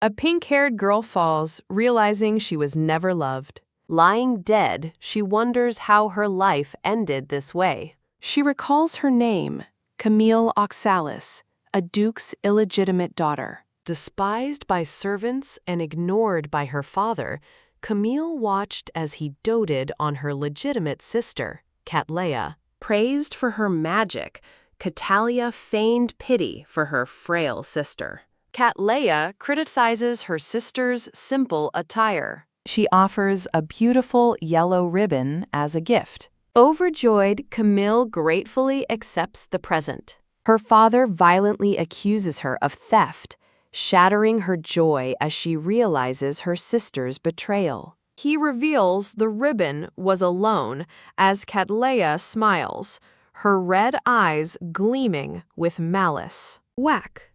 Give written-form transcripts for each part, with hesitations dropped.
A pink-haired girl falls, realizing she was never loved. Lying dead, she wonders how her life ended this way. She recalls her name, Camille Oxalis, a duke's illegitimate daughter. Despised by servants and ignored by her father, Camille watched as he doted on her legitimate sister, Cattleya. Praised for her magic, Cattleya feigned pity for her frail sister. Cattleya criticizes her sister's simple attire. She offers a beautiful yellow ribbon as a gift. Overjoyed, Camille gratefully accepts the present. Her father violently accuses her of theft, shattering her joy as she realizes her sister's betrayal. He reveals the ribbon was alone as Cattleya smiles, her red eyes gleaming with malice. Whack!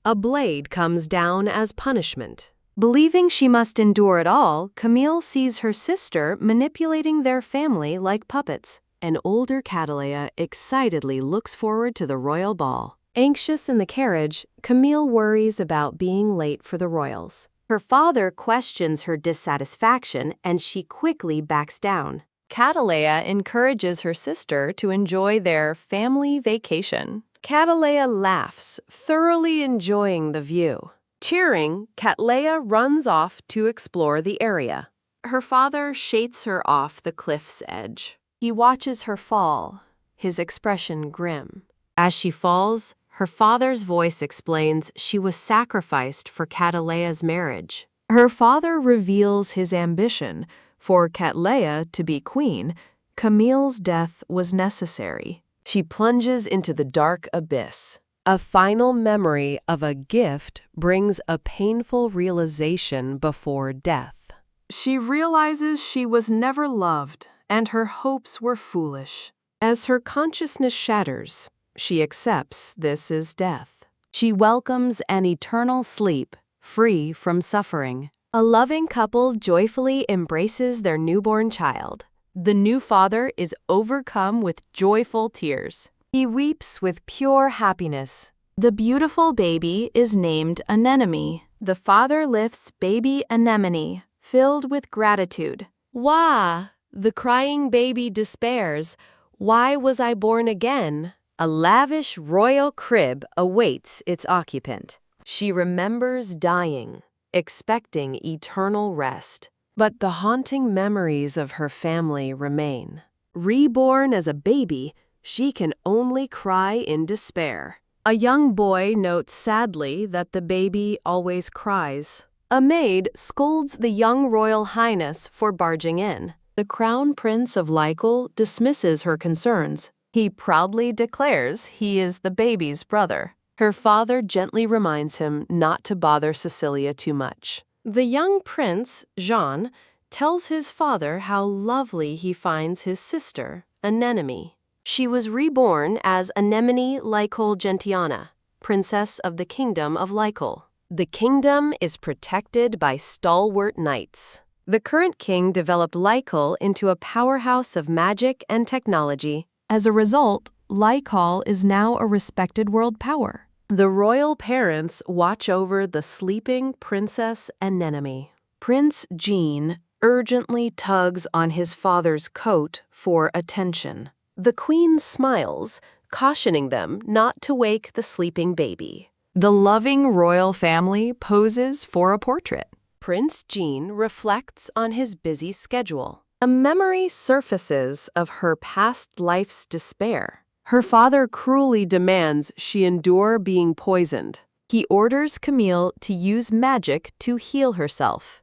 A blade comes down as punishment. Believing she must endure it all, Camille sees her sister manipulating their family like puppets. An older Cattleya excitedly looks forward to the royal ball. Anxious in the carriage, Camille worries about being late for the royals. Her father questions her dissatisfaction and she quickly backs down. Cattleya encourages her sister to enjoy their family vacation. Cattleya laughs, thoroughly enjoying the view. Cheering, Cattleya runs off to explore the area. Her father shates her off the cliff's edge. He watches her fall, his expression grim. As she falls, her father's voice explains she was sacrificed for Cattleya's marriage. Her father reveals his ambition. For Cattleya to be queen, Camille's death was necessary. She plunges into the dark abyss. A final memory of a gift brings a painful realization before death. She realizes she was never loved, and her hopes were foolish. As her consciousness shatters, she accepts this is death. She welcomes an eternal sleep, free from suffering. A loving couple joyfully embraces their newborn child. The new father is overcome with joyful tears. He weeps with pure happiness. The beautiful baby is named Anemone. The father lifts baby Anemone, filled with gratitude. Wah! The crying baby despairs. Why was I born again? A lavish royal crib awaits its occupant. She remembers dying, expecting eternal rest. But the haunting memories of her family remain. Reborn as a baby, she can only cry in despair. A young boy notes sadly that the baby always cries. A maid scolds the young royal highness for barging in. The crown prince of Lycal dismisses her concerns. He proudly declares he is the baby's brother. Her father gently reminds him not to bother Cecilia too much. The young prince, Jean, tells his father how lovely he finds his sister, Anemone. She was reborn as Anemone Lycal Gentiana, princess of the kingdom of Lycal. The kingdom is protected by stalwart knights. The current king developed Lycal into a powerhouse of magic and technology. As a result, Lycal is now a respected world power. The royal parents watch over the sleeping Princess Anemone. Prince Jean urgently tugs on his father's coat for attention. The queen smiles, cautioning them not to wake the sleeping baby. The loving royal family poses for a portrait. Prince Jean reflects on his busy schedule. A memory surfaces of her past life's despair. Her father cruelly demands she endure being poisoned. He orders Camille to use magic to heal herself.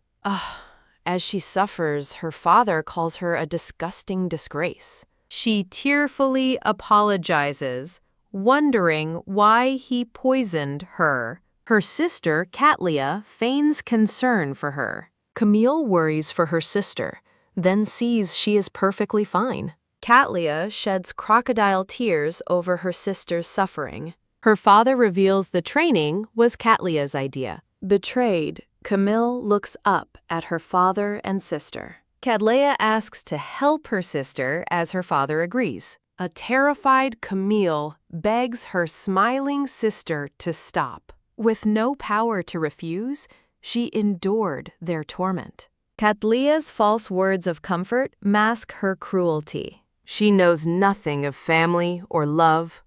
As she suffers, her father calls her a disgusting disgrace. She tearfully apologizes, wondering why he poisoned her. Her sister, Cattleya, feigns concern for her. Camille worries for her sister, then sees she is perfectly fine. Cattleya sheds crocodile tears over her sister's suffering. Her father reveals the training was Cattleya's idea. Betrayed, Camille looks up at her father and sister. Cattleya asks to help her sister as her father agrees. A terrified Camille begs her smiling sister to stop. With no power to refuse, She endured their torment. Catleya's false words of comfort mask her cruelty. She knows nothing of family or love,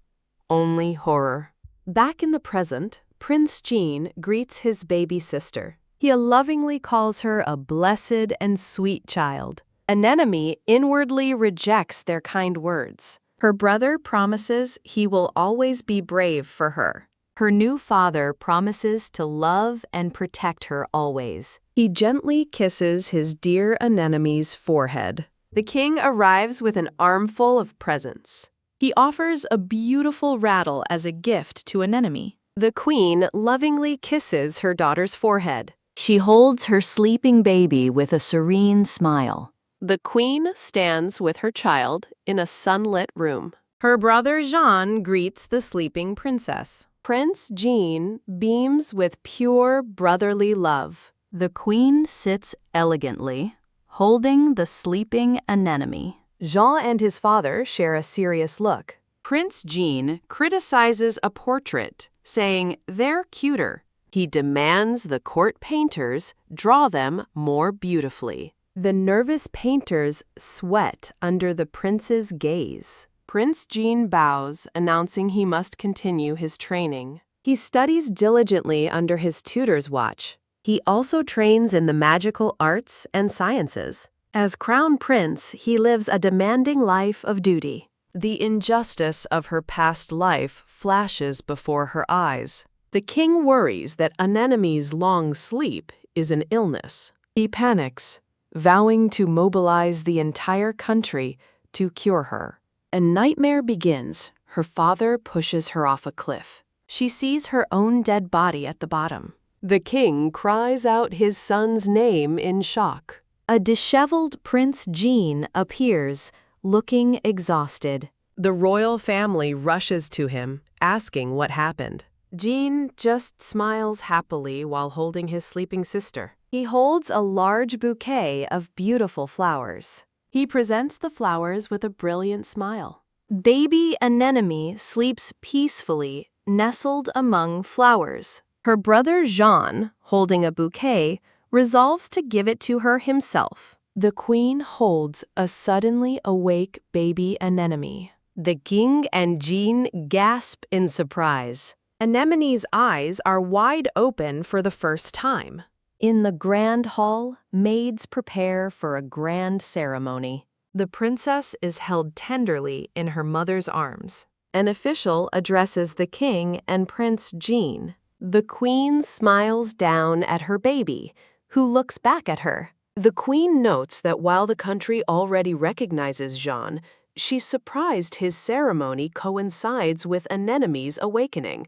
only horror. Back in the present, Prince Jean greets his baby sister. He lovingly calls her a blessed and sweet child. Anemone inwardly rejects their kind words. Her brother promises he will always be brave for her. Her new father promises to love and protect her always. He gently kisses his dear anemone's forehead. The king arrives with an armful of presents. He offers a beautiful rattle as a gift to Anemone. The queen lovingly kisses her daughter's forehead. She holds her sleeping baby with a serene smile. The queen stands with her child in a sunlit room. Her brother Jean greets the sleeping princess. Prince Jean beams with pure brotherly love. The queen sits elegantly, holding the sleeping anemone. Jean and his father share a serious look. Prince Jean criticizes a portrait, saying they're cuter. He demands the court painters draw them more beautifully. The nervous painters sweat under the prince's gaze. Prince Jean bows, announcing he must continue his training. He studies diligently under his tutor's watch. He also trains in the magical arts and sciences. As crown prince, he lives a demanding life of duty. The injustice of her past life flashes before her eyes. The king worries that Anemone's long sleep is an illness. He panics, vowing to mobilize the entire country to cure her. A nightmare begins. Her father pushes her off a cliff. She sees her own dead body at the bottom. The king cries out his son's name in shock. A disheveled Prince Jean appears, looking exhausted. The royal family rushes to him, asking what happened. Jean just smiles happily while holding his sleeping sister. He holds a large bouquet of beautiful flowers. He presents the flowers with a brilliant smile. Baby Anemone sleeps peacefully, nestled among flowers. Her brother Jean, holding a bouquet, resolves to give it to her himself. The queen holds a suddenly awake baby anemone. The king and Jean gasp in surprise. Anemone's eyes are wide open for the first time. In the grand hall, maids prepare for a grand ceremony. The princess is held tenderly in her mother's arms. An official addresses the king and Prince Jean. The queen smiles down at her baby, who looks back at her. The queen notes that while the country already recognizes Jean, she's surprised his ceremony coincides with Anemone's awakening.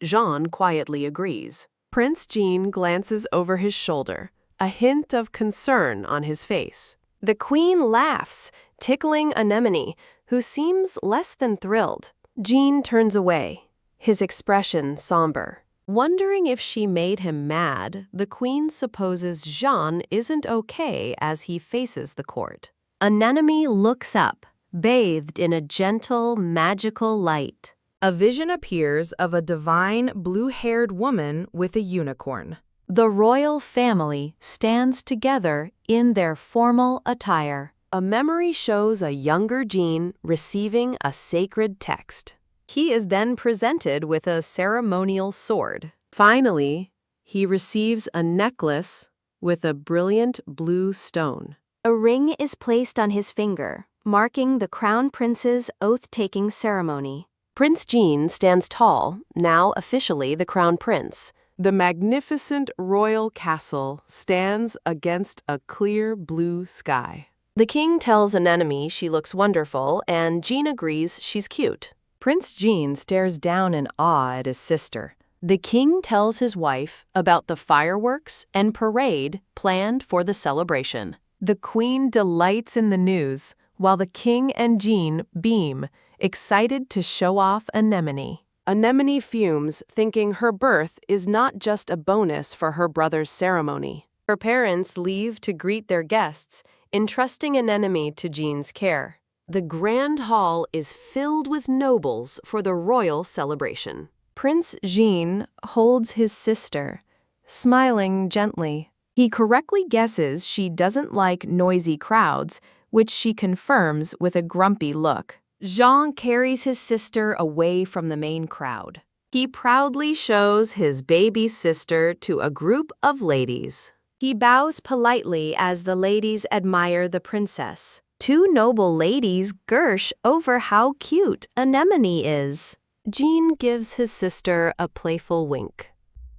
Jean quietly agrees. Prince Jean glances over his shoulder, a hint of concern on his face. The queen laughs, tickling Anemone, who seems less than thrilled. Jean turns away, his expression somber. Wondering if she made him mad, the queen supposes Jean isn't okay as he faces the court. Anemone looks up, bathed in a gentle, magical light. A vision appears of a divine blue-haired woman with a unicorn. The royal family stands together in their formal attire. A memory shows a younger Jean receiving a sacred text. He is then presented with a ceremonial sword. Finally, he receives a necklace with a brilliant blue stone. A ring is placed on his finger, marking the crown prince's oath-taking ceremony. Prince Jean stands tall, now officially the crown prince. The magnificent royal castle stands against a clear blue sky. The king tells Anemone she looks wonderful, and Jean agrees she's cute. Prince Jean stares down in awe at his sister. The king tells his wife about the fireworks and parade planned for the celebration. The queen delights in the news, while the king and Jean beam, excited to show off Anemone. Anemone fumes, thinking her birth is not just a bonus for her brother's ceremony. Her parents leave to greet their guests, entrusting Anemone to Jean's care. The grand hall is filled with nobles for the royal celebration. Prince Jean holds his sister, smiling gently. He correctly guesses she doesn't like noisy crowds, which she confirms with a grumpy look. Jean carries his sister away from the main crowd. He proudly shows his baby sister to a group of ladies. He bows politely as the ladies admire the princess. Two noble ladies gush over how cute Anemone is. Jean gives his sister a playful wink.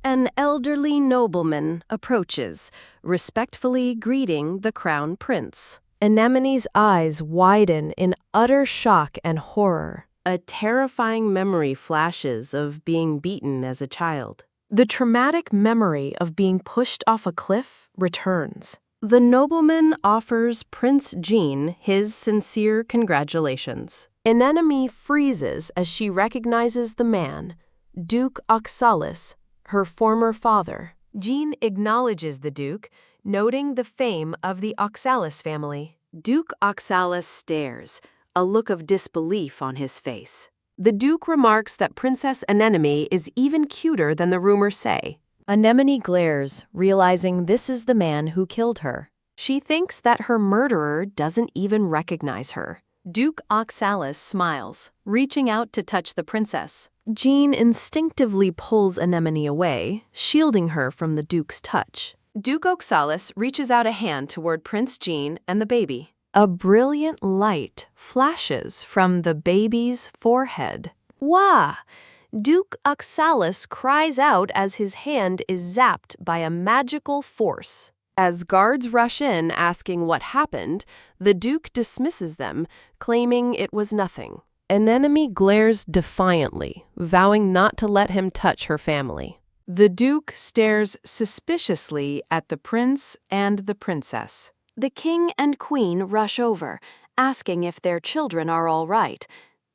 An elderly nobleman approaches, respectfully greeting the crown prince. Anemone's eyes widen in utter shock and horror. A terrifying memory flashes of being beaten as a child. The traumatic memory of being pushed off a cliff returns. The nobleman offers Prince Jean his sincere congratulations. Anemone freezes as she recognizes the man, Duke Oxalis, her former father. Jean acknowledges the Duke, noting the fame of the Oxalis family. Duke Oxalis stares, a look of disbelief on his face. The Duke remarks that Princess Anemone is even cuter than the rumors say. Anemone glares, realizing this is the man who killed her. She thinks that her murderer doesn't even recognize her. Duke Oxalis smiles, reaching out to touch the princess. Jean instinctively pulls Anemone away, shielding her from the Duke's touch. Duke Oxalis reaches out a hand toward Prince Jean and the baby. A brilliant light flashes from the baby's forehead. Wah! Duke Oxalis cries out as his hand is zapped by a magical force. As guards rush in asking what happened, the Duke dismisses them, claiming it was nothing. Anemone glares defiantly, vowing not to let him touch her family. The Duke stares suspiciously at the prince and the princess. The king and queen rush over, asking if their children are all right.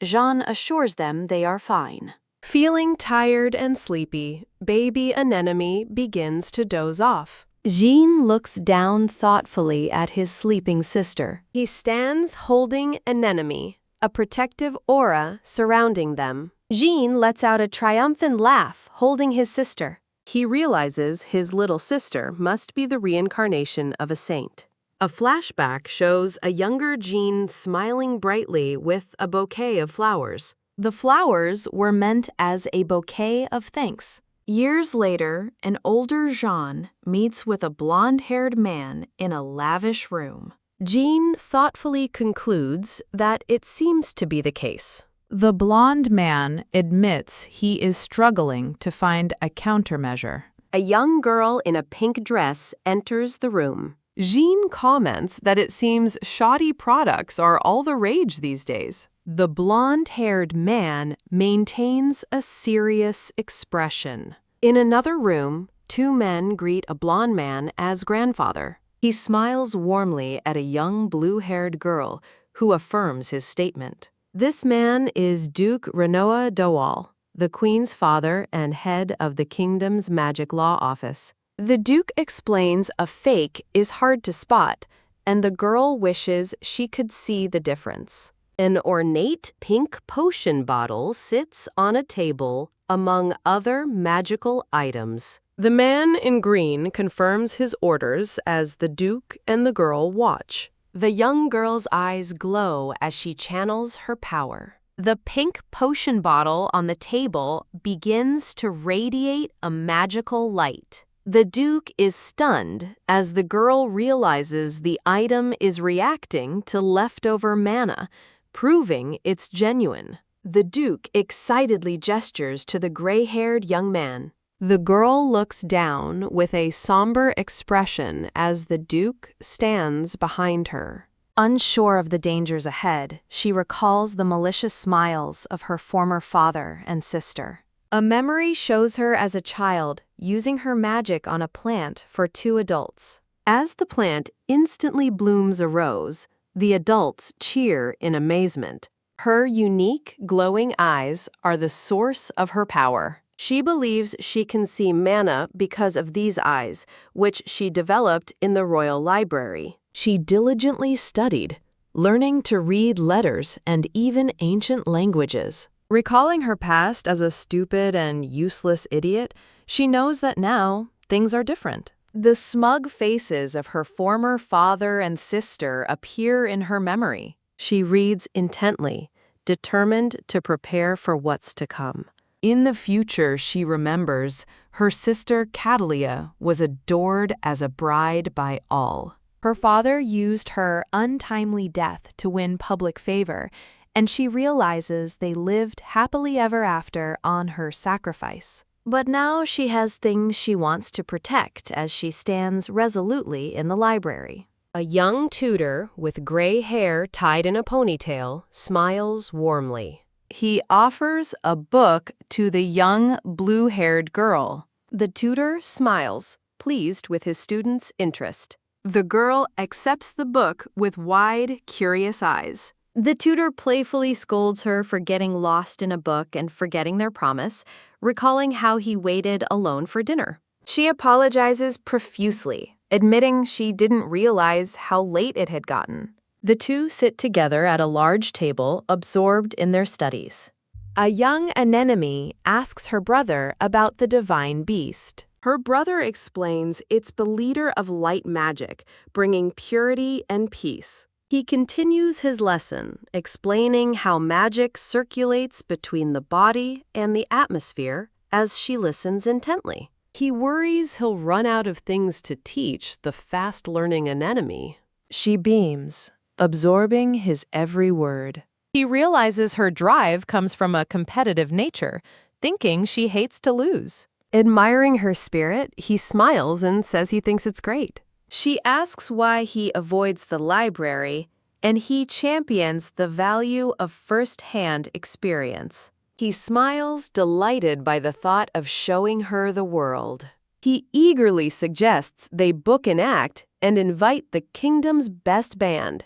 Jean assures them they are fine. Feeling tired and sleepy, baby Anemone begins to doze off. Jean looks down thoughtfully at his sleeping sister. He stands holding Anemone, a protective aura surrounding them. Jean lets out a triumphant laugh, holding his sister. He realizes his little sister must be the reincarnation of a saint. A flashback shows a younger Jean smiling brightly with a bouquet of flowers. The flowers were meant as a bouquet of thanks. Years later, an older Jean meets with a blonde-haired man in a lavish room. Jean thoughtfully concludes that it seems to be the case. The blonde man admits he is struggling to find a countermeasure. A young girl in a pink dress enters the room. Jean comments that it seems shoddy products are all the rage these days. The blonde-haired man maintains a serious expression. In another room, two men greet a blonde man as grandfather. He smiles warmly at a young blue-haired girl who affirms his statement. This man is Duke Renoa Dowal, the Queen's father and head of the kingdom's magic law office. The Duke explains a fake is hard to spot, and the girl wishes she could see the difference. An ornate pink potion bottle sits on a table among other magical items. The man in green confirms his orders as the Duke and the girl watch. The young girl's eyes glow as she channels her power. The pink potion bottle on the table begins to radiate a magical light. The Duke is stunned as the girl realizes the item is reacting to leftover mana, proving it's genuine. The Duke excitedly gestures to the gray-haired young man. The girl looks down with a somber expression as the Duke stands behind her. Unsure of the dangers ahead, she recalls the malicious smiles of her former father and sister. A memory shows her as a child using her magic on a plant for two adults. As the plant instantly blooms a rose, the adults cheer in amazement. Her unique, glowing eyes are the source of her power. She believes she can see mana because of these eyes, which she developed in the royal library. She diligently studied, learning to read letters and even ancient languages. Recalling her past as a stupid and useless idiot, she knows that now, things are different. The smug faces of her former father and sister appear in her memory. She reads intently, determined to prepare for what's to come. In the future, she remembers, her sister Catalia was adored as a bride by all. Her father used her untimely death to win public favor, and she realizes they lived happily ever after on her sacrifice. But now she has things she wants to protect as she stands resolutely in the library. A young tutor with gray hair tied in a ponytail smiles warmly. He offers a book to the young blue-haired girl. The tutor smiles, pleased with his student's interest. The girl accepts the book with wide, curious eyes. The tutor playfully scolds her for getting lost in a book and forgetting their promise, recalling how he waited alone for dinner. She apologizes profusely, admitting she didn't realize how late it had gotten. The two sit together at a large table, absorbed in their studies. A young anemone asks her brother about the divine beast. Her brother explains it's the leader of light magic, bringing purity and peace. He continues his lesson, explaining how magic circulates between the body and the atmosphere as she listens intently. He worries he'll run out of things to teach the fast-learning anemone. She beams, absorbing his every word. He realizes her drive comes from a competitive nature, thinking she hates to lose. Admiring her spirit, he smiles and says he thinks it's great. She asks why he avoids the library, and he champions the value of first-hand experience. He smiles, delighted by the thought of showing her the world. He eagerly suggests they book an act and invite the kingdom's best band.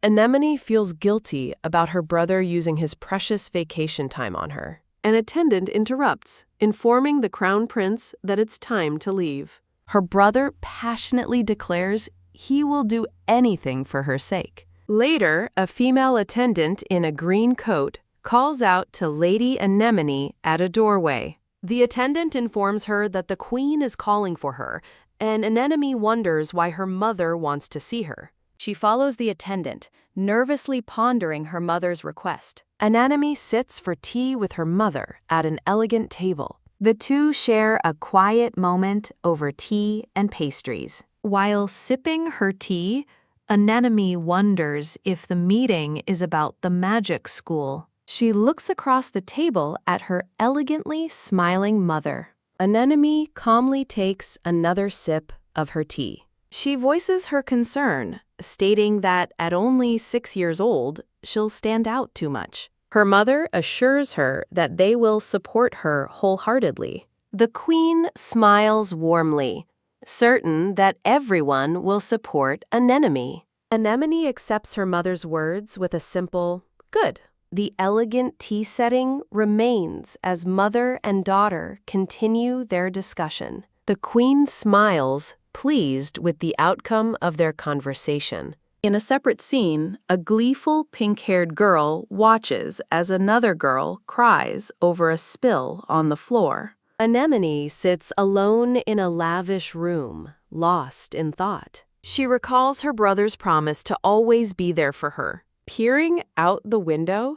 Anemone feels guilty about her brother using his precious vacation time on her. An attendant interrupts, informing the crown prince that it's time to leave. Her brother passionately declares he will do anything for her sake. Later, a female attendant in a green coat calls out to Lady Anemone at a doorway. The attendant informs her that the queen is calling for her, and Anemone wonders why her mother wants to see her. She follows the attendant, nervously pondering her mother's request. Anemone sits for tea with her mother at an elegant table. The two share a quiet moment over tea and pastries. While sipping her tea, Anemone wonders if the meeting is about the magic school. She looks across the table at her elegantly smiling mother. Anemone calmly takes another sip of her tea. She voices her concern, stating that at only 6 years old, she'll stand out too much. Her mother assures her that they will support her wholeheartedly. The queen smiles warmly, certain that everyone will support Anemone. Anemone accepts her mother's words with a simple, "Good." The elegant tea setting remains as mother and daughter continue their discussion. The queen smiles, pleased with the outcome of their conversation. In a separate scene, a gleeful pink-haired girl watches as another girl cries over a spill on the floor. Anemone sits alone in a lavish room, lost in thought. She recalls her brother's promise to always be there for her. Peering out the window,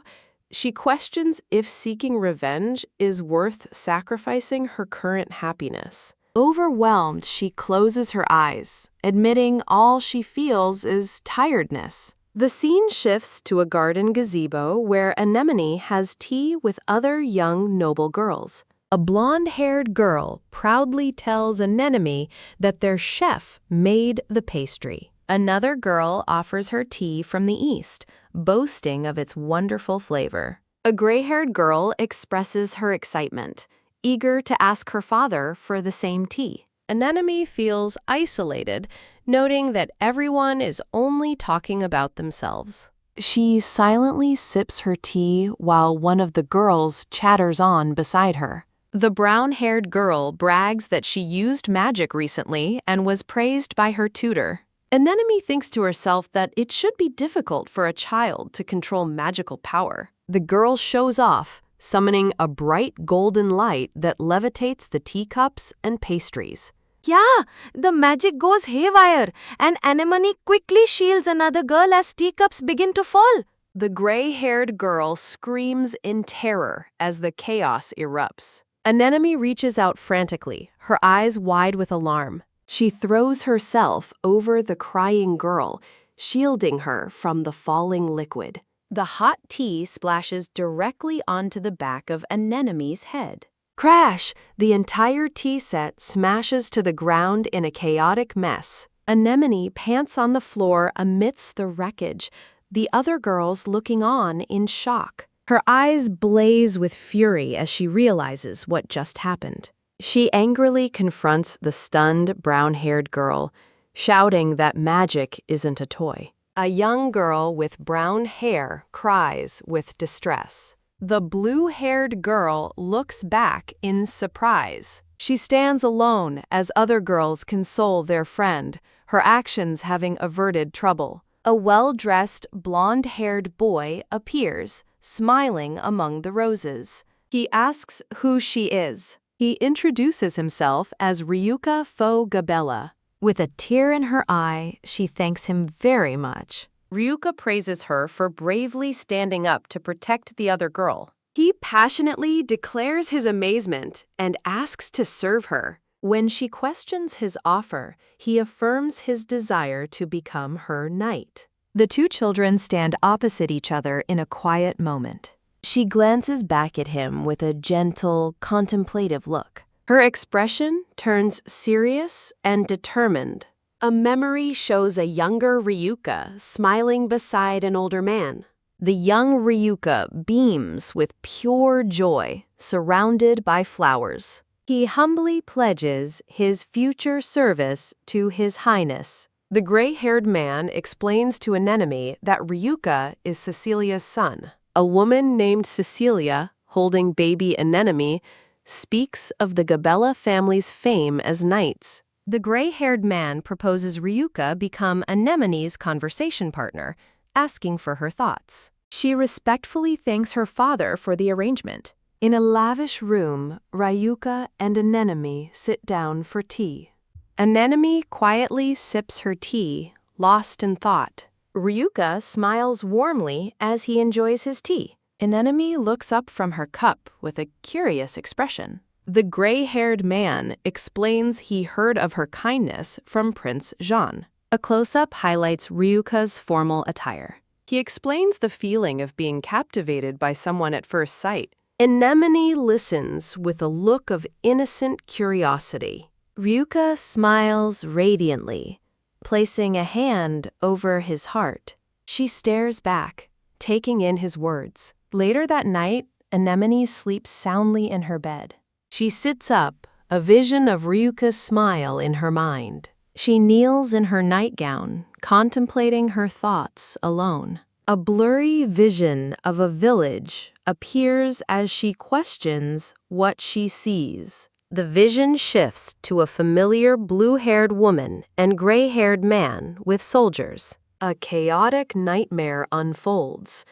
she questions if seeking revenge is worth sacrificing her current happiness. Overwhelmed, she closes her eyes, admitting all she feels is tiredness. The scene shifts to a garden gazebo where Anemone has tea with other young noble girls. A blonde-haired girl proudly tells Anemone that their chef made the pastry. Another girl offers her tea from the east, boasting of its wonderful flavor. A gray-haired girl expresses her excitement, eager to ask her father for the same tea. Anemone feels isolated, noting that everyone is only talking about themselves. She silently sips her tea while one of the girls chatters on beside her. The brown-haired girl brags that she used magic recently and was praised by her tutor. Anemone thinks to herself that it should be difficult for a child to control magical power. The girl shows off, summoning a bright golden light that levitates the teacups and pastries. Yeah, the magic goes haywire, and Anemone quickly shields another girl as teacups begin to fall. The gray-haired girl screams in terror as the chaos erupts. Anemone reaches out frantically, her eyes wide with alarm. She throws herself over the crying girl, shielding her from the falling liquid. The hot tea splashes directly onto the back of Anemone's head. Crash! The entire tea set smashes to the ground in a chaotic mess. Anemone pants on the floor amidst the wreckage, the other girls looking on in shock. Her eyes blaze with fury as she realizes what just happened. She angrily confronts the stunned, brown-haired girl, shouting that magic isn't a toy. A young girl with brown hair cries with distress. The blue-haired girl looks back in surprise. She stands alone as other girls console their friend, her actions having averted trouble. A well-dressed, blonde-haired boy appears, smiling among the roses. He asks who she is. He introduces himself as Ryuka Gabella. With a tear in her eye, she thanks him very much. Ryuka praises her for bravely standing up to protect the other girl. He passionately declares his amazement and asks to serve her. When she questions his offer, he affirms his desire to become her knight. The two children stand opposite each other in a quiet moment. She glances back at him with a gentle, contemplative look. Her expression turns serious and determined. A memory shows a younger Ryuka smiling beside an older man. The young Ryuka beams with pure joy, surrounded by flowers. He humbly pledges his future service to His Highness. The gray-haired man explains to Anemone that Ryuka is Cecilia's son. A woman named Cecilia, holding baby Anemone, speaks of the Gabella family's fame as knights. The gray-haired man proposes Ryuka become Anemone's conversation partner, asking for her thoughts. She respectfully thanks her father for the arrangement. In a lavish room, Ryuka and Anemone sit down for tea. Anemone quietly sips her tea, lost in thought. Ryuka smiles warmly as he enjoys his tea. Anemone looks up from her cup with a curious expression. The gray-haired man explains he heard of her kindness from Prince Jean. A close-up highlights Ryuka's formal attire. He explains the feeling of being captivated by someone at first sight. Anemone listens with a look of innocent curiosity. Ryuka smiles radiantly, placing a hand over his heart. She stares back, taking in his words. Later that night, Anemone sleeps soundly in her bed. She sits up, a vision of Ryuka's smile in her mind. She kneels in her nightgown, contemplating her thoughts alone. A blurry vision of a village appears as she questions what she sees. The vision shifts to a familiar blue-haired woman and gray-haired man with soldiers. A chaotic nightmare unfolds.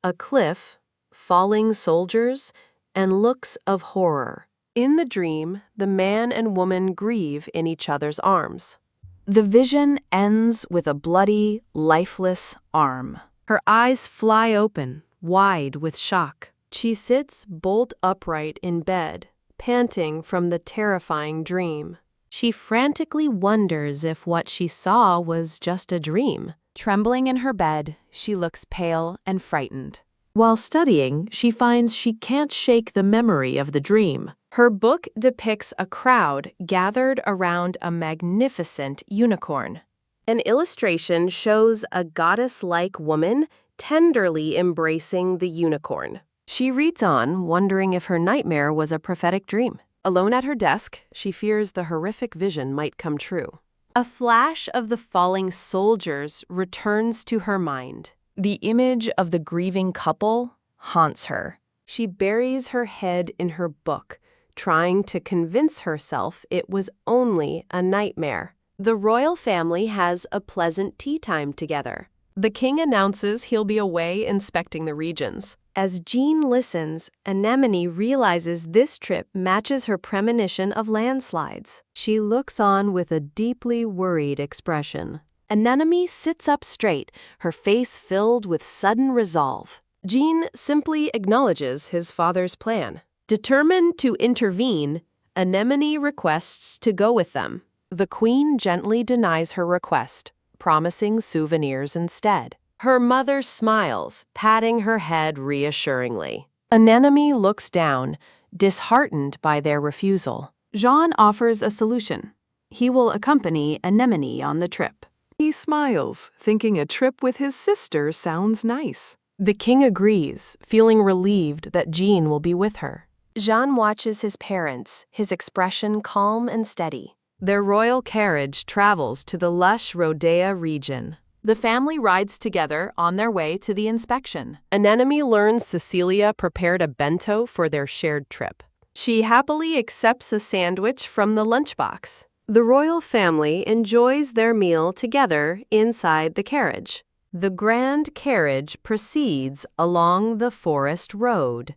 A cliff, falling soldiers, and looks of horror. In the dream, the man and woman grieve in each other's arms. The vision ends with a bloody, lifeless arm. Her eyes fly open, wide with shock. She sits bolt upright in bed, panting from the terrifying dream. She frantically wonders if what she saw was just a dream. Trembling in her bed, she looks pale and frightened. While studying, she finds she can't shake the memory of the dream. Her book depicts a crowd gathered around a magnificent unicorn. An illustration shows a goddess-like woman tenderly embracing the unicorn. She reads on, wondering if her nightmare was a prophetic dream. Alone at her desk, she fears the horrific vision might come true. A flash of the falling soldiers returns to her mind. The image of the grieving couple haunts her. She buries her head in her book, trying to convince herself it was only a nightmare. The royal family has a pleasant tea time together. The king announces he'll be away inspecting the regions. As Jean listens, Anemone realizes this trip matches her premonition of landslides. She looks on with a deeply worried expression. Anemone sits up straight, her face filled with sudden resolve. Jean simply acknowledges his father's plan. Determined to intervene, Anemone requests to go with them. The queen gently denies her request, promising souvenirs instead. Her mother smiles, patting her head reassuringly. Anemone looks down, disheartened by their refusal. Jean offers a solution. He will accompany Anemone on the trip. He smiles, thinking a trip with his sister sounds nice. The king agrees, feeling relieved that Jean will be with her. Jean watches his parents, his expression calm and steady. Their royal carriage travels to the lush Rodea region. The family rides together on their way to the inspection. Anemone learns Cecilia prepared a bento for their shared trip. She happily accepts a sandwich from the lunchbox. The royal family enjoys their meal together inside the carriage. The grand carriage proceeds along the forest road.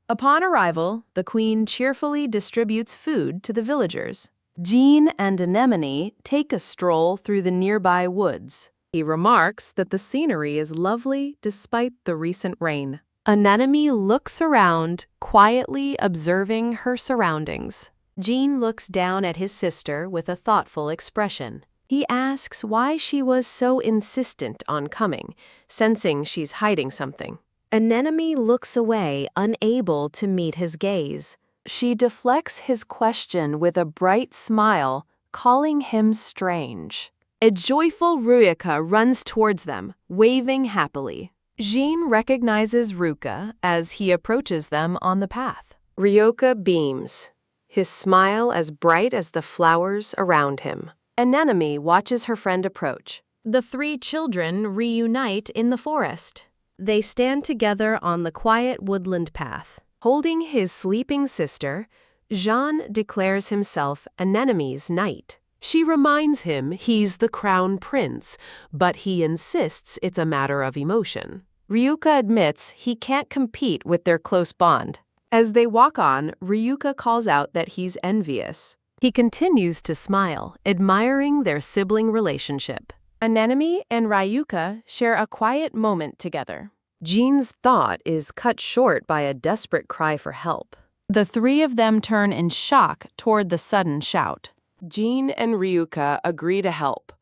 Upon arrival, the queen cheerfully distributes food to the villagers. Jean and Anemone take a stroll through the nearby woods. He remarks that the scenery is lovely despite the recent rain. Anemone looks around, quietly observing her surroundings. Jean looks down at his sister with a thoughtful expression. He asks why she was so insistent on coming, sensing she's hiding something. Anemone looks away, unable to meet his gaze. She deflects his question with a bright smile, calling him strange. A joyful Ryuka runs towards them, waving happily. Jean recognizes Ruka as he approaches them on the path. Ryuka beams, his smile as bright as the flowers around him. Anemone watches her friend approach. The three children reunite in the forest. They stand together on the quiet woodland path. Holding his sleeping sister, Jean declares himself Anemone's knight. She reminds him he's the crown prince, but he insists it's a matter of emotion. Ryuka admits he can't compete with their close bond. As they walk on, Ryuka calls out that he's envious. He continues to smile, admiring their sibling relationship. Anemone and Ryuka share a quiet moment together. Jean's thought is cut short by a desperate cry for help. The three of them turn in shock toward the sudden shout. Jean and Ryuka agree to help,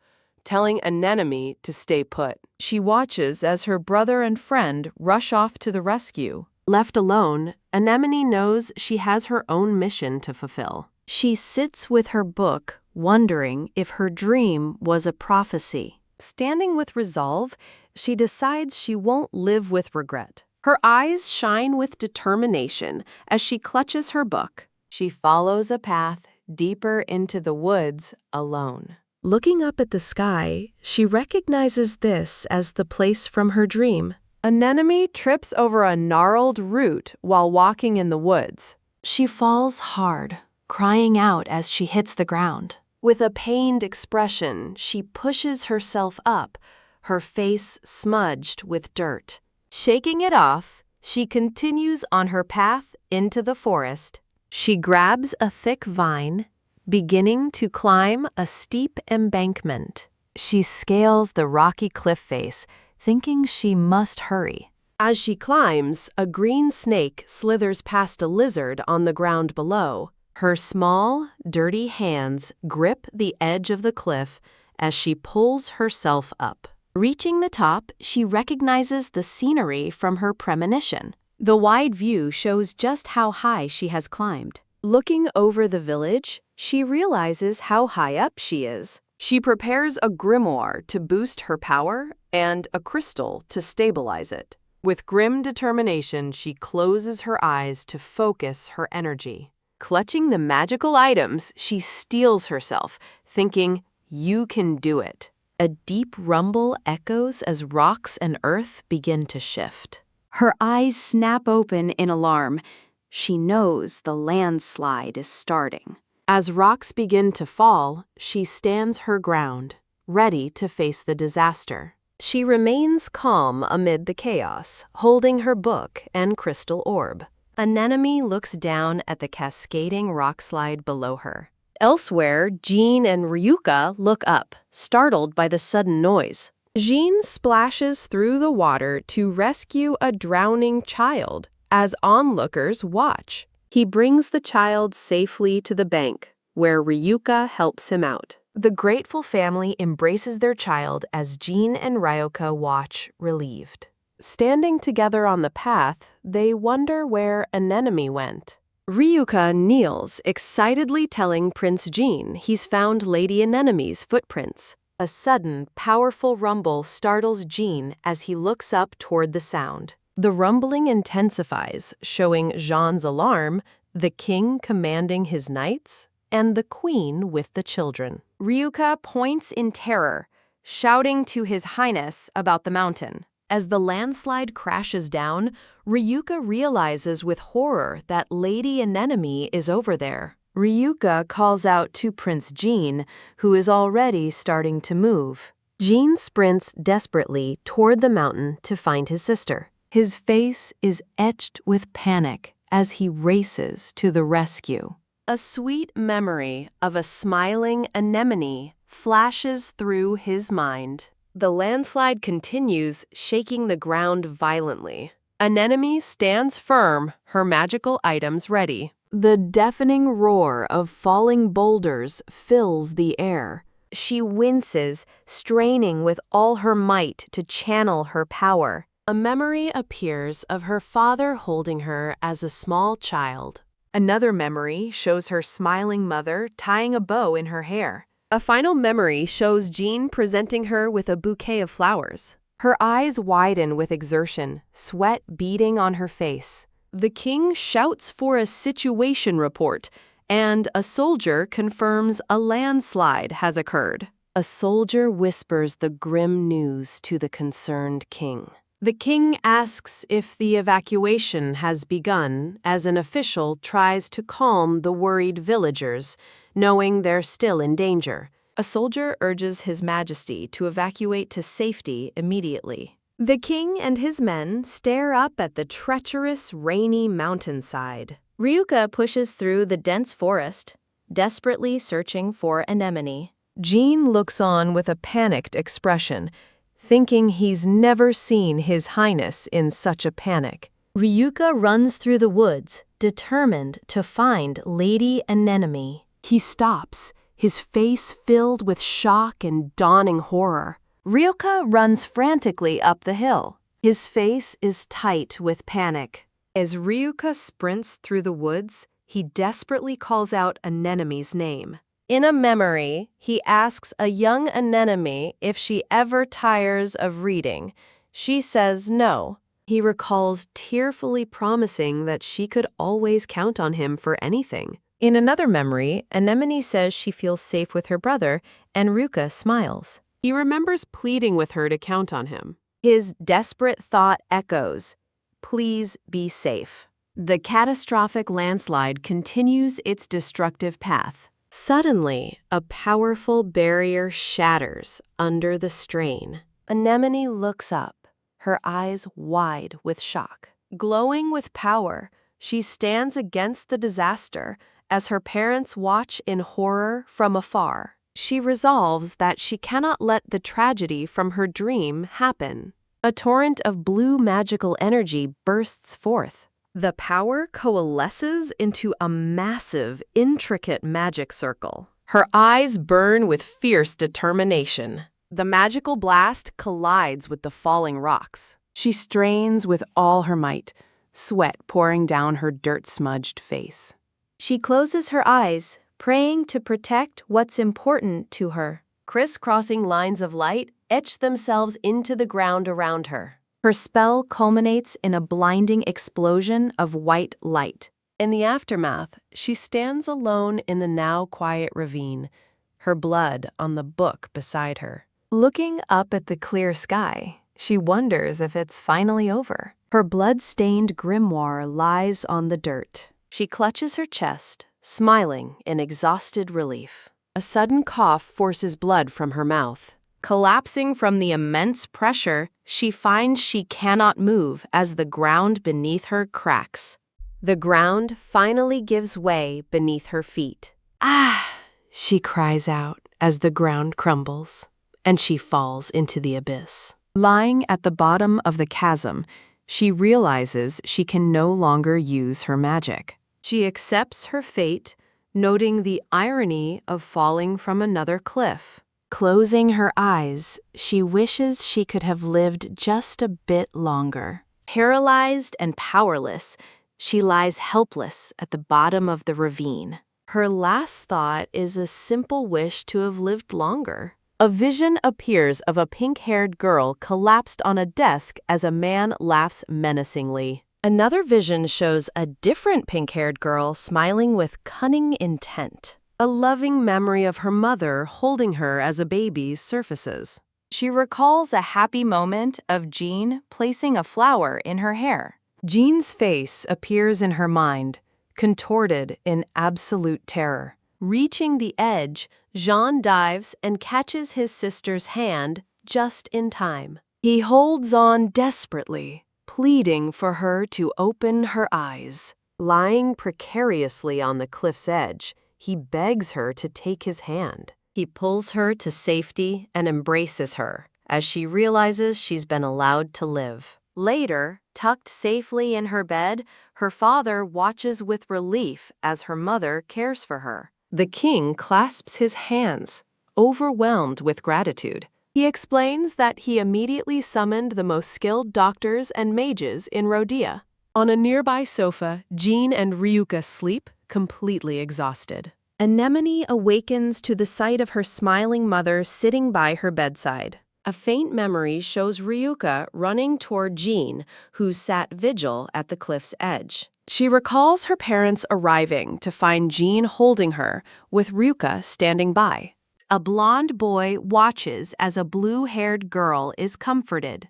telling Anemone to stay put. She watches as her brother and friend rush off to the rescue. Left alone, Anemone knows she has her own mission to fulfill. She sits with her book, wondering if her dream was a prophecy. Standing with resolve, she decides she won't live with regret. Her eyes shine with determination as she clutches her book. She follows a path deeper into the woods alone. Looking up at the sky, she recognizes this as the place from her dream. Anemone trips over a gnarled root while walking in the woods. She falls hard, crying out as she hits the ground. With a pained expression, she pushes herself up, her face smudged with dirt. Shaking it off, she continues on her path into the forest. She grabs a thick vine, beginning to climb a steep embankment. She scales the rocky cliff face, thinking she must hurry. As she climbs, a green snake slithers past a lizard on the ground below. Her small, dirty hands grip the edge of the cliff as she pulls herself up. Reaching the top, she recognizes the scenery from her premonition. The wide view shows just how high she has climbed. Looking over the village, she realizes how high up she is. She prepares a grimoire to boost her power and a crystal to stabilize it. With grim determination, she closes her eyes to focus her energy. Clutching the magical items, she steels herself, thinking, "You can do it." A deep rumble echoes as rocks and earth begin to shift. Her eyes snap open in alarm. She knows the landslide is starting. As rocks begin to fall, she stands her ground, ready to face the disaster. She remains calm amid the chaos, holding her book and crystal orb. Anemone looks down at the cascading rockslide below her. Elsewhere, Jean and Ryuka look up, startled by the sudden noise. Jean splashes through the water to rescue a drowning child as onlookers watch. He brings the child safely to the bank, where Ryuka helps him out. The grateful family embraces their child as Jean and Ryuka watch, relieved. Standing together on the path, they wonder where Anemone went. Ryuka kneels, excitedly telling Prince Jean he's found Lady Anemone's footprints. A sudden, powerful rumble startles Jean as he looks up toward the sound. The rumbling intensifies, showing Jean's alarm, the king commanding his knights, and the queen with the children. Ryuka points in terror, shouting to His Highness about the mountain. As the landslide crashes down, Ryuka realizes with horror that Lady Anemone is over there. Ryuka calls out to Prince Jean, who is already starting to move. Jean sprints desperately toward the mountain to find his sister. His face is etched with panic as he races to the rescue. A sweet memory of a smiling anemone flashes through his mind. The landslide continues, shaking the ground violently. Anemone stands firm, her magical items ready. The deafening roar of falling boulders fills the air. She winces, straining with all her might to channel her power. A memory appears of her father holding her as a small child. Another memory shows her smiling mother tying a bow in her hair. A final memory shows Jean presenting her with a bouquet of flowers. Her eyes widen with exertion, sweat beading on her face. The king shouts for a situation report, and a soldier confirms a landslide has occurred. A soldier whispers the grim news to the concerned king. The king asks if the evacuation has begun as an official tries to calm the worried villagers, knowing they're still in danger. A soldier urges His Majesty to evacuate to safety immediately. The king and his men stare up at the treacherous, rainy mountainside. Ryuka pushes through the dense forest, desperately searching for Anemone. Jean looks on with a panicked expression, thinking he's never seen His Highness in such a panic. Ryuka runs through the woods, determined to find Lady Anemone. He stops, his face filled with shock and dawning horror. Ryuka runs frantically up the hill. His face is tight with panic. As Ryuka sprints through the woods, he desperately calls out Anemone's name. In a memory, he asks a young anemone if she ever tires of reading. She says no. He recalls tearfully promising that she could always count on him for anything. In another memory, Anemone says she feels safe with her brother, and Ryuka smiles. He remembers pleading with her to count on him. His desperate thought echoes, "Please be safe." The catastrophic landslide continues its destructive path. Suddenly, a powerful barrier shatters under the strain. Anemone looks up, her eyes wide with shock. Glowing with power, she stands against the disaster as her parents watch in horror from afar. She resolves that she cannot let the tragedy from her dream happen. A torrent of blue magical energy bursts forth. The power coalesces into a massive, intricate magic circle. Her eyes burn with fierce determination. The magical blast collides with the falling rocks. She strains with all her might, sweat pouring down her dirt-smudged face. She closes her eyes, praying to protect what's important to her. Crisscrossing lines of light etch themselves into the ground around her. Her spell culminates in a blinding explosion of white light. In the aftermath, she stands alone in the now quiet ravine, her blood on the book beside her. Looking up at the clear sky, she wonders if it's finally over. Her blood-stained grimoire lies on the dirt. She clutches her chest, smiling in exhausted relief. A sudden cough forces blood from her mouth. Collapsing from the immense pressure, she finds she cannot move as the ground beneath her cracks. The ground finally gives way beneath her feet. Ah! She cries out as the ground crumbles, and she falls into the abyss. Lying at the bottom of the chasm, she realizes she can no longer use her magic. She accepts her fate, noting the irony of falling from another cliff. Closing her eyes, she wishes she could have lived just a bit longer. Paralyzed and powerless, she lies helpless at the bottom of the ravine. Her last thought is a simple wish to have lived longer. A vision appears of a pink-haired girl collapsed on a desk as a man laughs menacingly. Another vision shows a different pink-haired girl smiling with cunning intent. A loving memory of her mother holding her as a baby surfaces. She recalls a happy moment of Jean placing a flower in her hair. Jean's face appears in her mind, contorted in absolute terror. Reaching the edge, Jean dives and catches his sister's hand just in time. He holds on desperately, pleading for her to open her eyes. Lying precariously on the cliff's edge, he begs her to take his hand. He pulls her to safety and embraces her as she realizes she's been allowed to live. Later, tucked safely in her bed, her father watches with relief as her mother cares for her. The king clasps his hands, overwhelmed with gratitude. He explains that he immediately summoned the most skilled doctors and mages in Rhodia. On a nearby sofa, Jean and Ryuka sleep, completely exhausted. Anemone awakens to the sight of her smiling mother sitting by her bedside. A faint memory shows Ryuka running toward Jean, who sat vigil at the cliff's edge. She recalls her parents arriving to find Jean holding her, with Ryuka standing by. A blonde boy watches as a blue-haired girl is comforted.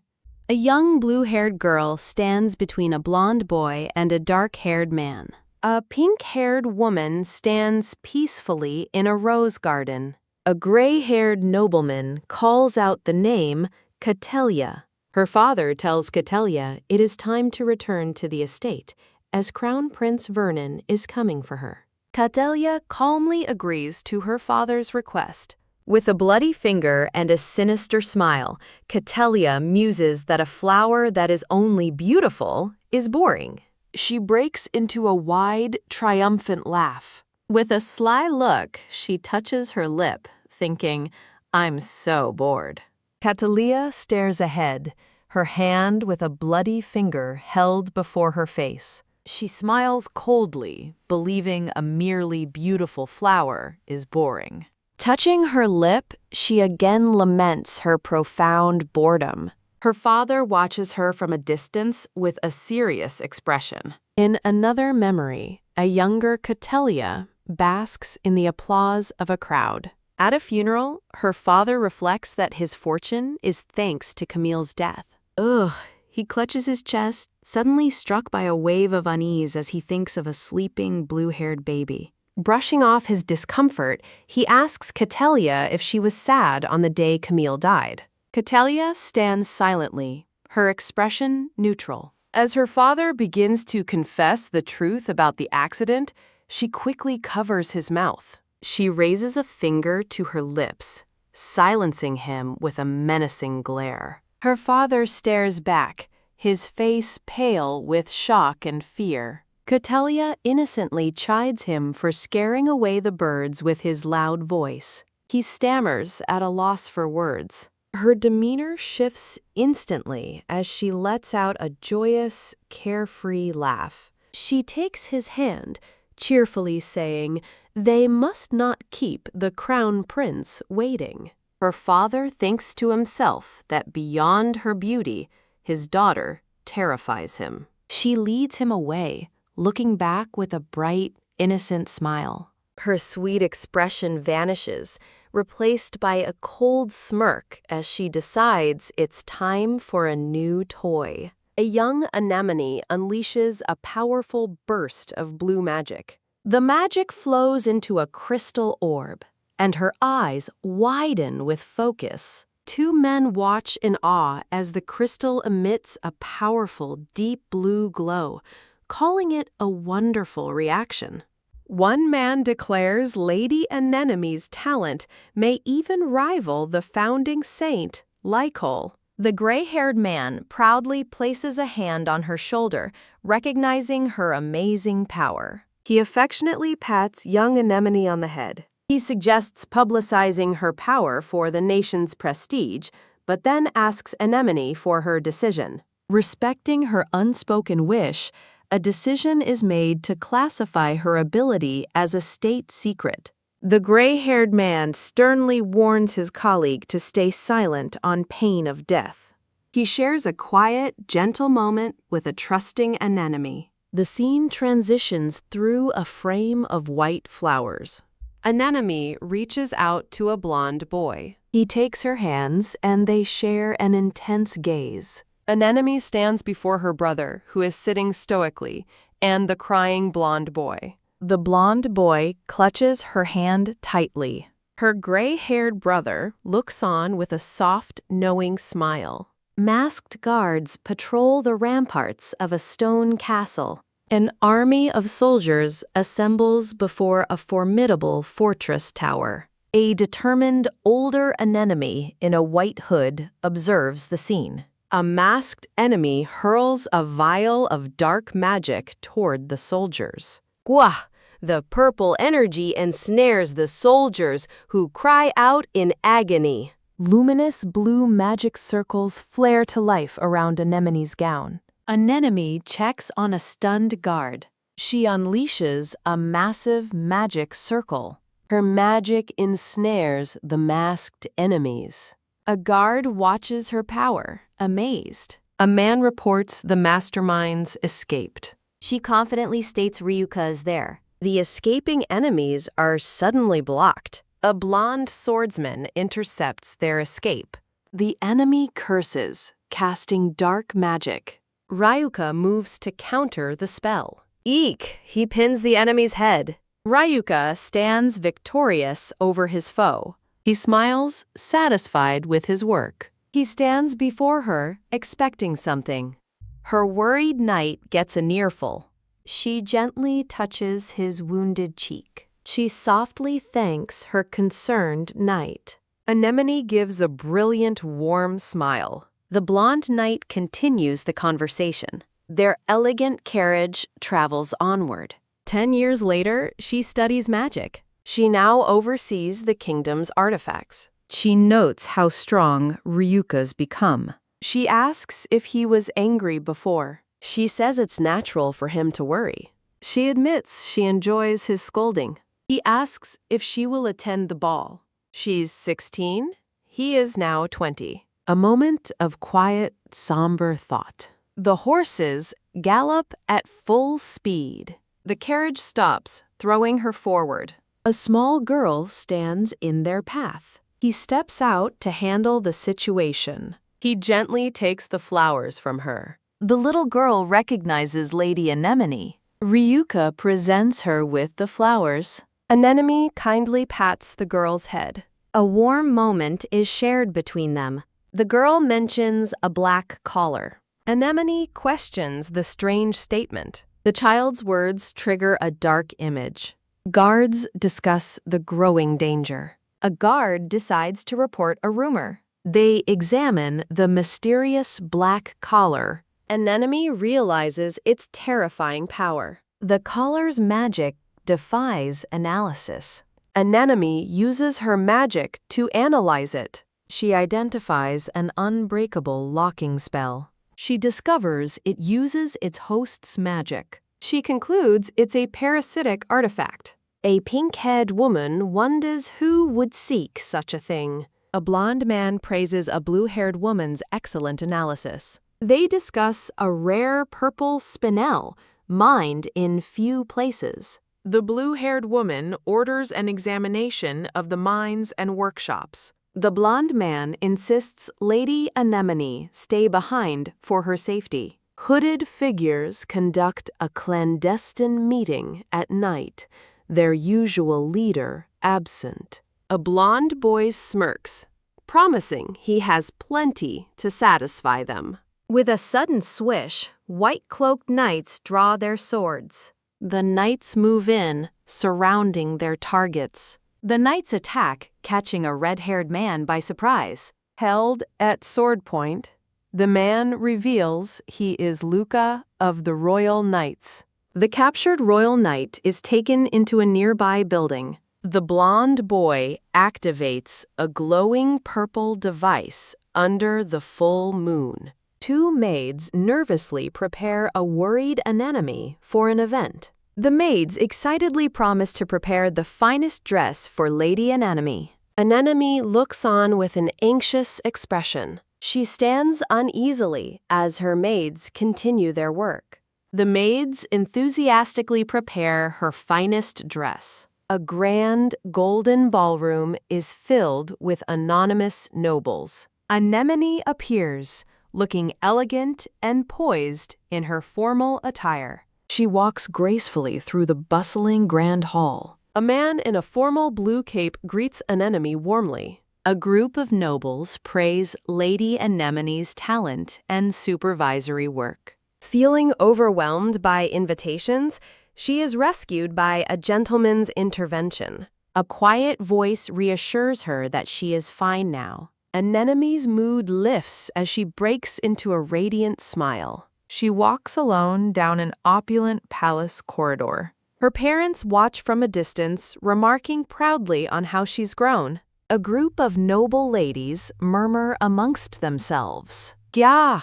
A young blue-haired girl stands between a blonde boy and a dark-haired man. A pink-haired woman stands peacefully in a rose garden. A gray-haired nobleman calls out the name Catellia. Her father tells Catellia it is time to return to the estate, as Crown Prince Vernon is coming for her. Catellia calmly agrees to her father's request. With a bloody finger and a sinister smile, Catellia muses that a flower that is only beautiful is boring. She breaks into a wide, triumphant laugh. With a sly look, she touches her lip, thinking, "I'm so bored." Catellia stares ahead, her hand with a bloody finger held before her face. She smiles coldly, believing a merely beautiful flower is boring. Touching her lip, she again laments her profound boredom. Her father watches her from a distance with a serious expression. In another memory, a younger Catellia basks in the applause of a crowd. At a funeral, her father reflects that his fortune is thanks to Camille's death. Ugh, he clutches his chest, suddenly struck by a wave of unease as he thinks of a sleeping, blue-haired baby. Brushing off his discomfort, he asks Catellia if she was sad on the day Camille died. Catellia stands silently, her expression neutral. As her father begins to confess the truth about the accident, she quickly covers his mouth. She raises a finger to her lips, silencing him with a menacing glare. Her father stares back, his face pale with shock and fear. Catellia innocently chides him for scaring away the birds with his loud voice. He stammers at a loss for words. Her demeanor shifts instantly as she lets out a joyous, carefree laugh. She takes his hand, cheerfully saying, "They must not keep the crown prince waiting." Her father thinks to himself that beyond her beauty, his daughter terrifies him. She leads him away, looking back with a bright, innocent smile. Her sweet expression vanishes, replaced by a cold smirk as she decides it's time for a new toy. A young anemone unleashes a powerful burst of blue magic. The magic flows into a crystal orb, and her eyes widen with focus. Two men watch in awe as the crystal emits a powerful, deep blue glow, calling it a wonderful reaction. One man declares Lady Anemone's talent may even rival the founding saint, Lycol. The gray-haired man proudly places a hand on her shoulder, recognizing her amazing power. He affectionately pats young Anemone on the head. He suggests publicizing her power for the nation's prestige, but then asks Anemone for her decision. Respecting her unspoken wish, a decision is made to classify her ability as a state secret. The gray-haired man sternly warns his colleague to stay silent on pain of death. He shares a quiet, gentle moment with a trusting anemone. The scene transitions through a frame of white flowers. Anemone reaches out to a blonde boy. He takes her hands and they share an intense gaze. Anemone stands before her brother, who is sitting stoically, and the crying blonde boy. The blonde boy clutches her hand tightly. Her gray-haired brother looks on with a soft, knowing smile. Masked guards patrol the ramparts of a stone castle. An army of soldiers assembles before a formidable fortress tower. A determined older anemone in a white hood observes the scene. A masked enemy hurls a vial of dark magic toward the soldiers. Gwah! The purple energy ensnares the soldiers, who cry out in agony. Luminous blue magic circles flare to life around Anemone's gown. Anemone checks on a stunned guard. She unleashes a massive magic circle. Her magic ensnares the masked enemies. A guard watches her power, amazed. A man reports the masterminds escaped. She confidently states Ryuka is there. The escaping enemies are suddenly blocked. A blonde swordsman intercepts their escape. The enemy curses, casting dark magic. Ryuka moves to counter the spell. Eek! He pins the enemy's head. Ryuka stands victorious over his foe. He smiles, satisfied with his work. He stands before her, expecting something. Her worried knight gets an earful. She gently touches his wounded cheek. She softly thanks her concerned knight. Anemone gives a brilliant, warm smile. The blonde knight continues the conversation. Their elegant carriage travels onward. 10 years later, she studies magic. She now oversees the kingdom's artifacts. She notes how strong Ryuka's become. She asks if he was angry before. She says it's natural for him to worry. She admits she enjoys his scolding. He asks if she will attend the ball. She's 16. He is now 20. A moment of quiet, somber thought. The horses gallop at full speed. The carriage stops, throwing her forward. A small girl stands in their path. He steps out to handle the situation. He gently takes the flowers from her. The little girl recognizes Lady Anemone. Ryuka presents her with the flowers. Anemone kindly pats the girl's head. A warm moment is shared between them. The girl mentions a black collar. Anemone questions the strange statement. The child's words trigger a dark image. Guards discuss the growing danger. A guard decides to report a rumor. They examine the mysterious black collar. Anemone realizes its terrifying power. The collar's magic defies analysis. Anemone uses her magic to analyze it. She identifies an unbreakable locking spell. She discovers it uses its host's magic. She concludes it's a parasitic artifact. A pink-haired woman wonders who would seek such a thing. A blonde man praises a blue-haired woman's excellent analysis. They discuss a rare purple spinel, mined in few places. The blue-haired woman orders an examination of the mines and workshops. The blonde man insists Lady Anemone stay behind for her safety. Hooded figures conduct a clandestine meeting at night, their usual leader absent. A blonde boy smirks. promising he has plenty to satisfy them. With a sudden swish, white-cloaked knights draw their swords. The knights move in, surrounding their targets. The knights attack, catching a red-haired man by surprise. Held at sword point, the man reveals he is Luca of the Royal Knights. The captured Royal Knight is taken into a nearby building. The blonde boy activates a glowing purple device under the full moon. Two maids nervously prepare a worried anemone for an event. The maids excitedly promise to prepare the finest dress for Lady Anemone. Anemone looks on with an anxious expression. She stands uneasily as her maids continue their work. The maids enthusiastically prepare her finest dress. A grand golden ballroom is filled with anonymous nobles. Anemone appears, looking elegant and poised in her formal attire. She walks gracefully through the bustling grand hall. A man in a formal blue cape greets Anemone warmly. A group of nobles praise Lady Anemone's talent and supervisory work. Feeling overwhelmed by invitations, she is rescued by a gentleman's intervention. A quiet voice reassures her that she is fine now. Anemone's mood lifts as she breaks into a radiant smile. She walks alone down an opulent palace corridor. Her parents watch from a distance, remarking proudly on how she's grown. A group of noble ladies murmur amongst themselves. Kya?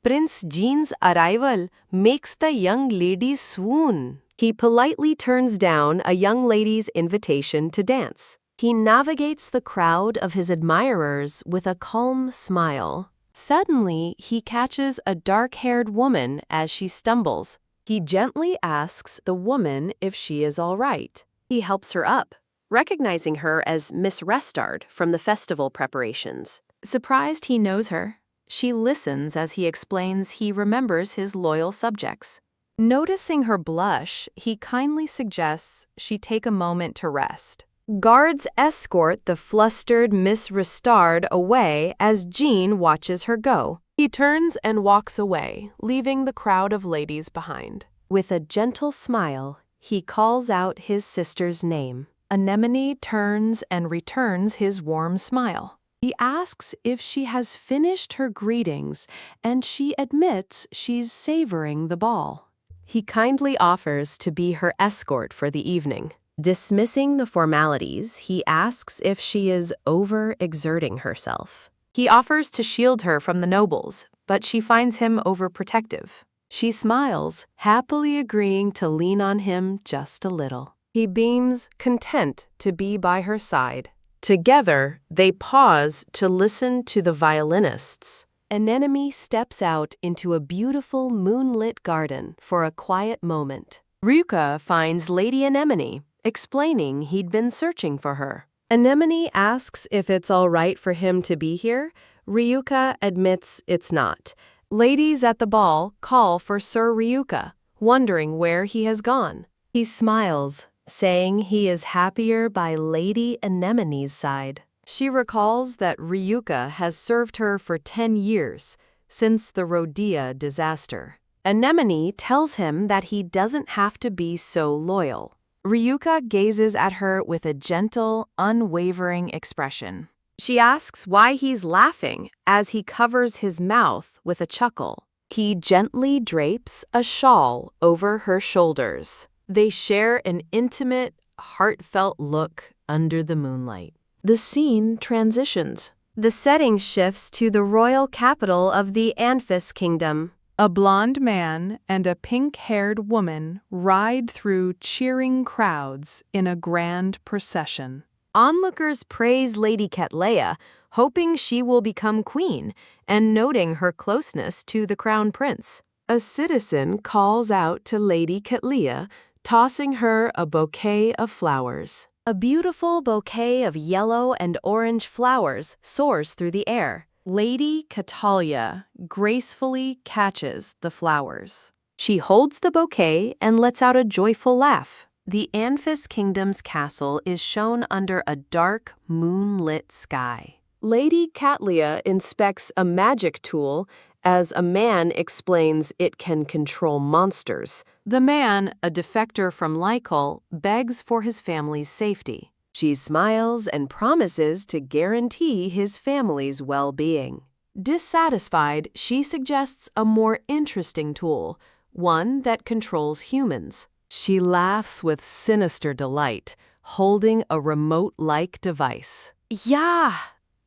Prince Jean's arrival makes the young ladies swoon. He politely turns down a young lady's invitation to dance. He navigates the crowd of his admirers with a calm smile. Suddenly, he catches a dark-haired woman as she stumbles. He gently asks the woman if she is all right. He helps her up, recognizing her as Miss Restard from the festival preparations. Surprised he knows her, she listens as he explains he remembers his loyal subjects. Noticing her blush, he kindly suggests she take a moment to rest. Guards escort the flustered Miss Restard away as Jean watches her go. He turns and walks away, leaving the crowd of ladies behind. With a gentle smile, he calls out his sister's name. Anemone turns and returns his warm smile. He asks if she has finished her greetings, and she admits she's savoring the ball. He kindly offers to be her escort for the evening. Dismissing the formalities, he asks if she is overexerting herself. He offers to shield her from the nobles, but she finds him overprotective. She smiles, happily agreeing to lean on him just a little. He beams, content to be by her side. Together, they pause to listen to the violinists. Anemone steps out into a beautiful moonlit garden for a quiet moment. Ryuka finds Lady Anemone, explaining he'd been searching for her. Anemone asks if it's all right for him to be here. Ryuka admits it's not. Ladies at the ball call for Sir Ryuka, wondering where he has gone. He smiles, saying he is happier by Lady Anemone's side. She recalls that Ryuka has served her for 10 years, since the Rodea disaster. Anemone tells him that he doesn't have to be so loyal. Ryuka gazes at her with a gentle, unwavering expression. She asks why he's laughing as he covers his mouth with a chuckle. He gently drapes a shawl over her shoulders. They share an intimate, heartfelt look under the moonlight. The scene transitions. The setting shifts to the royal capital of the Anfis Kingdom. A blonde man and a pink-haired woman ride through cheering crowds in a grand procession. Onlookers praise Lady Ketlea, hoping she will become queen, and noting her closeness to the crown prince. A citizen calls out to Lady Ketlea, tossing her a bouquet of flowers. A beautiful bouquet of yellow and orange flowers soars through the air. Lady Catalia gracefully catches the flowers. She holds the bouquet and lets out a joyful laugh. The Anfis Kingdom's castle is shown under a dark, moonlit sky. Lady Catlia inspects a magic tool as a man explains it can control monsters. The man, a defector from Lycal, begs for his family's safety. She smiles and promises to guarantee his family's well-being. Dissatisfied, she suggests a more interesting tool, one that controls humans. She laughs with sinister delight, holding a remote-like device. Yeah!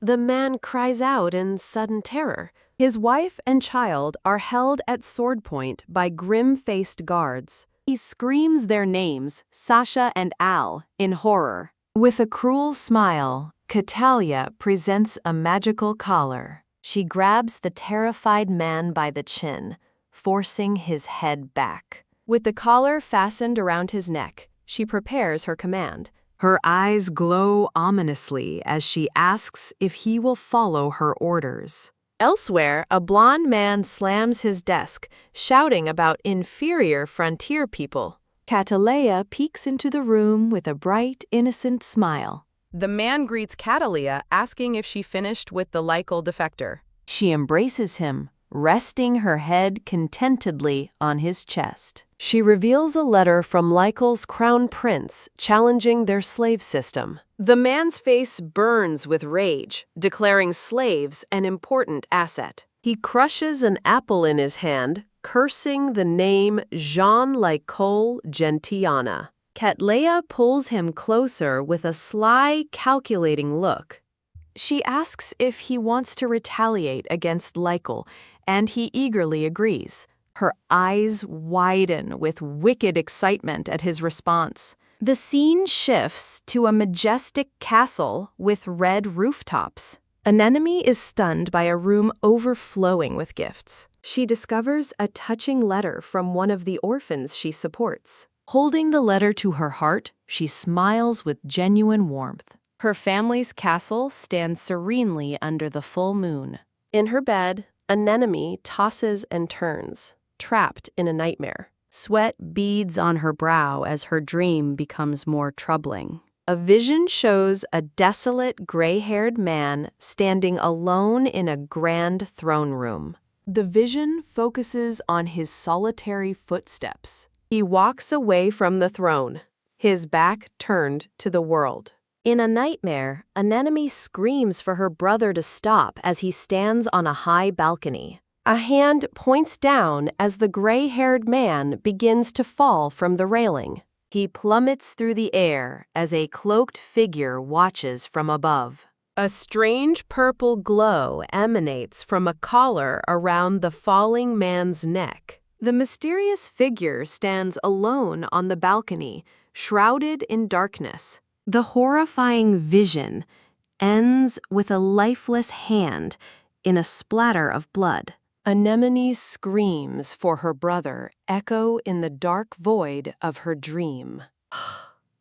The man cries out in sudden terror. His wife and child are held at sword point by grim-faced guards. He screams their names, Sasha and Al, in horror. With a cruel smile, Catalia presents a magical collar. She grabs the terrified man by the chin, forcing his head back. With the collar fastened around his neck, she prepares her command. Her eyes glow ominously as she asks if he will follow her orders. Elsewhere, a blond man slams his desk, shouting about inferior frontier people. Catalea peeks into the room with a bright, innocent smile. The man greets Catalia, asking if she finished with the Lycal defector. She embraces him, resting her head contentedly on his chest. She reveals a letter from Lycal's crown prince challenging their slave system. The man's face burns with rage, declaring slaves an important asset. He crushes an apple in his hand, cursing the name Jean Lycal Gentiana. Cattleya pulls him closer with a sly, calculating look. She asks if he wants to retaliate against Lycal, and he eagerly agrees. Her eyes widen with wicked excitement at his response. The scene shifts to a majestic castle with red rooftops. Anemone is stunned by a room overflowing with gifts. She discovers a touching letter from one of the orphans she supports. Holding the letter to her heart, she smiles with genuine warmth. Her family's castle stands serenely under the full moon. In her bed, Anemone tosses and turns, trapped in a nightmare. Sweat beads on her brow as her dream becomes more troubling. A vision shows a desolate, gray-haired man standing alone in a grand throne room. The vision focuses on his solitary footsteps. He walks away from the throne, his back turned to the world. In a nightmare, Anemone screams for her brother to stop as he stands on a high balcony. A hand points down as the gray-haired man begins to fall from the railing. He plummets through the air as a cloaked figure watches from above. A strange purple glow emanates from a collar around the falling man's neck. The mysterious figure stands alone on the balcony, shrouded in darkness. The horrifying vision ends with a lifeless hand in a splatter of blood. Anemone's screams for her brother echo in the dark void of her dream.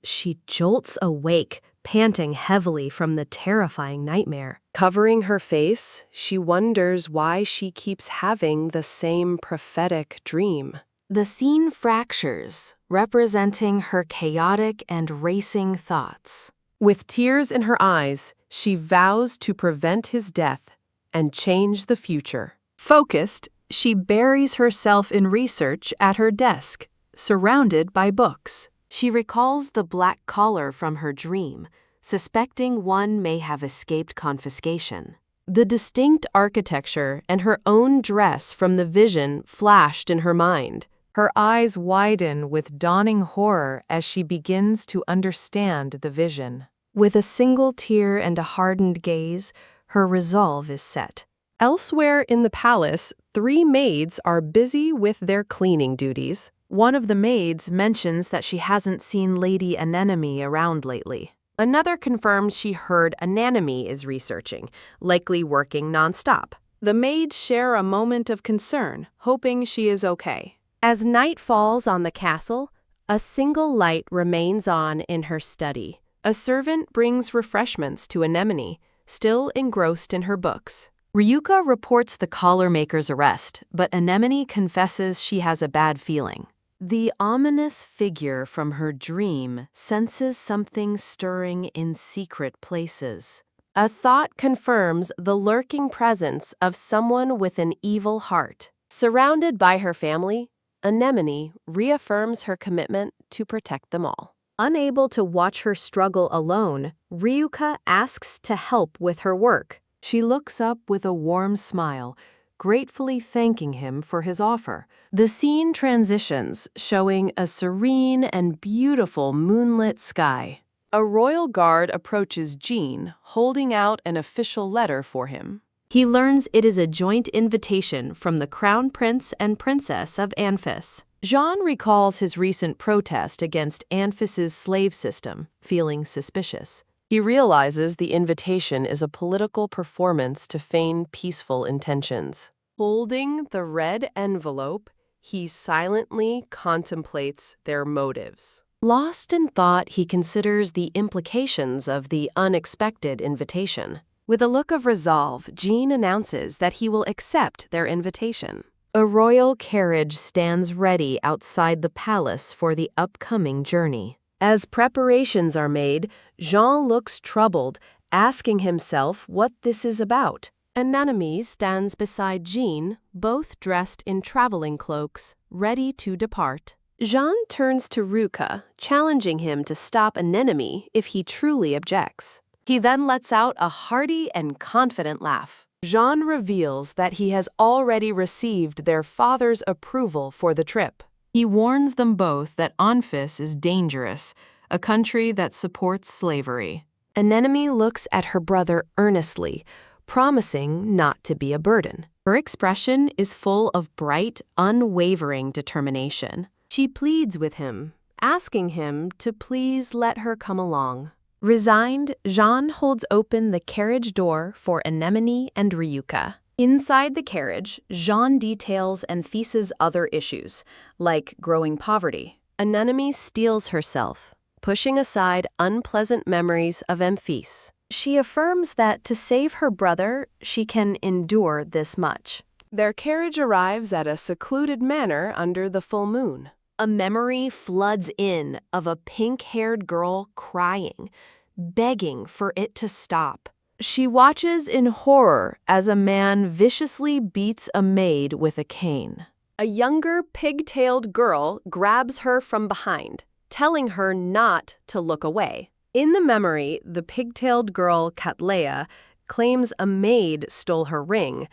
She jolts awake, panting heavily from the terrifying nightmare. Covering her face, she wonders why she keeps having the same prophetic dream. The scene fractures, representing her chaotic and racing thoughts. With tears in her eyes, she vows to prevent his death and change the future. Focused, she buries herself in research at her desk, surrounded by books. She recalls the black collar from her dream, suspecting one may have escaped confiscation. The distinct architecture and her own dress from the vision flashed in her mind. Her eyes widen with dawning horror as she begins to understand the vision. With a single tear and a hardened gaze, her resolve is set. Elsewhere in the palace, 3 maids are busy with their cleaning duties. One of the maids mentions that she hasn't seen Lady Anemone around lately. Another confirms she heard Anemone is researching, likely working nonstop. The maids share a moment of concern, hoping she is okay. As night falls on the castle, a single light remains on in her study. A servant brings refreshments to Anemone, still engrossed in her books. Ryuka reports the collar maker's arrest, but Anemone confesses she has a bad feeling. The ominous figure from her dream senses something stirring in secret places. A thought confirms the lurking presence of someone with an evil heart. Surrounded by her family, Anemone reaffirms her commitment to protect them all. Unable to watch her struggle alone, Ryuka asks to help with her work. She looks up with a warm smile, gratefully thanking him for his offer. The scene transitions, showing a serene and beautiful moonlit sky. A royal guard approaches Jean, holding out an official letter for him. He learns it is a joint invitation from the Crown Prince and Princess of Anphis. Jean recalls his recent protest against Anphis's slave system, feeling suspicious. He realizes the invitation is a political performance to feign peaceful intentions. Holding the red envelope, he silently contemplates their motives. Lost in thought, he considers the implications of the unexpected invitation. With a look of resolve, Jean announces that he will accept their invitation. A royal carriage stands ready outside the palace for the upcoming journey. As preparations are made, Jean looks troubled, asking himself what this is about. Anemone stands beside Jean, both dressed in traveling cloaks, ready to depart. Jean turns to Ryuka, challenging him to stop Anemone if he truly objects. He then lets out a hearty and confident laugh. Jean reveals that he has already received their father's approval for the trip. He warns them both that Anphis is dangerous, a country that supports slavery. Anemone looks at her brother earnestly, promising not to be a burden. Her expression is full of bright, unwavering determination. She pleads with him, asking him to please let her come along. Resigned, Jean holds open the carriage door for Anemone and Ryuka. Inside the carriage, Jean details Anphis's other issues, like growing poverty. Anemone steels herself, pushing aside unpleasant memories of Anphis. She affirms that to save her brother, she can endure this much. Their carriage arrives at a secluded manor under the full moon. A memory floods in of a pink-haired girl crying, begging for it to stop. She watches in horror as a man viciously beats a maid with a cane. A younger, pig-tailed girl grabs her from behind, telling her not to look away. In the memory, the pig-tailed girl, Cattleya, claims a maid stole her ring,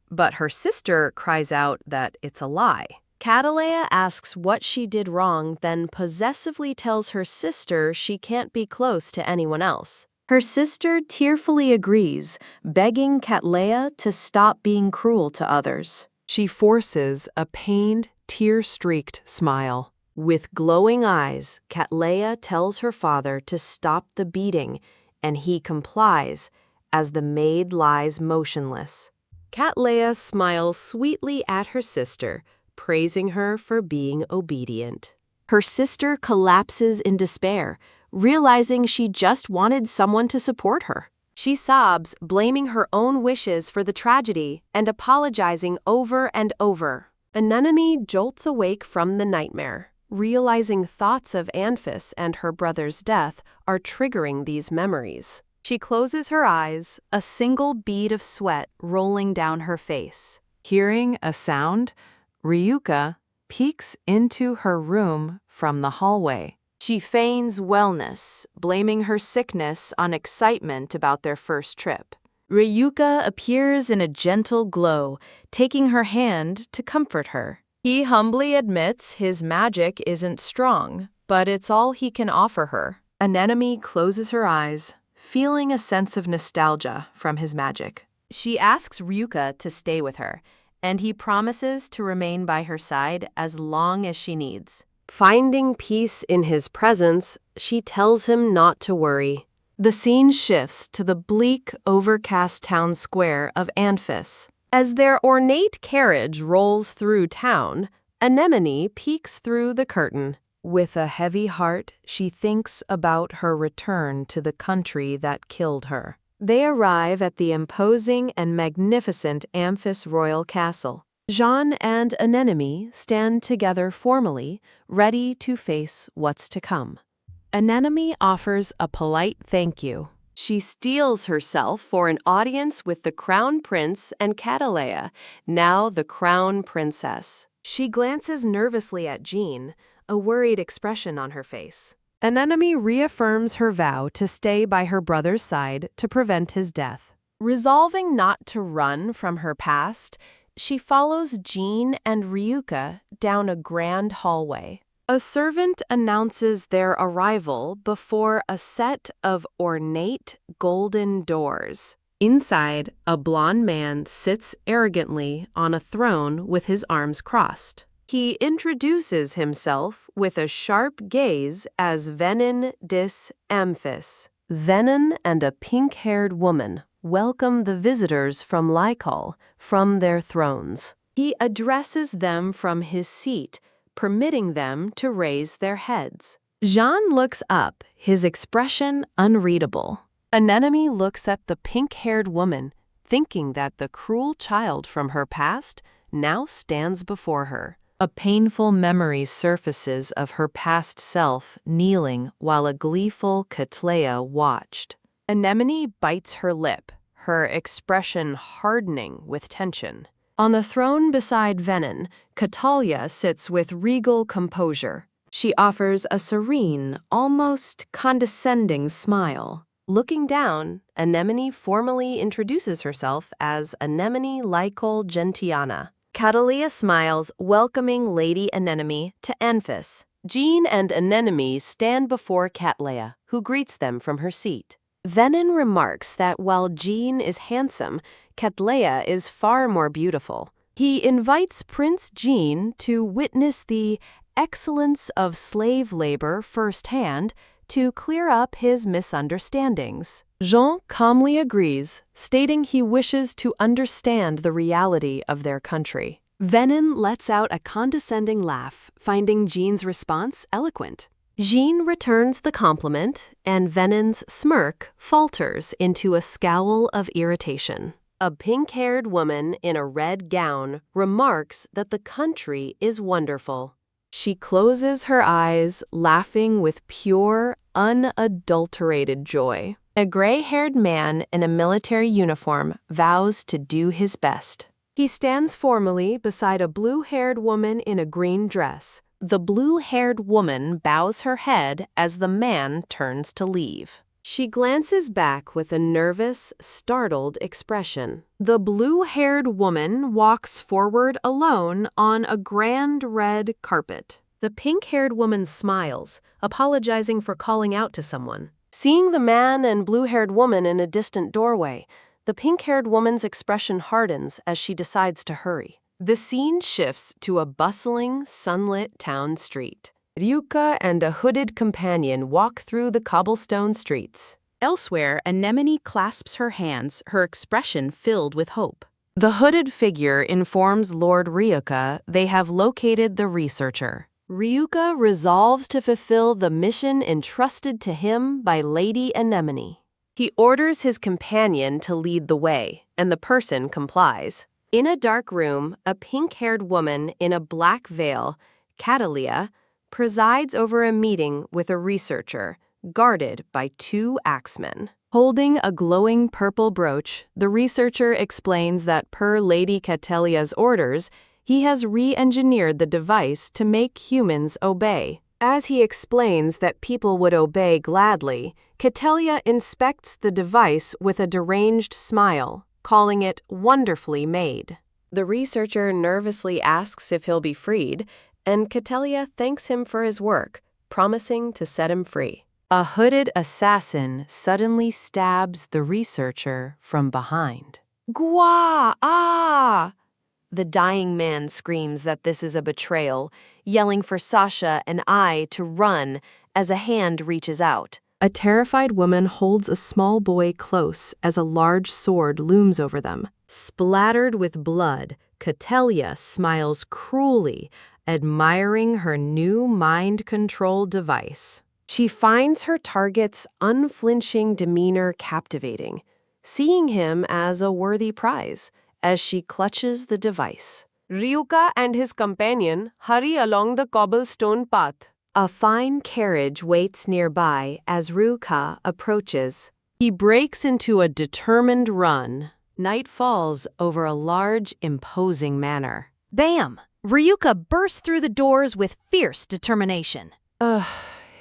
but her sister cries out that it's a lie. Cattleya asks what she did wrong, then possessively tells her sister she can't be close to anyone else. Her sister tearfully agrees, begging Cattleya to stop being cruel to others. She forces a pained, tear-streaked smile. With glowing eyes, Cattleya tells her father to stop the beating, and he complies as the maid lies motionless. Cattleya smiles sweetly at her sister, praising her for being obedient. Her sister collapses in despair, realizing she just wanted someone to support her. She sobs, blaming her own wishes for the tragedy and apologizing over and over. Anemone jolts awake from the nightmare, realizing thoughts of Anphis and her brother's death are triggering these memories. She closes her eyes, a single bead of sweat rolling down her face. Hearing a sound, Ryuka peeks into her room from the hallway. She feigns wellness, blaming her sickness on excitement about their first trip. Ryuka appears in a gentle glow, taking her hand to comfort her. He humbly admits his magic isn't strong, but it's all he can offer her. Anemone closes her eyes, feeling a sense of nostalgia from his magic. She asks Ryuka to stay with her, and he promises to remain by her side as long as she needs. Finding peace in his presence, she tells him not to worry. The scene shifts to the bleak, overcast town square of Anphis. As their ornate carriage rolls through town, Anemone peeks through the curtain. With a heavy heart, she thinks about her return to the country that killed her. They arrive at the imposing and magnificent Anphis royal castle. Jean and Anemone stand together formally, ready to face what's to come. Anemone offers a polite thank you. She steels herself for an audience with the Crown Prince and Catalea, now the Crown Princess. She glances nervously at Jean, a worried expression on her face. Anemone reaffirms her vow to stay by her brother's side to prevent his death. Resolving not to run from her past, she follows Jean and Ryuka down a grand hallway. A servant announces their arrival before a set of ornate golden doors. Inside, a blond man sits arrogantly on a throne with his arms crossed. He introduces himself with a sharp gaze as Venin dis Amphis. Venin and a pink-haired woman welcome the visitors from Lycol from their thrones. He addresses them from his seat, permitting them to raise their heads. Jean looks up, his expression unreadable. Anemone looks at the pink-haired woman, thinking that the cruel child from her past now stands before her. A painful memory surfaces of her past self kneeling while a gleeful Catalea watched. Anemone bites her lip, her expression hardening with tension. On the throne beside Venin, Catalea sits with regal composure. She offers a serene, almost condescending smile. Looking down, Anemone formally introduces herself as Anemone Lycol Gentiana. Catalea smiles, welcoming Lady Anemone to Amphis. Jean and Anemone stand before Catalea, who greets them from her seat. Venin remarks that while Jean is handsome, Catalea is far more beautiful. He invites Prince Jean to witness the excellence of slave labor firsthand to clear up his misunderstandings. Jean calmly agrees, stating he wishes to understand the reality of their country. Venin lets out a condescending laugh, finding Jean's response eloquent. Jean returns the compliment, and Venin's smirk falters into a scowl of irritation. A pink-haired woman in a red gown remarks that the country is wonderful. She closes her eyes, laughing with pure, unadulterated joy. A gray-haired man in a military uniform vows to do his best. He stands formally beside a blue-haired woman in a green dress. The blue-haired woman bows her head as the man turns to leave. She glances back with a nervous, startled expression. The blue-haired woman walks forward alone on a grand red carpet. The pink-haired woman smiles, apologizing for calling out to someone. Seeing the man and blue-haired woman in a distant doorway, the pink-haired woman's expression hardens as she decides to hurry. The scene shifts to a bustling, sunlit town street. Ryuka and a hooded companion walk through the cobblestone streets. Elsewhere, Anemone clasps her hands, her expression filled with hope. The hooded figure informs Lord Ryuka they have located the researcher. Ryuka resolves to fulfill the mission entrusted to him by Lady Anemone. He orders his companion to lead the way, and the person complies. In a dark room, a pink-haired woman in a black veil, Catalea, presides over a meeting with a researcher, guarded by two axemen. Holding a glowing purple brooch, the researcher explains that per Lady Catalia's orders, he has re-engineered the device to make humans obey. As he explains that people would obey gladly, Catalea inspects the device with a deranged smile, calling it wonderfully made. The researcher nervously asks if he'll be freed, and Catalea thanks him for his work, promising to set him free. A hooded assassin suddenly stabs the researcher from behind. Gwa! Ah! The dying man screams that this is a betrayal, yelling for Sasha and I to run as a hand reaches out. A terrified woman holds a small boy close as a large sword looms over them. Splattered with blood, Catalea smiles cruelly, admiring her new mind control device. She finds her target's unflinching demeanor captivating, seeing him as a worthy prize as she clutches the device. Ryuka and his companion hurry along the cobblestone path. A fine carriage waits nearby as Ryuka approaches. He breaks into a determined run. Night falls over a large, imposing manor. Bam! Ryuka bursts through the doors with fierce determination.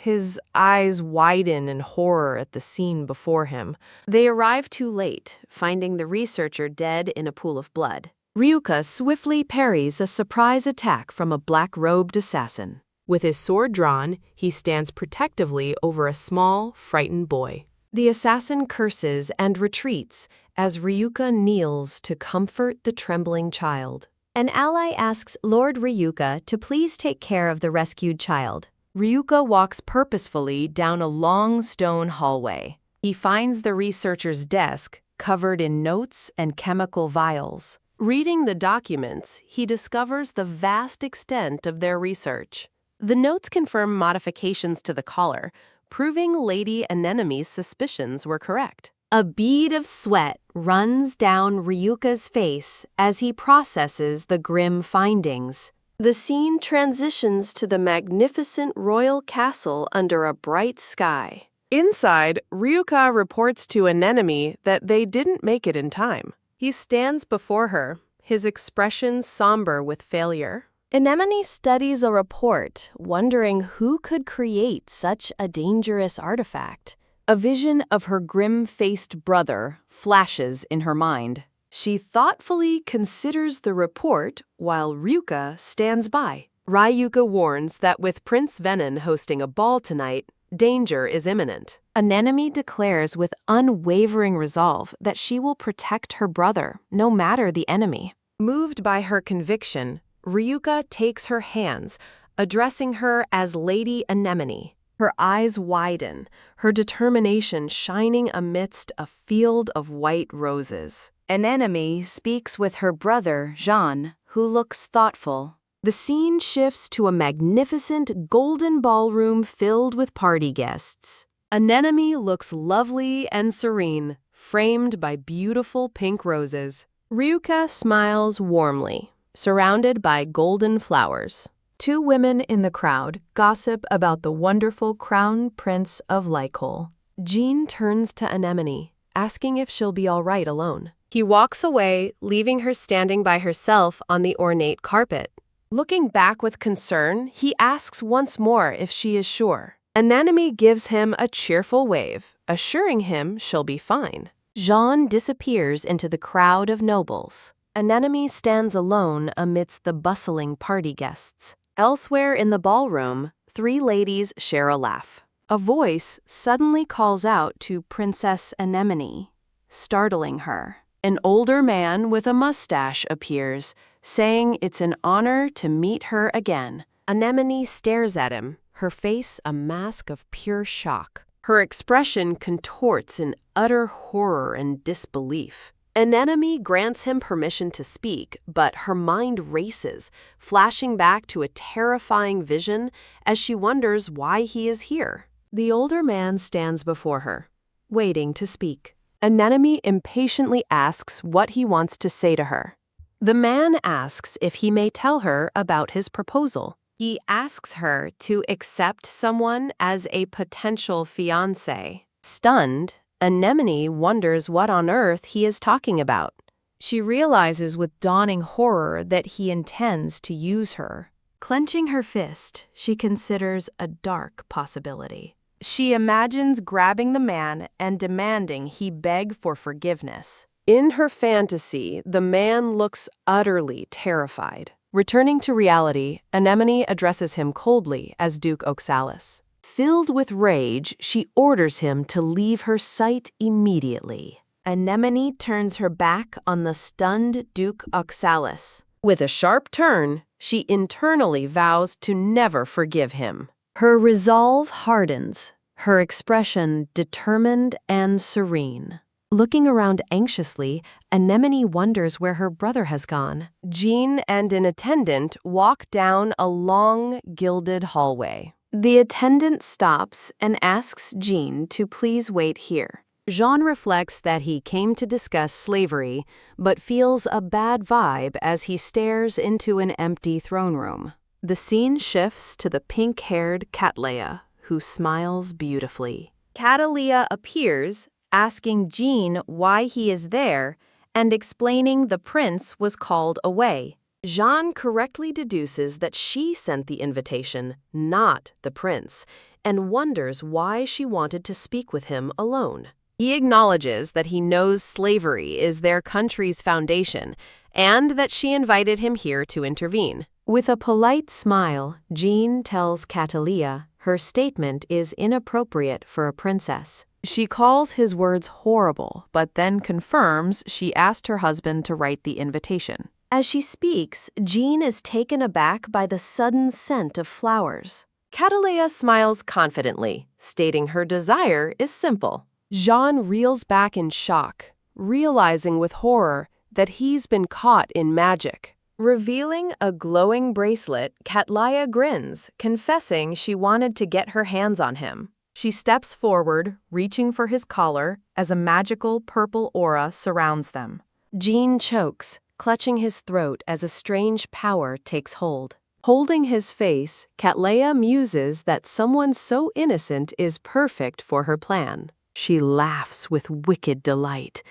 His eyes widen in horror at the scene before him. They arrive too late, finding the researcher dead in a pool of blood. Ryuka swiftly parries a surprise attack from a black-robed assassin. With his sword drawn, he stands protectively over a small, frightened boy. The assassin curses and retreats as Ryuka kneels to comfort the trembling child. An ally asks Lord Ryuka to please take care of the rescued child. Ryuka walks purposefully down a long stone hallway. He finds the researcher's desk covered in notes and chemical vials. Reading the documents, he discovers the vast extent of their research. The notes confirm modifications to the collar, proving Lady Anemone's suspicions were correct. A bead of sweat runs down Ryuka's face as he processes the grim findings. The scene transitions to the magnificent royal castle under a bright sky. Inside, Ryuka reports to Anemone that they didn't make it in time. He stands before her, his expression somber with failure. Anemone studies a report, wondering who could create such a dangerous artifact. A vision of her grim-faced brother flashes in her mind. She thoughtfully considers the report while Ryuka stands by. Ryuka warns that with Prince Venom hosting a ball tonight, danger is imminent. Anemone declares with unwavering resolve that she will protect her brother, no matter the enemy. Moved by her conviction, Ryuka takes her hands, addressing her as Lady Anemone. Her eyes widen, her determination shining amidst a field of white roses. Anemone speaks with her brother, Jean, who looks thoughtful. The scene shifts to a magnificent golden ballroom filled with party guests. Anemone looks lovely and serene, framed by beautiful pink roses. Ryuka smiles warmly, surrounded by golden flowers. Two women in the crowd gossip about the wonderful crown prince of Lycol. Jean turns to Anemone, asking if she'll be all right alone. He walks away, leaving her standing by herself on the ornate carpet. Looking back with concern, he asks once more if she is sure. Anemone gives him a cheerful wave, assuring him she'll be fine. Jean disappears into the crowd of nobles. Anemone stands alone amidst the bustling party guests. Elsewhere in the ballroom, three ladies share a laugh. A voice suddenly calls out to Princess Anemone, startling her. An older man with a mustache appears, saying it's an honor to meet her again. Anemone stares at him, her face a mask of pure shock. Her expression contorts in utter horror and disbelief. Anemone grants him permission to speak, but her mind races, flashing back to a terrifying vision as she wonders why he is here. The older man stands before her, waiting to speak. Anemone impatiently asks what he wants to say to her. The man asks if he may tell her about his proposal. He asks her to accept someone as a potential fiancé. Stunned, Anemone wonders what on earth he is talking about. She realizes with dawning horror that he intends to use her. Clenching her fist, she considers a dark possibility. She imagines grabbing the man and demanding he beg for forgiveness. In her fantasy, the man looks utterly terrified. Returning to reality, Anemone addresses him coldly as Duke Oxalis. Filled with rage, she orders him to leave her sight immediately. Anemone turns her back on the stunned Duke Oxalis. With a sharp turn, she internally vows to never forgive him. Her resolve hardens, her expression determined and serene. Looking around anxiously, Anemone wonders where her brother has gone. Jean and an attendant walk down a long, gilded hallway. The attendant stops and asks Jean to please wait here. Jean reflects that he came to discuss slavery, but feels a bad vibe as he stares into an empty throne room. The scene shifts to the pink-haired Cattleya, who smiles beautifully. Cattleya appears, asking Jean why he is there and explaining the prince was called away. Jean correctly deduces that she sent the invitation, not the prince, and wonders why she wanted to speak with him alone. He acknowledges that he knows slavery is their country's foundation and that she invited him here to intervene. With a polite smile, Jean tells Catalia her statement is inappropriate for a princess. She calls his words horrible, but then confirms she asked her husband to write the invitation. As she speaks, Jean is taken aback by the sudden scent of flowers. Catalea smiles confidently, stating her desire is simple. Jean reels back in shock, realizing with horror that he's been caught in magic. Revealing a glowing bracelet, Catalea grins, confessing she wanted to get her hands on him. She steps forward, reaching for his collar, as a magical purple aura surrounds them. Jean chokes, clutching his throat as a strange power takes hold. Holding his face, Catalea muses that someone so innocent is perfect for her plan. She laughs with wicked delight,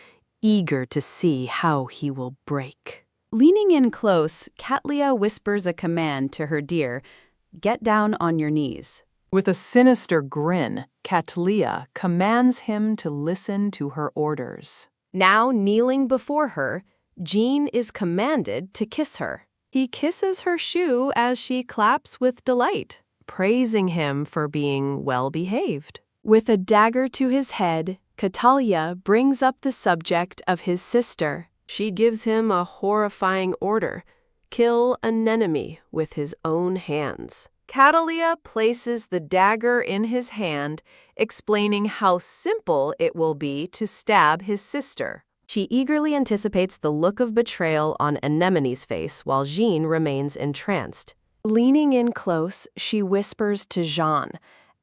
eager to see how he will break. Leaning in close, Catalea whispers a command to her dear, "Get down on your knees." With a sinister grin, Catalea commands him to listen to her orders. Now kneeling before her, Jean is commanded to kiss her. He kisses her shoe as she claps with delight, praising him for being well-behaved. With a dagger to his head, Catalea brings up the subject of his sister. She gives him a horrifying order: kill an enemy with his own hands. Catalea places the dagger in his hand, explaining how simple it will be to stab his sister. She eagerly anticipates the look of betrayal on Anemone's face while Jean remains entranced. Leaning in close, she whispers to Jean,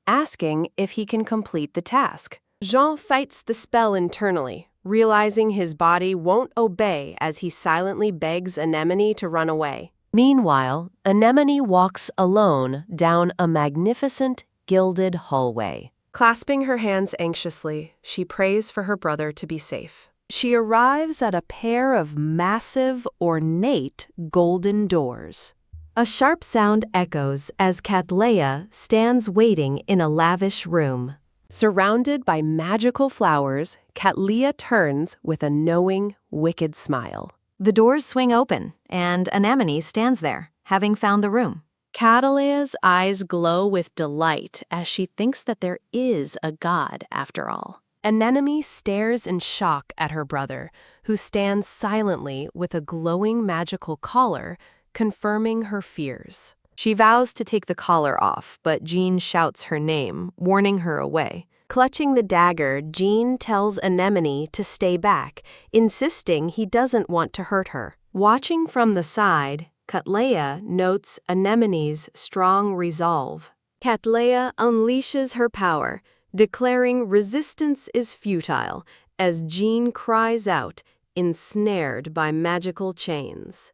asking if he can complete the task. Jean fights the spell internally, realizing his body won't obey as he silently begs Anemone to run away. Meanwhile, Anemone walks alone down a magnificent, gilded hallway. Clasping her hands anxiously, she prays for her brother to be safe. She arrives at a pair of massive, ornate, golden doors. A sharp sound echoes as Catalea stands waiting in a lavish room. Surrounded by magical flowers, Catalea turns with a knowing, wicked smile. The doors swing open, and Anemone stands there, having found the room. Catalea's eyes glow with delight as she thinks that there is a god after all. Anemone stares in shock at her brother, who stands silently with a glowing magical collar, confirming her fears. She vows to take the collar off, but Jean shouts her name, warning her away. Clutching the dagger, Jean tells Anemone to stay back, insisting he doesn't want to hurt her. Watching from the side, Catalea notes Anemone's strong resolve. Catalea unleashes her power, declaring resistance is futile, as Jean cries out, ensnared by magical chains.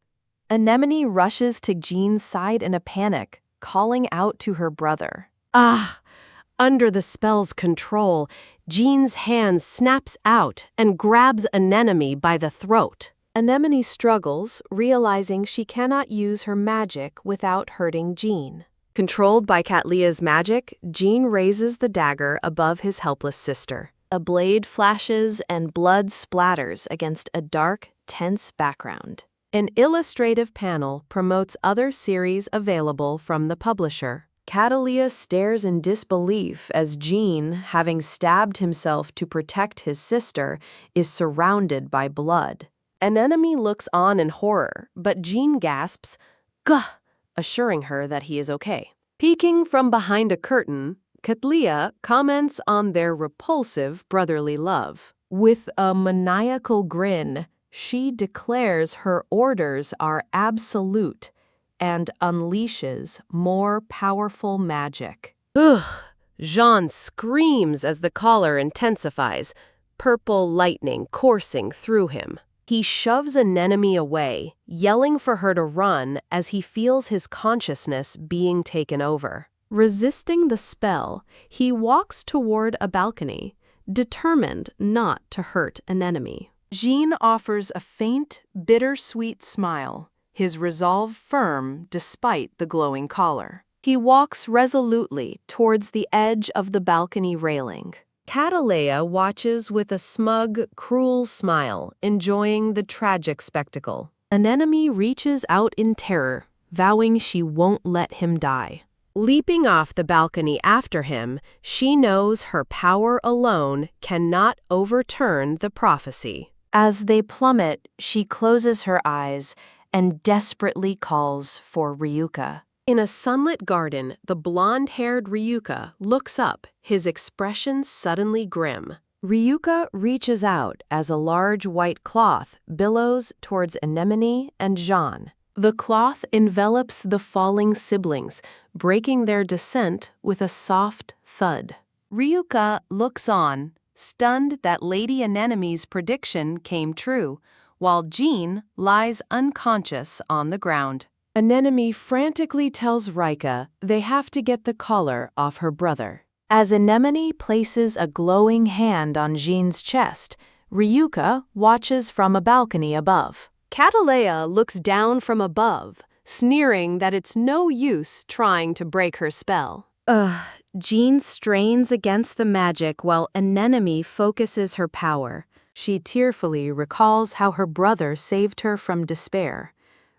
Anemone rushes to Jean's side in a panic, calling out to her brother. Under the spell's control, Jean's hand snaps out and grabs Anemone by the throat. Anemone struggles, realizing she cannot use her magic without hurting Jean. Controlled by Catalea's magic, Jean raises the dagger above his helpless sister. A blade flashes and blood splatters against a dark, tense background. An illustrative panel promotes other series available from the publisher. Catalea stares in disbelief as Jean, having stabbed himself to protect his sister, is surrounded by blood. Anemone looks on in horror, but Jean gasps, "Gah!" assuring her that he is okay. Peeking from behind a curtain, Catalea comments on their repulsive brotherly love. With a maniacal grin, she declares her orders are absolute and unleashes more powerful magic. Ugh! Jean screams as the collar intensifies, purple lightning coursing through him. He shoves Anemone away, yelling for her to run as he feels his consciousness being taken over. Resisting the spell, he walks toward a balcony, determined not to hurt an enemy. Jean offers a faint, bittersweet smile, his resolve firm despite the glowing collar. He walks resolutely towards the edge of the balcony railing. Catalea watches with a smug, cruel smile, enjoying the tragic spectacle. An enemy reaches out in terror, vowing she won't let him die. Leaping off the balcony after him, she knows her power alone cannot overturn the prophecy. As they plummet, she closes her eyes and desperately calls for Ryuka. In a sunlit garden, the blonde-haired Ryuka looks up, his expression suddenly grim. Ryuka reaches out as a large white cloth billows towards Anemone and Jean. The cloth envelops the falling siblings, breaking their descent with a soft thud. Ryuka looks on, stunned that Lady Anemone's prediction came true, while Jean lies unconscious on the ground. Anemone frantically tells Rika they have to get the collar off her brother. As Anemone places a glowing hand on Jean's chest, Ryuka watches from a balcony above. Catalea looks down from above, sneering that it's no use trying to break her spell. Jean strains against the magic while Anemone focuses her power. She tearfully recalls how her brother saved her from despair,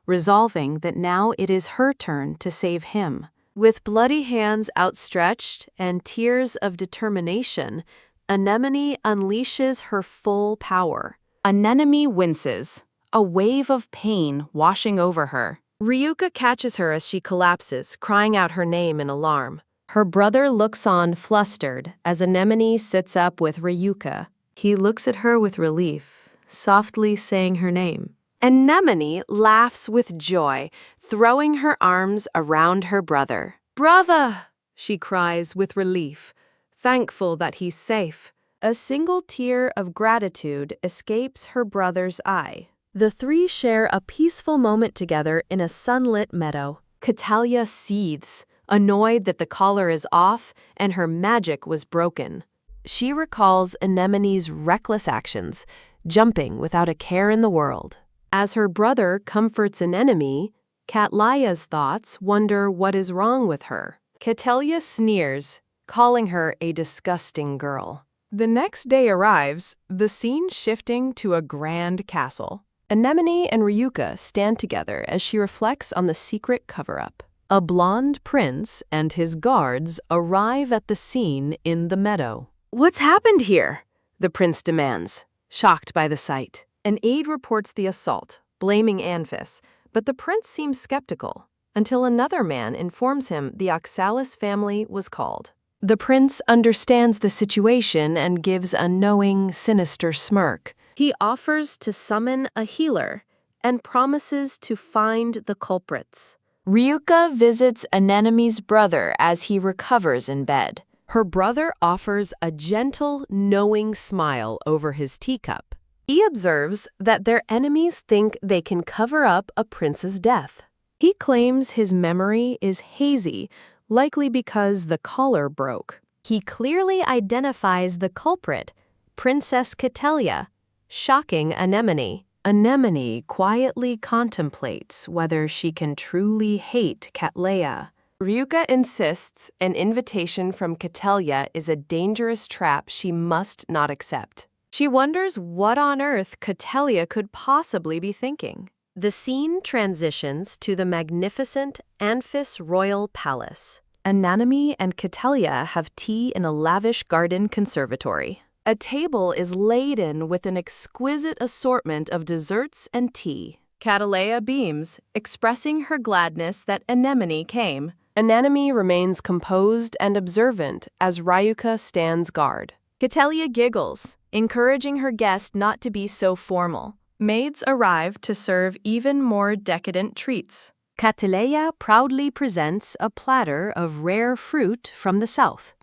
resolving that now it is her turn to save him. With bloody hands outstretched and tears of determination, Anemone unleashes her full power. Anemone winces, a wave of pain washing over her. Ryuka catches her as she collapses, crying out her name in alarm. Her brother looks on flustered as Anemone sits up with Ryuka. He looks at her with relief, softly saying her name. Anemone laughs with joy, throwing her arms around her brother. "Brother!" she cries with relief, thankful that he's safe. A single tear of gratitude escapes her brother's eye. The three share a peaceful moment together in a sunlit meadow. Catalea seethes, annoyed that the collar is off and her magic was broken. She recalls Anemone's reckless actions, jumping without a care in the world. As her brother comforts Anemone, Catleya's thoughts wonder what is wrong with her. Catalea sneers, calling her a disgusting girl. The next day arrives, the scene shifting to a grand castle. Anemone and Ryuka stand together as she reflects on the secret cover-up. A blonde prince and his guards arrive at the scene in the meadow. "What's happened here?" the prince demands, shocked by the sight. An aide reports the assault, blaming Anfis, but the prince seems skeptical, until another man informs him the Oxalis family was called. The prince understands the situation and gives a knowing, sinister smirk. He offers to summon a healer and promises to find the culprits. Ryuka visits Anemone's brother as he recovers in bed. Her brother offers a gentle, knowing smile over his teacup. He observes that their enemies think they can cover up a prince's death. He claims his memory is hazy, likely because the collar broke. He clearly identifies the culprit, Princess Catalea, shocking Anemone. Anemone quietly contemplates whether she can truly hate Catalea. Ryuka insists an invitation from Catalea is a dangerous trap she must not accept. She wonders what on earth Catalea could possibly be thinking. The scene transitions to the magnificent Anfis Royal Palace. Anemone and Catalea have tea in a lavish garden conservatory. A table is laden with an exquisite assortment of desserts and tea. Catalea beams, expressing her gladness that Anemone came. Anemone remains composed and observant as Ryuka stands guard. Catalea giggles, encouraging her guest not to be so formal. Maids arrive to serve even more decadent treats. Catalea proudly presents a platter of rare fruit from the south.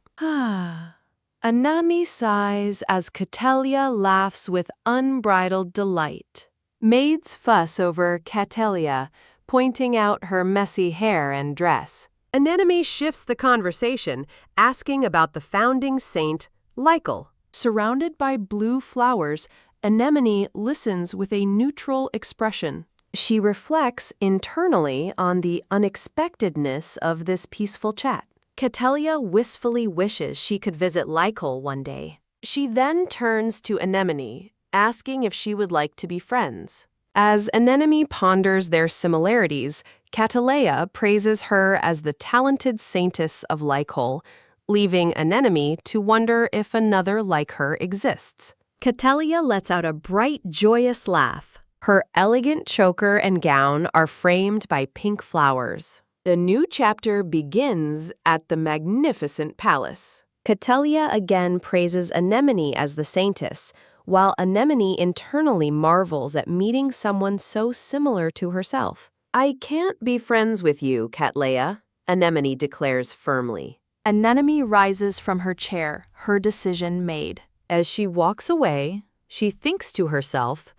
Anemone sighs as Catalea laughs with unbridled delight. Maids fuss over Catalea, pointing out her messy hair and dress. Anemone shifts the conversation, asking about the founding saint, Lycal. Surrounded by blue flowers, Anemone listens with a neutral expression. She reflects internally on the unexpectedness of this peaceful chat. Catellia wistfully wishes she could visit Lycol one day. She then turns to Anemone, asking if she would like to be friends. As Anemone ponders their similarities, Catellia praises her as the talented Saintess of Lycol, leaving Anemone to wonder if another like her exists. Catellia lets out a bright, joyous laugh. Her elegant choker and gown are framed by pink flowers. The new chapter begins at the magnificent palace. Catellia again praises Anemone as the Saintess, while Anemone internally marvels at meeting someone so similar to herself. "I can't be friends with you, Catellia," Anemone declares firmly. Anemone rises from her chair, her decision made. As she walks away, she thinks to herself,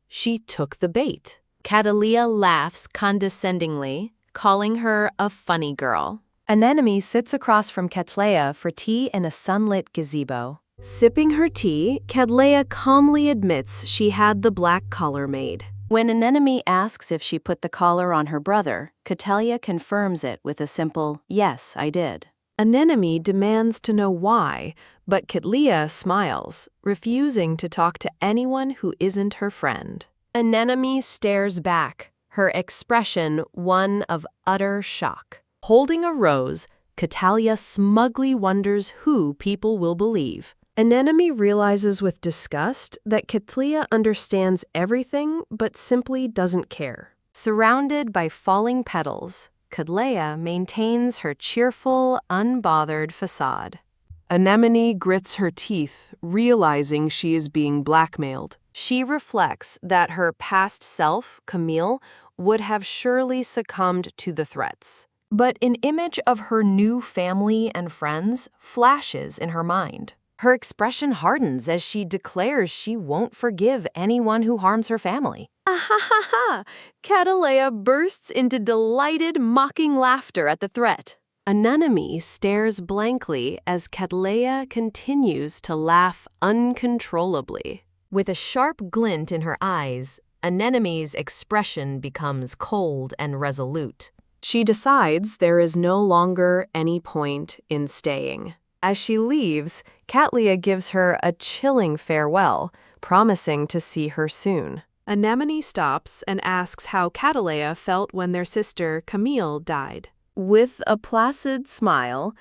she took the bait. Catellia laughs condescendingly, calling her a funny girl. Anemone sits across from Catellia for tea in a sunlit gazebo. Sipping her tea, Catellia calmly admits she had the black collar made. When Anemone asks if she put the collar on her brother, Catellia confirms it with a simple, "Yes, I did." Anemone demands to know why, but Catellia smiles, refusing to talk to anyone who isn't her friend. Anemone stares back, her expression one of utter shock. Holding a rose, Catellia smugly wonders who people will believe. Anemone realizes with disgust that Catellia understands everything but simply doesn't care. Surrounded by falling petals, Catellia maintains her cheerful, unbothered facade. Anemone grits her teeth, realizing she is being blackmailed. She reflects that her past self, Camille, would have surely succumbed to the threats. But an image of her new family and friends flashes in her mind. Her expression hardens as she declares she won't forgive anyone who harms her family. "Ah-ha-ha-ha!" Catellia bursts into delighted, mocking laughter at the threat. Anemone stares blankly as Catellia continues to laugh uncontrollably. With a sharp glint in her eyes, Anemone's expression becomes cold and resolute. She decides there is no longer any point in staying. As she leaves, Catellia gives her a chilling farewell, promising to see her soon. Anemone stops and asks how Catellia felt when their sister Camille died. With a placid smile,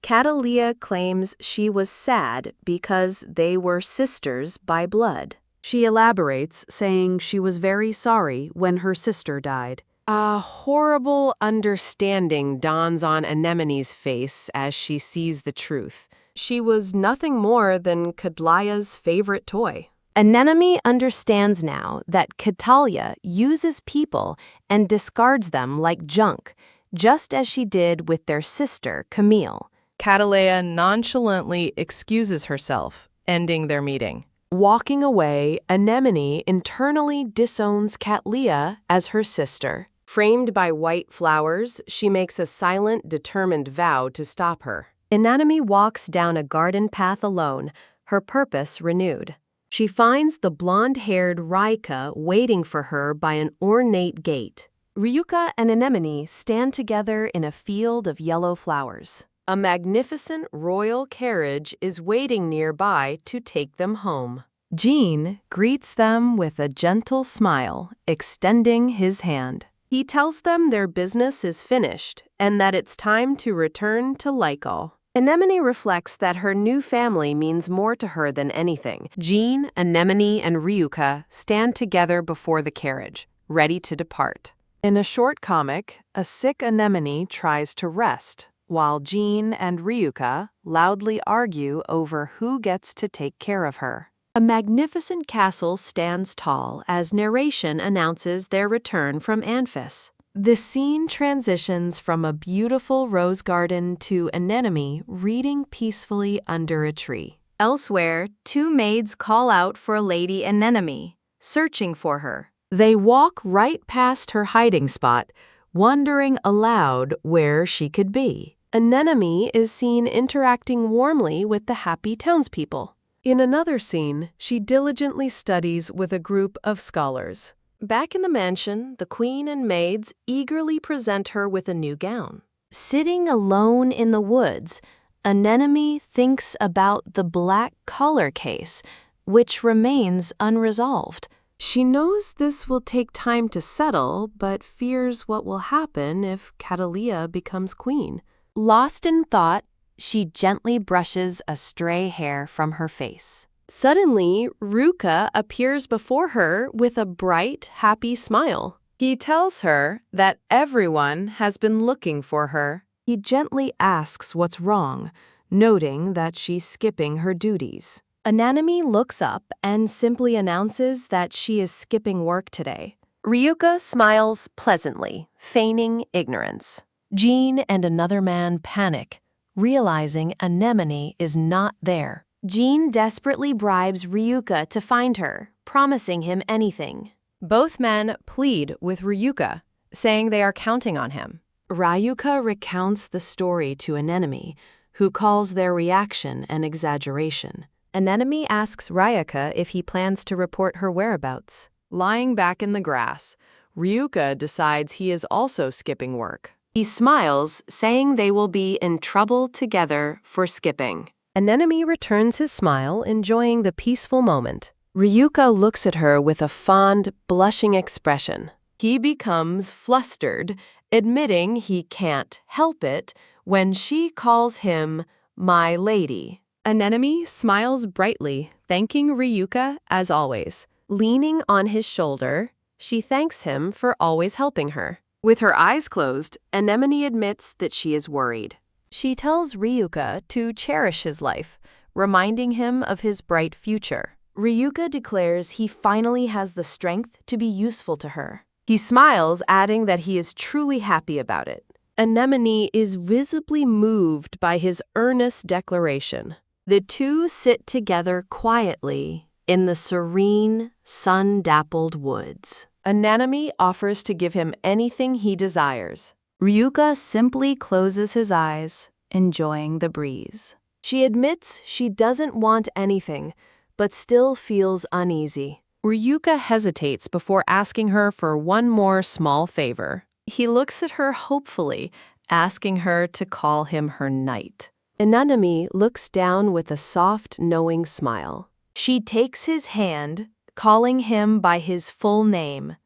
Catellia claims she was sad because they were sisters by blood. She elaborates, saying she was very sorry when her sister died. A horrible understanding dawns on Anemone's face as she sees the truth. She was nothing more than Catalia's favorite toy. Anemone understands now that Catellia uses people and discards them like junk, just as she did with their sister, Camille. Catellia nonchalantly excuses herself, ending their meeting. Walking away, Anemone internally disowns Catellia as her sister. Framed by white flowers, she makes a silent, determined vow to stop her. Anemone walks down a garden path alone, her purpose renewed. She finds the blonde-haired Rika waiting for her by an ornate gate. Ryuka and Anemone stand together in a field of yellow flowers. A magnificent royal carriage is waiting nearby to take them home. Jean greets them with a gentle smile, extending his hand. He tells them their business is finished and that it's time to return to Lycol. Anemone reflects that her new family means more to her than anything. Jean, Anemone, and Ryuka stand together before the carriage, ready to depart. In a short comic, a sick Anemone tries to rest, while Jean and Ryuka loudly argue over who gets to take care of her. A magnificent castle stands tall as narration announces their return from Anphis. The scene transitions from a beautiful rose garden to Anemone reading peacefully under a tree. Elsewhere, two maids call out for Lady Anemone, searching for her. They walk right past her hiding spot, wondering aloud where she could be. Anemone is seen interacting warmly with the happy townspeople. In another scene, she diligently studies with a group of scholars. Back in the mansion, the queen and maids eagerly present her with a new gown. Sitting alone in the woods, Anemone thinks about the black collar case, which remains unresolved. She knows this will take time to settle, but fears what will happen if Catalea becomes queen. Lost in thought, she gently brushes a stray hair from her face. Suddenly, Ruka appears before her with a bright, happy smile. He tells her that everyone has been looking for her. He gently asks what's wrong, noting that she's skipping her duties. Anemone looks up and simply announces that she is skipping work today. Ryuka smiles pleasantly, feigning ignorance. Jean and another man panic, realizing Anemone is not there. Jean desperately bribes Ryuka to find her, promising him anything. Both men plead with Ryuka, saying they are counting on him. Ryuka recounts the story to Anemone, who calls their reaction an exaggeration. Anemone asks Ryuka if he plans to report her whereabouts. Lying back in the grass, Ryuka decides he is also skipping work. He smiles, saying they will be in trouble together for skipping. Anemone returns his smile, enjoying the peaceful moment. Ryuka looks at her with a fond, blushing expression. He becomes flustered, admitting he can't help it when she calls him my lady. Anemone smiles brightly, thanking Ryuka as always. Leaning on his shoulder, she thanks him for always helping her. With her eyes closed, Anemone admits that she is worried. She tells Ryuka to cherish his life, reminding him of his bright future. Ryuka declares he finally has the strength to be useful to her. He smiles, adding that he is truly happy about it. Anemone is visibly moved by his earnest declaration. The two sit together quietly in the serene, sun-dappled woods. Anemone offers to give him anything he desires. Ryuka simply closes his eyes, enjoying the breeze. She admits she doesn't want anything, but still feels uneasy. Ryuka hesitates before asking her for one more small favor. He looks at her hopefully, asking her to call him her knight. Anemone looks down with a soft, knowing smile. She takes his hand, calling him by his full name,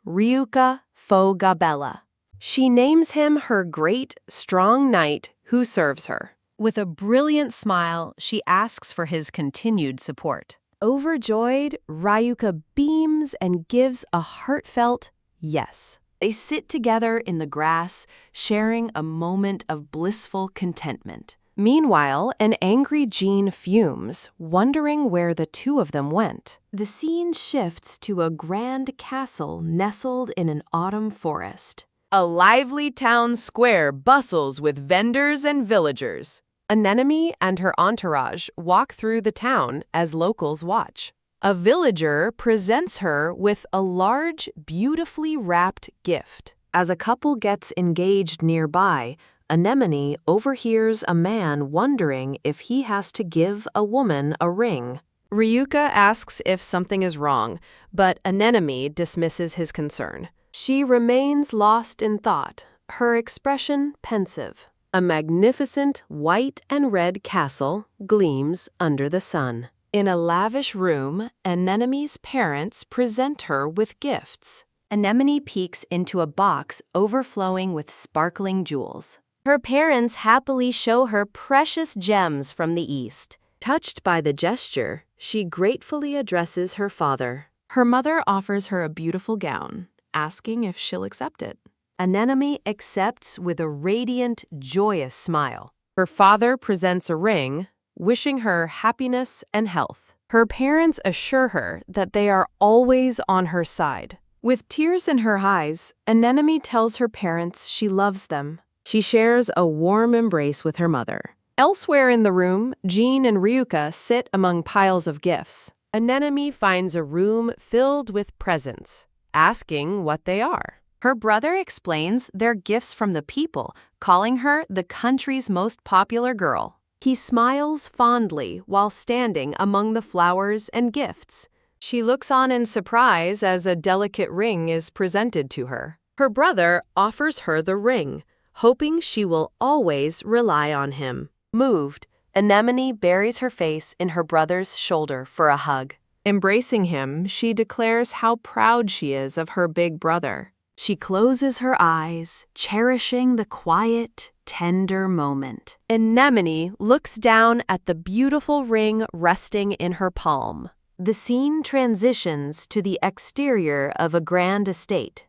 Ryuka Fogabella. She names him her great, strong knight who serves her. With a brilliant smile, she asks for his continued support. Overjoyed, Ryuka beams and gives a heartfelt yes. They sit together in the grass, sharing a moment of blissful contentment. Meanwhile, an angry Jean fumes, wondering where the two of them went. The scene shifts to a grand castle nestled in an autumn forest. A lively town square bustles with vendors and villagers. Anemone and her entourage walk through the town as locals watch. A villager presents her with a large, beautifully wrapped gift. As a couple gets engaged nearby, Anemone overhears a man wondering if he has to give a woman a ring. Ryuka asks if something is wrong, but Anemone dismisses his concern. She remains lost in thought, her expression pensive. A magnificent white and red castle gleams under the sun. In a lavish room, Anemone's parents present her with gifts. Anemone peeks into a box overflowing with sparkling jewels. Her parents happily show her precious gems from the East. Touched by the gesture, she gratefully addresses her father. Her mother offers her a beautiful gown, asking if she'll accept it. Anemone accepts with a radiant, joyous smile. Her father presents a ring, wishing her happiness and health. Her parents assure her that they are always on her side. With tears in her eyes, Anemone tells her parents she loves them. She shares a warm embrace with her mother. Elsewhere in the room, Jean and Ryuka sit among piles of gifts. Anemone finds a room filled with presents, asking what they are. Her brother explains they're gifts from the people, calling her the country's most popular girl. He smiles fondly while standing among the flowers and gifts. She looks on in surprise as a delicate ring is presented to her. Her brother offers her the ring, hoping she will always rely on him. Moved, Anemone buries her face in her brother's shoulder for a hug. Embracing him, she declares how proud she is of her big brother. She closes her eyes, cherishing the quiet, tender moment. Anemone looks down at the beautiful ring resting in her palm. The scene transitions to the exterior of a grand estate.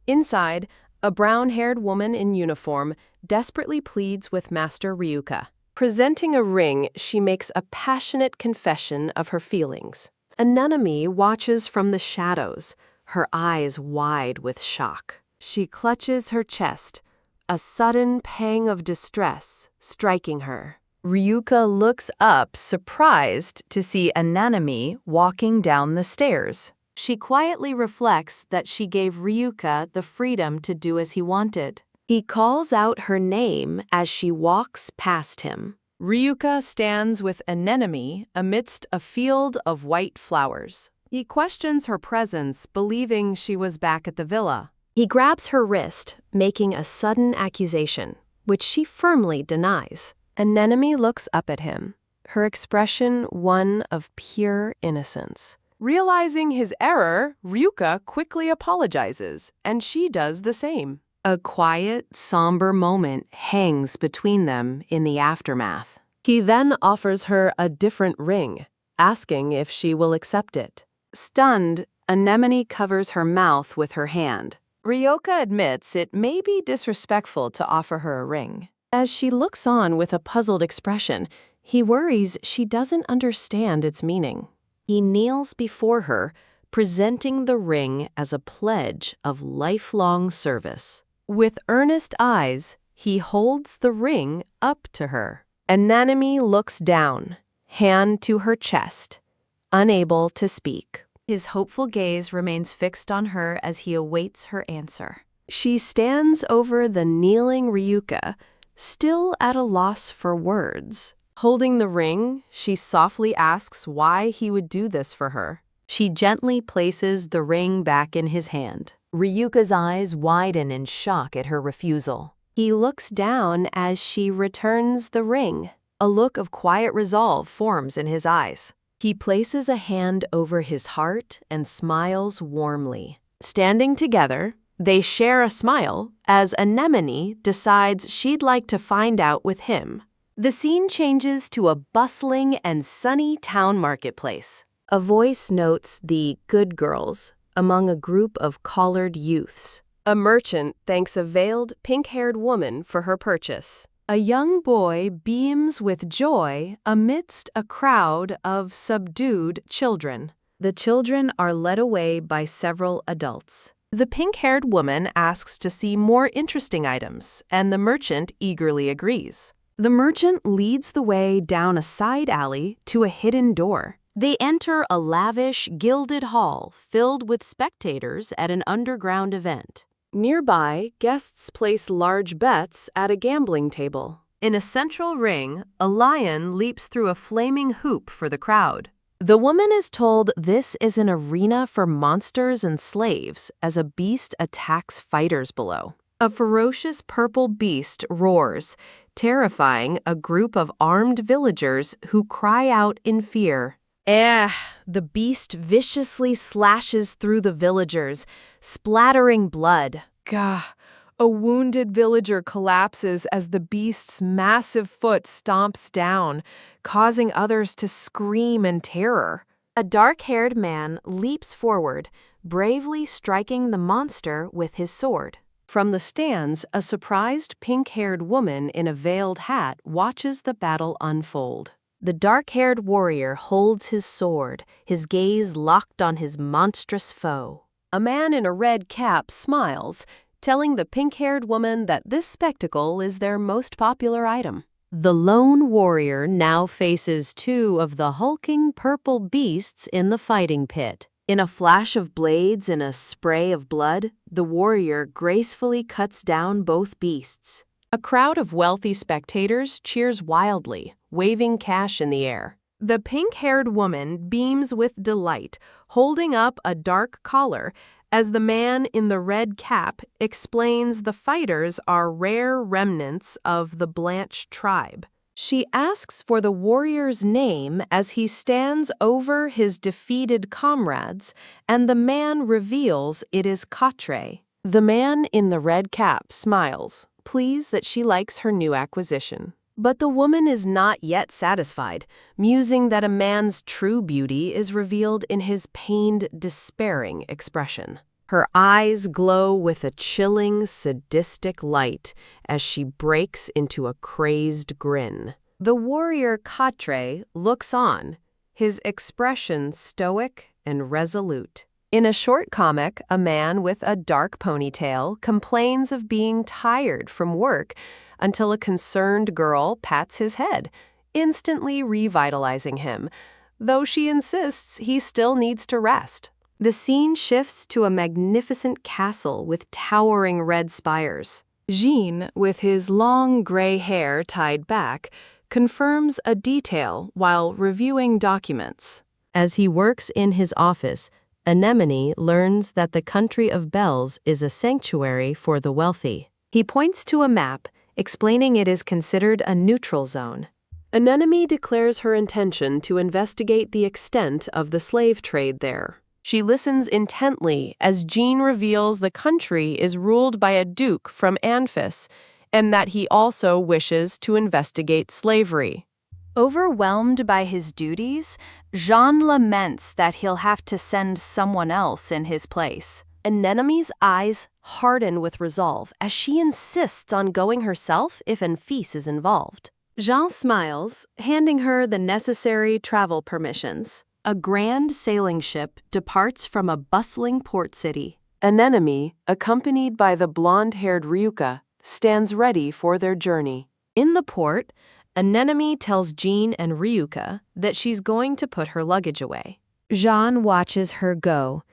Inside, a brown-haired woman in uniform desperately pleads with Master Ryuka. Presenting a ring, she makes a passionate confession of her feelings. Anemone watches from the shadows, her eyes wide with shock. She clutches her chest, a sudden pang of distress striking her. Ryuka looks up, surprised to see Anemone walking down the stairs. She quietly reflects that she gave Ryuka the freedom to do as he wanted. He calls out her name as she walks past him. Ryuka stands with Anemone amidst a field of white flowers. He questions her presence, believing she was back at the villa. He grabs her wrist, making a sudden accusation, which she firmly denies. Anemone looks up at him, her expression one of pure innocence. Realizing his error, Ryuka quickly apologizes, and she does the same. A quiet, somber moment hangs between them in the aftermath. He then offers her a different ring, asking if she will accept it. Stunned, Anemone covers her mouth with her hand. Ryuka admits it may be disrespectful to offer her a ring. As she looks on with a puzzled expression, he worries she doesn't understand its meaning. He kneels before her, presenting the ring as a pledge of lifelong service. With earnest eyes, he holds the ring up to her. Anemone looks down, hand to her chest, unable to speak. His hopeful gaze remains fixed on her as he awaits her answer. She stands over the kneeling Ryuka, still at a loss for words. Holding the ring, she softly asks why he would do this for her. She gently places the ring back in his hand. Ryuka's eyes widen in shock at her refusal. He looks down as she returns the ring. A look of quiet resolve forms in his eyes. He places a hand over his heart and smiles warmly. Standing together, they share a smile as Anemone decides she'd like to find out with him. The scene changes to a bustling and sunny town marketplace. A voice notes the good girls among a group of collared youths. A merchant thanks a veiled, pink-haired woman for her purchase. A young boy beams with joy amidst a crowd of subdued children. The children are led away by several adults. The pink-haired woman asks to see more interesting items, and the merchant eagerly agrees. The merchant leads the way down a side alley to a hidden door. They enter a lavish, gilded hall filled with spectators at an underground event. Nearby, guests place large bets at a gambling table. In a central ring, a lion leaps through a flaming hoop for the crowd. The woman is told this is an arena for monsters and slaves as a beast attacks fighters below. A ferocious purple beast roars, terrifying a group of armed villagers who cry out in fear. The beast viciously slashes through the villagers, splattering blood. Gah! A wounded villager collapses as the beast's massive foot stomps down, causing others to scream in terror. A dark-haired man leaps forward, bravely striking the monster with his sword. From the stands, a surprised pink-haired woman in a veiled hat watches the battle unfold. The dark-haired warrior holds his sword, his gaze locked on his monstrous foe. A man in a red cap smiles, telling the pink-haired woman that this spectacle is their most popular item. The lone warrior now faces two of the hulking purple beasts in the fighting pit. In a flash of blades and a spray of blood, the warrior gracefully cuts down both beasts. A crowd of wealthy spectators cheers wildly, waving cash in the air. The pink-haired woman beams with delight, holding up a dark collar as the man in the red cap explains the fighters are rare remnants of the Blanche tribe. She asks for the warrior's name as he stands over his defeated comrades, and the man reveals it is Quatre. The man in the red cap smiles, pleased that she likes her new acquisition. But the woman is not yet satisfied, musing that a man's true beauty is revealed in his pained, despairing expression. Her eyes glow with a chilling, sadistic light as she breaks into a crazed grin. The warrior Quatre looks on, his expression stoic and resolute. In a short comic, a man with a dark ponytail complains of being tired from work until a concerned girl pats his head, instantly revitalizing him, though she insists he still needs to rest. The scene shifts to a magnificent castle with towering red spires. Jean, with his long gray hair tied back, confirms a detail while reviewing documents. As he works in his office, Anemone learns that the country of Bells is a sanctuary for the wealthy. He points to a map, explaining it is considered a neutral zone. Anemone declares her intention to investigate the extent of the slave trade there. She listens intently as Jean reveals the country is ruled by a duke from Anphis, and that he also wishes to investigate slavery. Overwhelmed by his duties, Jean laments that he'll have to send someone else in his place. Anemone's eyes harden with resolve as she insists on going herself if Anphis is involved. Jean smiles, handing her the necessary travel permissions. A grand sailing ship departs from a bustling port city. Anemone, accompanied by the blonde-haired Ryuka, stands ready for their journey. In the port, Anemone tells Jean and Ryuka that she's going to put her luggage away. Jean watches her go,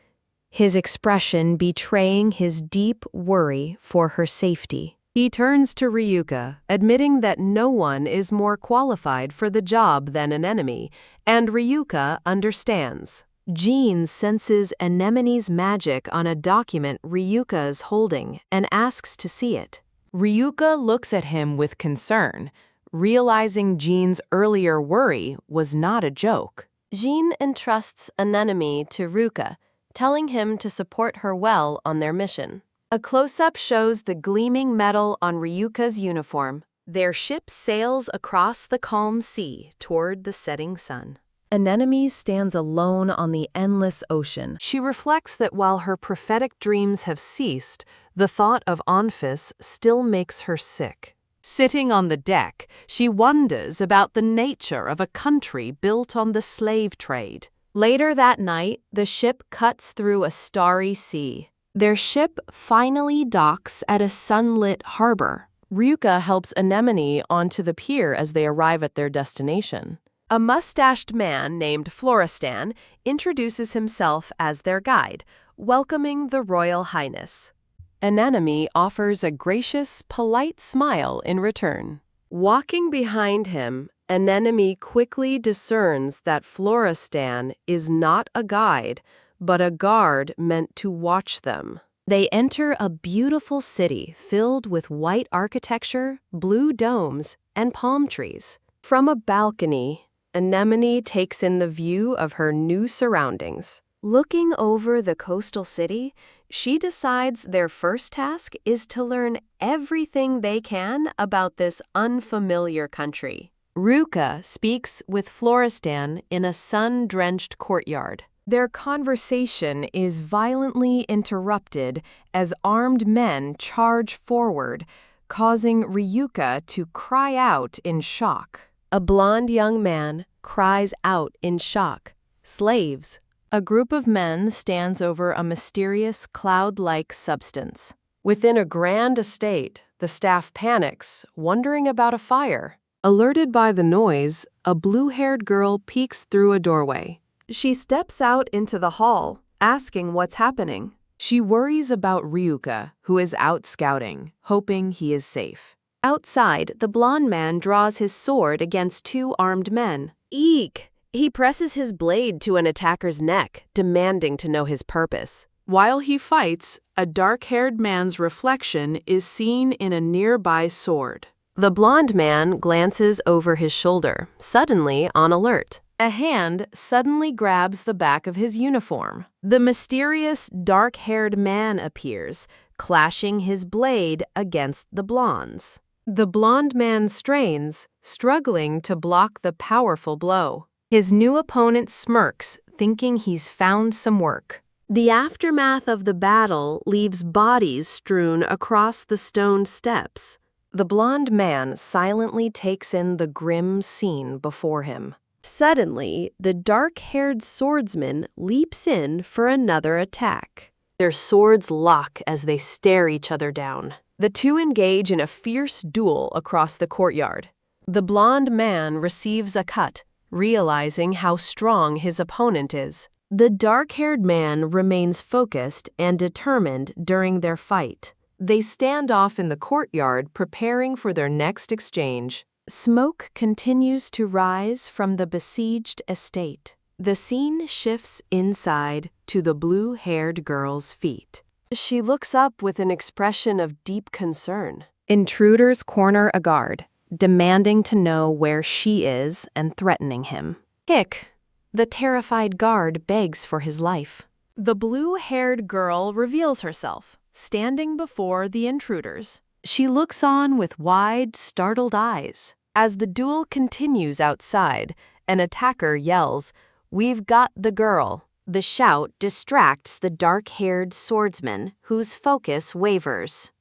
his expression betraying his deep worry for her safety. He turns to Ryuka, admitting that no one is more qualified for the job than Anemone, and Ryuka understands. Jean senses Anemone's magic on a document Ryuka is holding and asks to see it. Ryuka looks at him with concern, realizing Jean's earlier worry was not a joke. Jean entrusts Anemone to Ryuka, telling him to support her well on their mission. A close-up shows the gleaming metal on Ryuka's uniform. Their ship sails across the calm sea toward the setting sun. Anemone stands alone on the endless ocean. She reflects that while her prophetic dreams have ceased, the thought of Anphis still makes her sick. Sitting on the deck, she wonders about the nature of a country built on the slave trade. Later that night, the ship cuts through a starry sea. Their ship finally docks at a sunlit harbor. Ryuka helps Anemone onto the pier as they arrive at their destination. A mustached man named Florestan introduces himself as their guide, welcoming the Royal Highness. Anemone offers a gracious, polite smile in return. Walking behind him, Anemone quickly discerns that Florestan is not a guide, but a guard meant to watch them. They enter a beautiful city filled with white architecture, blue domes, and palm trees. From a balcony, Anemone takes in the view of her new surroundings. Looking over the coastal city, she decides their first task is to learn everything they can about this unfamiliar country. Ryuka speaks with Florestan in a sun-drenched courtyard. Their conversation is violently interrupted as armed men charge forward, causing Ryuka to cry out in shock. A blond young man cries out in shock. Slaves. A group of men stands over a mysterious cloud-like substance. Within a grand estate, the staff panics, wondering about a fire. Alerted by the noise, a blue-haired girl peeks through a doorway. She steps out into the hall, asking what's happening. She worries about Ryuka, who is out scouting, hoping he is safe. Outside, the blond man draws his sword against two armed men. Eek! He presses his blade to an attacker's neck, demanding to know his purpose. While he fights, a dark-haired man's reflection is seen in a nearby sword. The blond man glances over his shoulder, suddenly on alert. A hand suddenly grabs the back of his uniform. The mysterious, dark-haired man appears, clashing his blade against the blonde's. The blond man strains, struggling to block the powerful blow. His new opponent smirks, thinking he's found some work. The aftermath of the battle leaves bodies strewn across the stone steps. The blond man silently takes in the grim scene before him. Suddenly, the dark-haired swordsman leaps in for another attack. Their swords lock as they stare each other down. The two engage in a fierce duel across the courtyard. The blond man receives a cut, realizing how strong his opponent is. The dark-haired man remains focused and determined during their fight. They stand off in the courtyard, preparing for their next exchange. Smoke continues to rise from the besieged estate. The scene shifts inside to the blue-haired girl's feet. She looks up with an expression of deep concern. Intruders corner a guard, demanding to know where she is and threatening him. Hick! The terrified guard begs for his life. The blue-haired girl reveals herself, standing before the intruders. She looks on with wide, startled eyes. As the duel continues outside, an attacker yells, "We've got the girl." The shout distracts the dark-haired swordsman, whose focus wavers.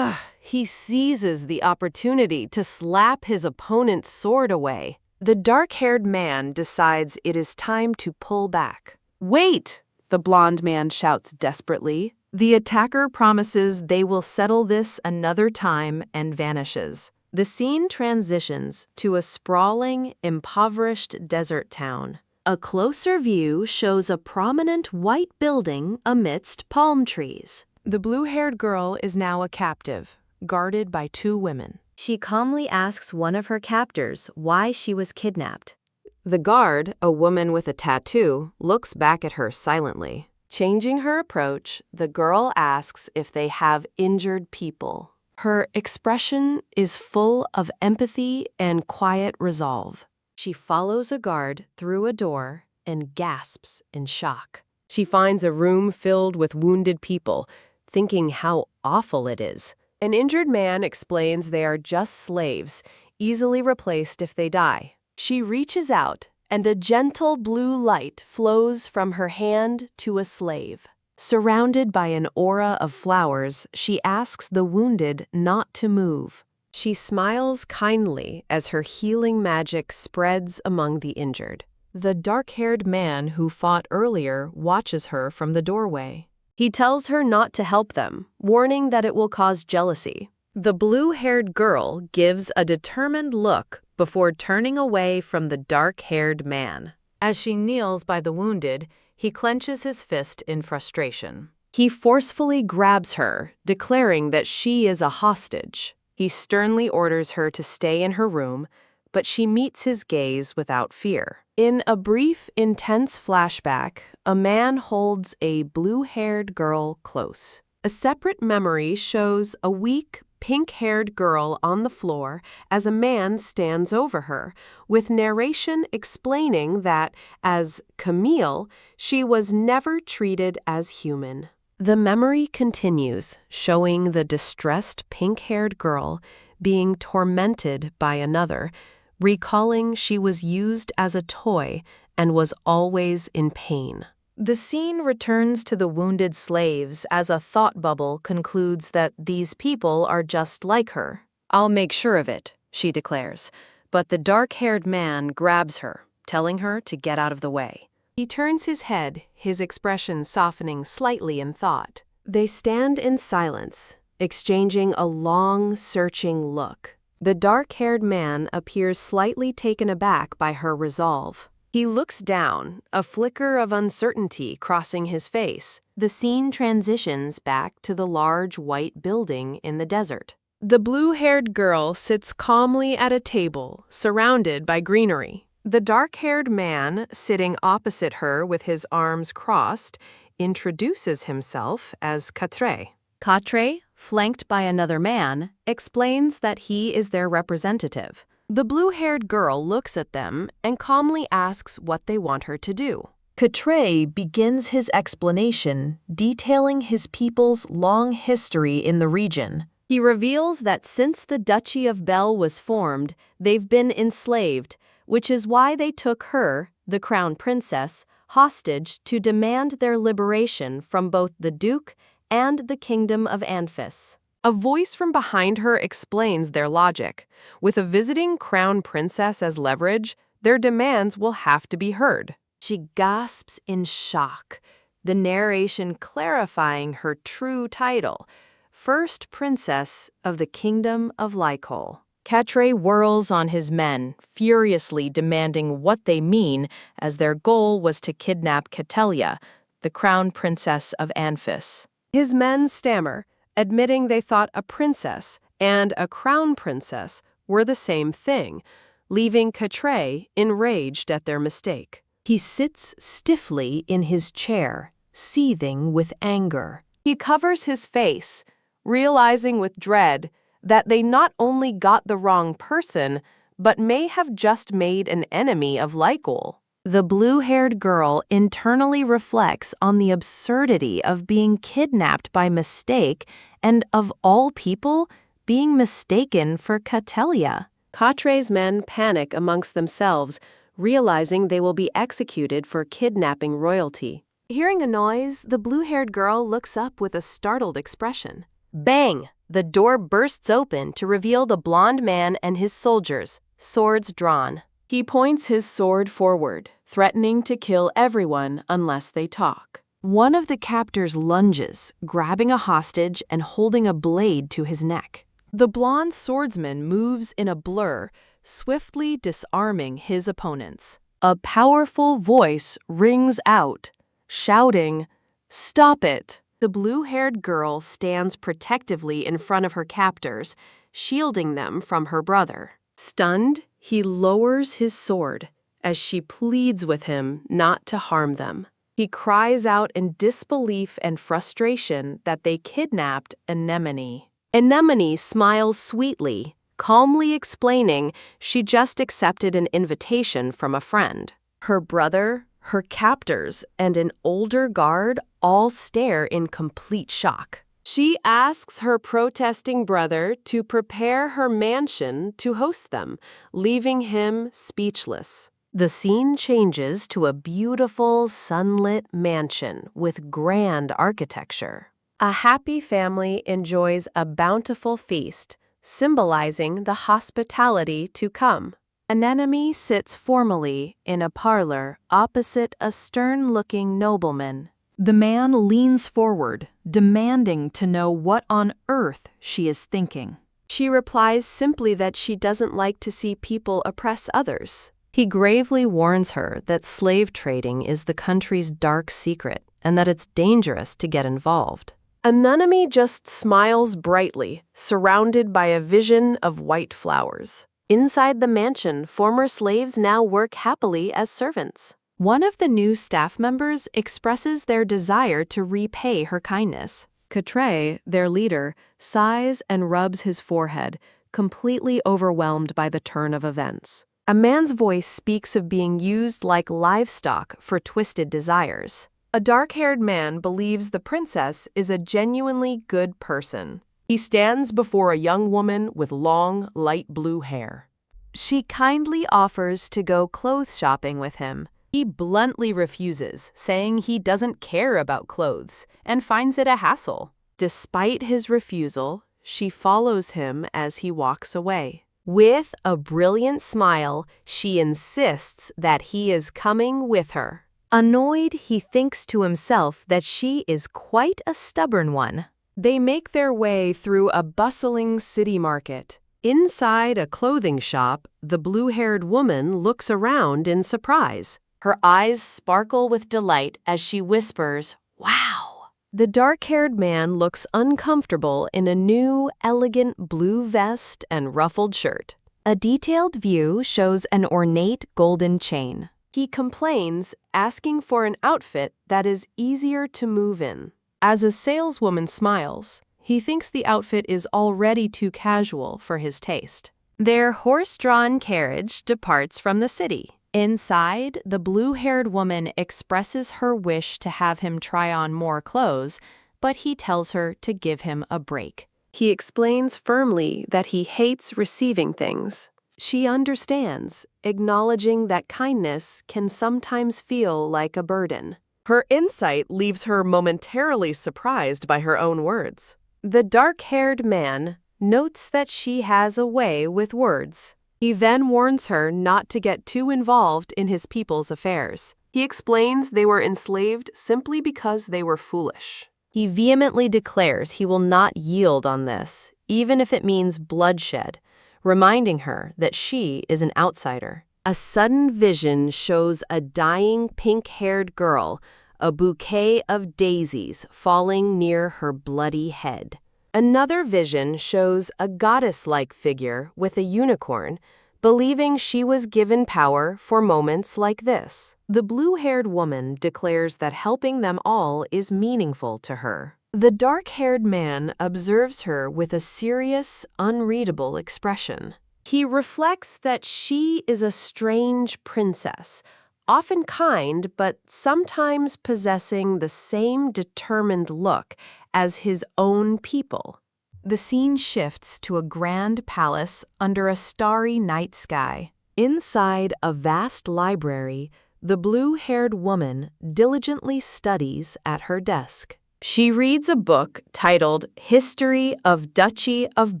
He seizes the opportunity to slap his opponent's sword away. The dark-haired man decides it is time to pull back. "Wait!" the blond man shouts desperately. The attacker promises they will settle this another time and vanishes. The scene transitions to a sprawling, impoverished desert town. A closer view shows a prominent white building amidst palm trees. The blue-haired girl is now a captive, guarded by two women. She calmly asks one of her captors why she was kidnapped. The guard, a woman with a tattoo, looks back at her silently. Changing her approach, the girl asks if they have injured people. Her expression is full of empathy and quiet resolve. She follows a guard through a door and gasps in shock. She finds a room filled with wounded people, thinking how awful it is. An injured man explains they are just slaves, easily replaced if they die. She reaches out, and a gentle blue light flows from her hand to a slave. Surrounded by an aura of flowers, she asks the wounded not to move. She smiles kindly as her healing magic spreads among the injured. The dark-haired man who fought earlier watches her from the doorway. He tells her not to help them, warning that it will cause jealousy. The blue-haired girl gives a determined look before turning away from the dark-haired man. As she kneels by the wounded, he clenches his fist in frustration. He forcefully grabs her, declaring that she is a hostage. He sternly orders her to stay in her room, but she meets his gaze without fear. In a brief, intense flashback, a man holds a blue-haired girl close. A separate memory shows a weak, pink-haired girl on the floor as a man stands over her, with narration explaining that, as Camille, she was never treated as human. The memory continues, showing the distressed pink-haired girl being tormented by another, recalling she was used as a toy and was always in pain. The scene returns to the wounded slaves as a thought bubble concludes that these people are just like her. "I'll make sure of it," she declares, but the dark-haired man grabs her, telling her to get out of the way. He turns his head, his expression softening slightly in thought. They stand in silence, exchanging a long, searching look. The dark-haired man appears slightly taken aback by her resolve. He looks down, a flicker of uncertainty crossing his face. The scene transitions back to the large white building in the desert. The blue-haired girl sits calmly at a table, surrounded by greenery. The dark-haired man, sitting opposite her with his arms crossed, introduces himself as Quatre. Quatre, flanked by another man, explains that he is their representative. The blue-haired girl looks at them and calmly asks what they want her to do. Quatre begins his explanation, detailing his people's long history in the region. He reveals that since the Duchy of Bel was formed, they've been enslaved, which is why they took her, the crown princess, hostage to demand their liberation from both the Duke and the Kingdom of Anfis. A voice from behind her explains their logic. With a visiting crown princess as leverage, their demands will have to be heard. She gasps in shock, the narration clarifying her true title, First Princess of the Kingdom of Lycol. Quatre whirls on his men, furiously demanding what they mean, as their goal was to kidnap Catellia, the crown princess of Anfis. His men stammer, admitting they thought a princess and a crown princess were the same thing, leaving Quatre enraged at their mistake. He sits stiffly in his chair, seething with anger. He covers his face, realizing with dread that they not only got the wrong person, but may have just made an enemy of Lycol. The blue-haired girl internally reflects on the absurdity of being kidnapped by mistake and, of all people, being mistaken for Catellia. Quatre's men panic amongst themselves, realizing they will be executed for kidnapping royalty. Hearing a noise, the blue-haired girl looks up with a startled expression. Bang! The door bursts open to reveal the blond man and his soldiers, swords drawn. He points his sword forward, threatening to kill everyone unless they talk. One of the captors lunges, grabbing a hostage and holding a blade to his neck. The blonde swordsman moves in a blur, swiftly disarming his opponents. A powerful voice rings out, shouting, "Stop it!" The blue-haired girl stands protectively in front of her captors, shielding them from her brother. Stunned, he lowers his sword as she pleads with him not to harm them. He cries out in disbelief and frustration that they kidnapped Anemone. Anemone smiles sweetly, calmly explaining she just accepted an invitation from a friend. Her brother, her captors, and an older guard all stare in complete shock. She asks her protesting brother to prepare her mansion to host them, leaving him speechless. The scene changes to a beautiful, sunlit mansion with grand architecture. A happy family enjoys a bountiful feast, symbolizing the hospitality to come. Anemone sits formally in a parlor opposite a stern-looking nobleman. The man leans forward, demanding to know what on earth she is thinking. She replies simply that she doesn't like to see people oppress others. He gravely warns her that slave trading is the country's dark secret and that it's dangerous to get involved. Anemone just smiles brightly, surrounded by a vision of white flowers. Inside the mansion, former slaves now work happily as servants. One of the new staff members expresses their desire to repay her kindness. Quatre, their leader, sighs and rubs his forehead, completely overwhelmed by the turn of events. A man's voice speaks of being used like livestock for twisted desires. A dark-haired man believes the princess is a genuinely good person. He stands before a young woman with long, light blue hair. She kindly offers to go clothes shopping with him. He bluntly refuses, saying he doesn't care about clothes and finds it a hassle. Despite his refusal, she follows him as he walks away. With a brilliant smile, she insists that he is coming with her. Annoyed, he thinks to himself that she is quite a stubborn one. They make their way through a bustling city market. Inside a clothing shop, the blue-haired woman looks around in surprise. Her eyes sparkle with delight as she whispers, "Wow!" The dark-haired man looks uncomfortable in a new, elegant blue vest and ruffled shirt. A detailed view shows an ornate golden chain. He complains, asking for an outfit that is easier to move in. As a saleswoman smiles, he thinks the outfit is already too casual for his taste. Their horse-drawn carriage departs from the city. Inside, the blue-haired woman expresses her wish to have him try on more clothes, but he tells her to give him a break. He explains firmly that he hates receiving things. She understands, acknowledging that kindness can sometimes feel like a burden. Her insight leaves her momentarily surprised by her own words. The dark-haired man notes that she has a way with words. He then warns her not to get too involved in his people's affairs. He explains they were enslaved simply because they were foolish. He vehemently declares he will not yield on this, even if it means bloodshed, reminding her that she is an outsider. A sudden vision shows a dying pink-haired girl, a bouquet of daisies falling near her bloody head. Another vision shows a goddess-like figure with a unicorn, believing she was given power for moments like this. The blue-haired woman declares that helping them all is meaningful to her. The dark-haired man observes her with a serious, unreadable expression. He reflects that she is a strange princess, often kind but sometimes possessing the same determined look as his own people. The scene shifts to a grand palace under a starry night sky. Inside a vast library, the blue-haired woman diligently studies at her desk. She reads a book titled History of Duchy of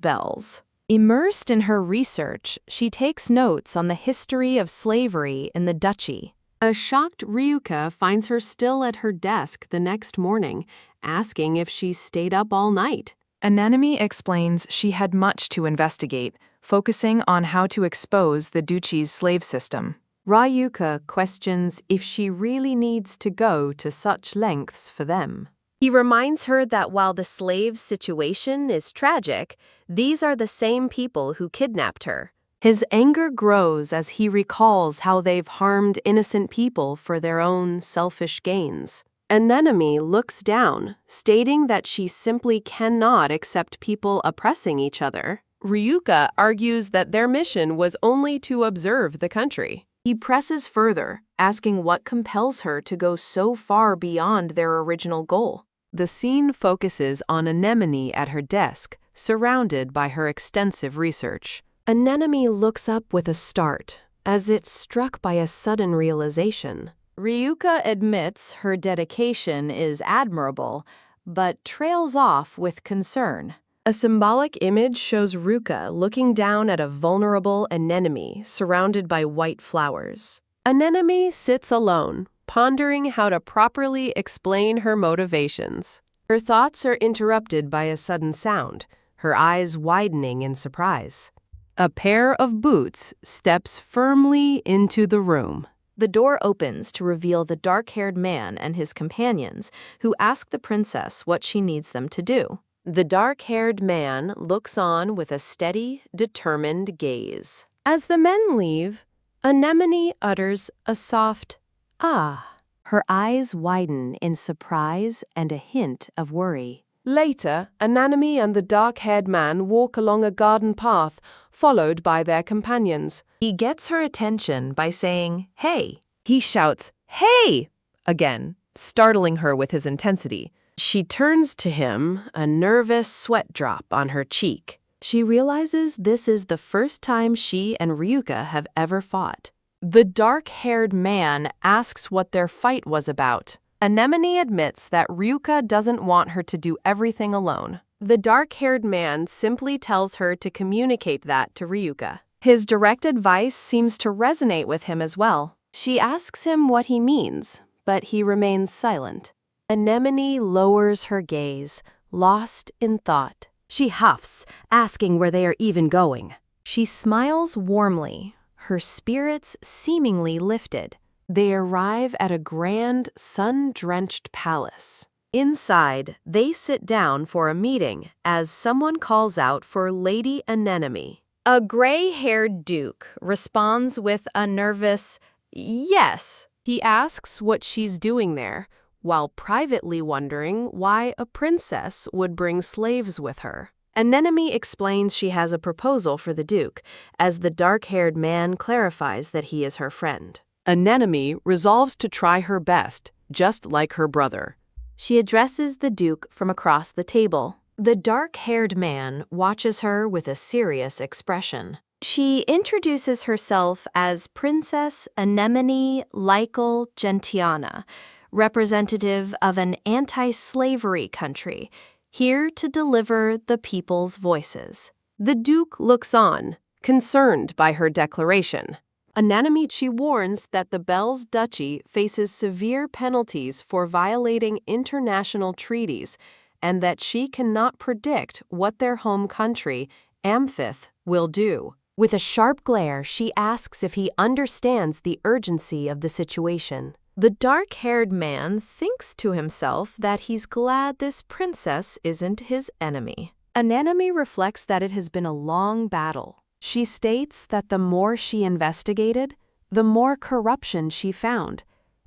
Bells. Immersed in her research, she takes notes on the history of slavery in the duchy. A shocked Ryuka finds her still at her desk the next morning, asking if she stayed up all night. Anemone explains she had much to investigate, focusing on how to expose the duchy's slave system. Ryuka questions if she really needs to go to such lengths for them. He reminds her that while the slave situation is tragic, these are the same people who kidnapped her. His anger grows as he recalls how they've harmed innocent people for their own selfish gains. Anemone looks down, stating that she simply cannot accept people oppressing each other. Ryuka argues that their mission was only to observe the country. He presses further, asking what compels her to go so far beyond their original goal. The scene focuses on Anemone at her desk, surrounded by her extensive research. Anemone looks up with a start, as if struck by a sudden realization. Ryuka admits her dedication is admirable, but trails off with concern. A symbolic image shows Ryuka looking down at a vulnerable anemone surrounded by white flowers. Anemone sits alone, pondering how to properly explain her motivations. Her thoughts are interrupted by a sudden sound, her eyes widening in surprise. A pair of boots steps firmly into the room. The door opens to reveal the dark-haired man and his companions, who ask the princess what she needs them to do. The dark-haired man looks on with a steady, determined gaze. As the men leave, Anemone utters a soft, "ah." Her eyes widen in surprise and a hint of worry. Later, Anemone and the dark-haired man walk along a garden path, followed by their companions. He gets her attention by saying, "Hey." He shouts, "Hey!" again, startling her with his intensity. She turns to him, a nervous sweat drop on her cheek. She realizes this is the first time she and Ryuka have ever fought. The dark-haired man asks what their fight was about. Anemone admits that Ryuka doesn't want her to do everything alone. The dark-haired man simply tells her to communicate that to Ryuka. His direct advice seems to resonate with him as well. She asks him what he means, but he remains silent. Anemone lowers her gaze, lost in thought. She huffs, asking where they are even going. She smiles warmly, her spirits seemingly lifted. They arrive at a grand, sun-drenched palace. Inside, they sit down for a meeting as someone calls out for Lady Anemone. A gray-haired duke responds with a nervous, "Yes." He asks what she's doing there, while privately wondering why a princess would bring slaves with her. Anemone explains she has a proposal for the duke, as the dark-haired man clarifies that he is her friend. Anemone resolves to try her best, just like her brother. She addresses the duke from across the table. The dark-haired man watches her with a serious expression. She introduces herself as Princess Anemone Lycal Gentiana, representative of an anti-slavery country, here to deliver the people's voices. The duke looks on, concerned by her declaration. Anemone, she warns that the Belle's Duchy faces severe penalties for violating international treaties and that she cannot predict what their home country, Amphith, will do. With a sharp glare, she asks if he understands the urgency of the situation. The dark-haired man thinks to himself that he's glad this princess isn't his enemy. Anemone reflects that it has been a long battle. She states that the more she investigated, the more corruption she found,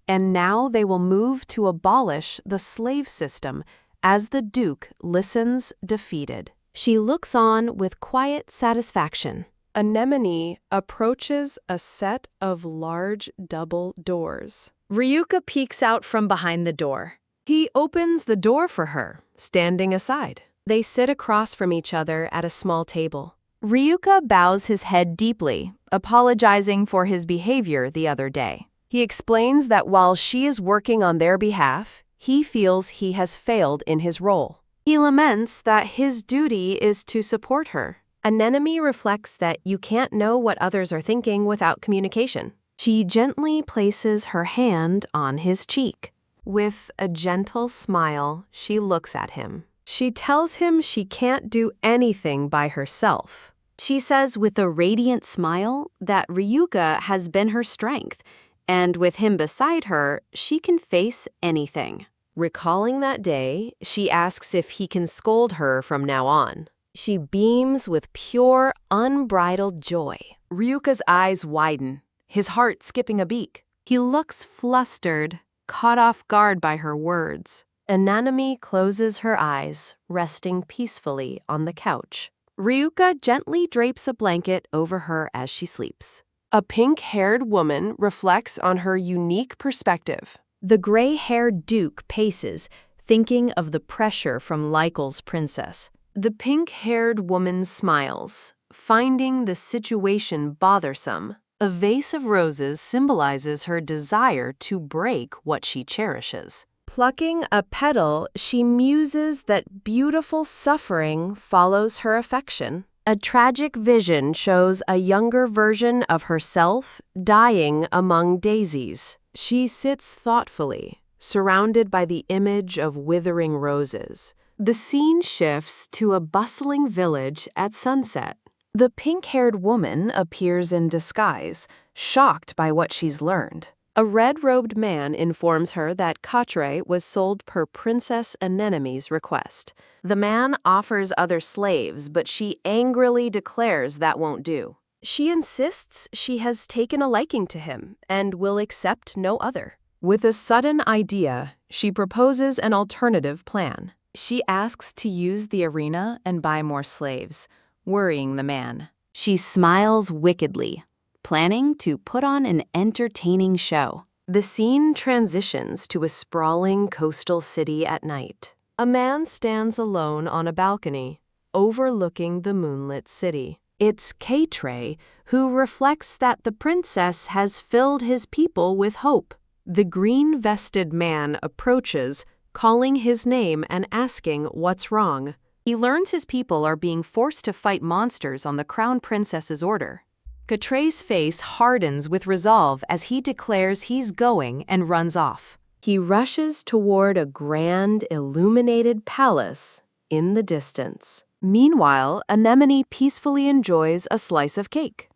and now they will move to abolish the slave system as the Duke listens defeated. She looks on with quiet satisfaction. Anemone approaches a set of large double doors. Ryuka peeks out from behind the door. He opens the door for her, standing aside. They sit across from each other at a small table. Ryuka bows his head deeply, apologizing for his behavior the other day. He explains that while she is working on their behalf, he feels he has failed in his role. He laments that his duty is to support her. Anemone reflects that you can't know what others are thinking without communication. She gently places her hand on his cheek. With a gentle smile, she looks at him. She tells him she can't do anything by herself. She says with a radiant smile that Ryuka has been her strength, and with him beside her, she can face anything. Recalling that day, she asks if he can scold her from now on. She beams with pure, unbridled joy. Ryuka's eyes widen, his heart skipping a beat. He looks flustered, caught off guard by her words. Anemone closes her eyes, resting peacefully on the couch. Ryuka gently drapes a blanket over her as she sleeps. A pink-haired woman reflects on her unique perspective. The gray-haired duke paces, thinking of the pressure from Lycal's princess. The pink-haired woman smiles, finding the situation bothersome. A vase of roses symbolizes her desire to break what she cherishes. Plucking a petal, she muses that beautiful suffering follows her affection. A tragic vision shows a younger version of herself dying among daisies. She sits thoughtfully, surrounded by the image of withering roses. The scene shifts to a bustling village at sunset. The pink-haired woman appears in disguise, shocked by what she's learned. A red-robed man informs her that Katre was sold per Princess Anemone's request. The man offers other slaves, but she angrily declares that won't do. She insists she has taken a liking to him and will accept no other. With a sudden idea, she proposes an alternative plan. She asks to use the arena and buy more slaves, worrying the man. She smiles wickedly, planning to put on an entertaining show. The scene transitions to a sprawling coastal city at night. A man stands alone on a balcony, overlooking the moonlit city. It's Katre, who reflects that the princess has filled his people with hope. The green-vested man approaches, calling his name and asking what's wrong. He learns his people are being forced to fight monsters on the crown princess's order. Katre's face hardens with resolve as he declares he's going and runs off. He rushes toward a grand, illuminated palace in the distance. Meanwhile, Anemone peacefully enjoys a slice of cake.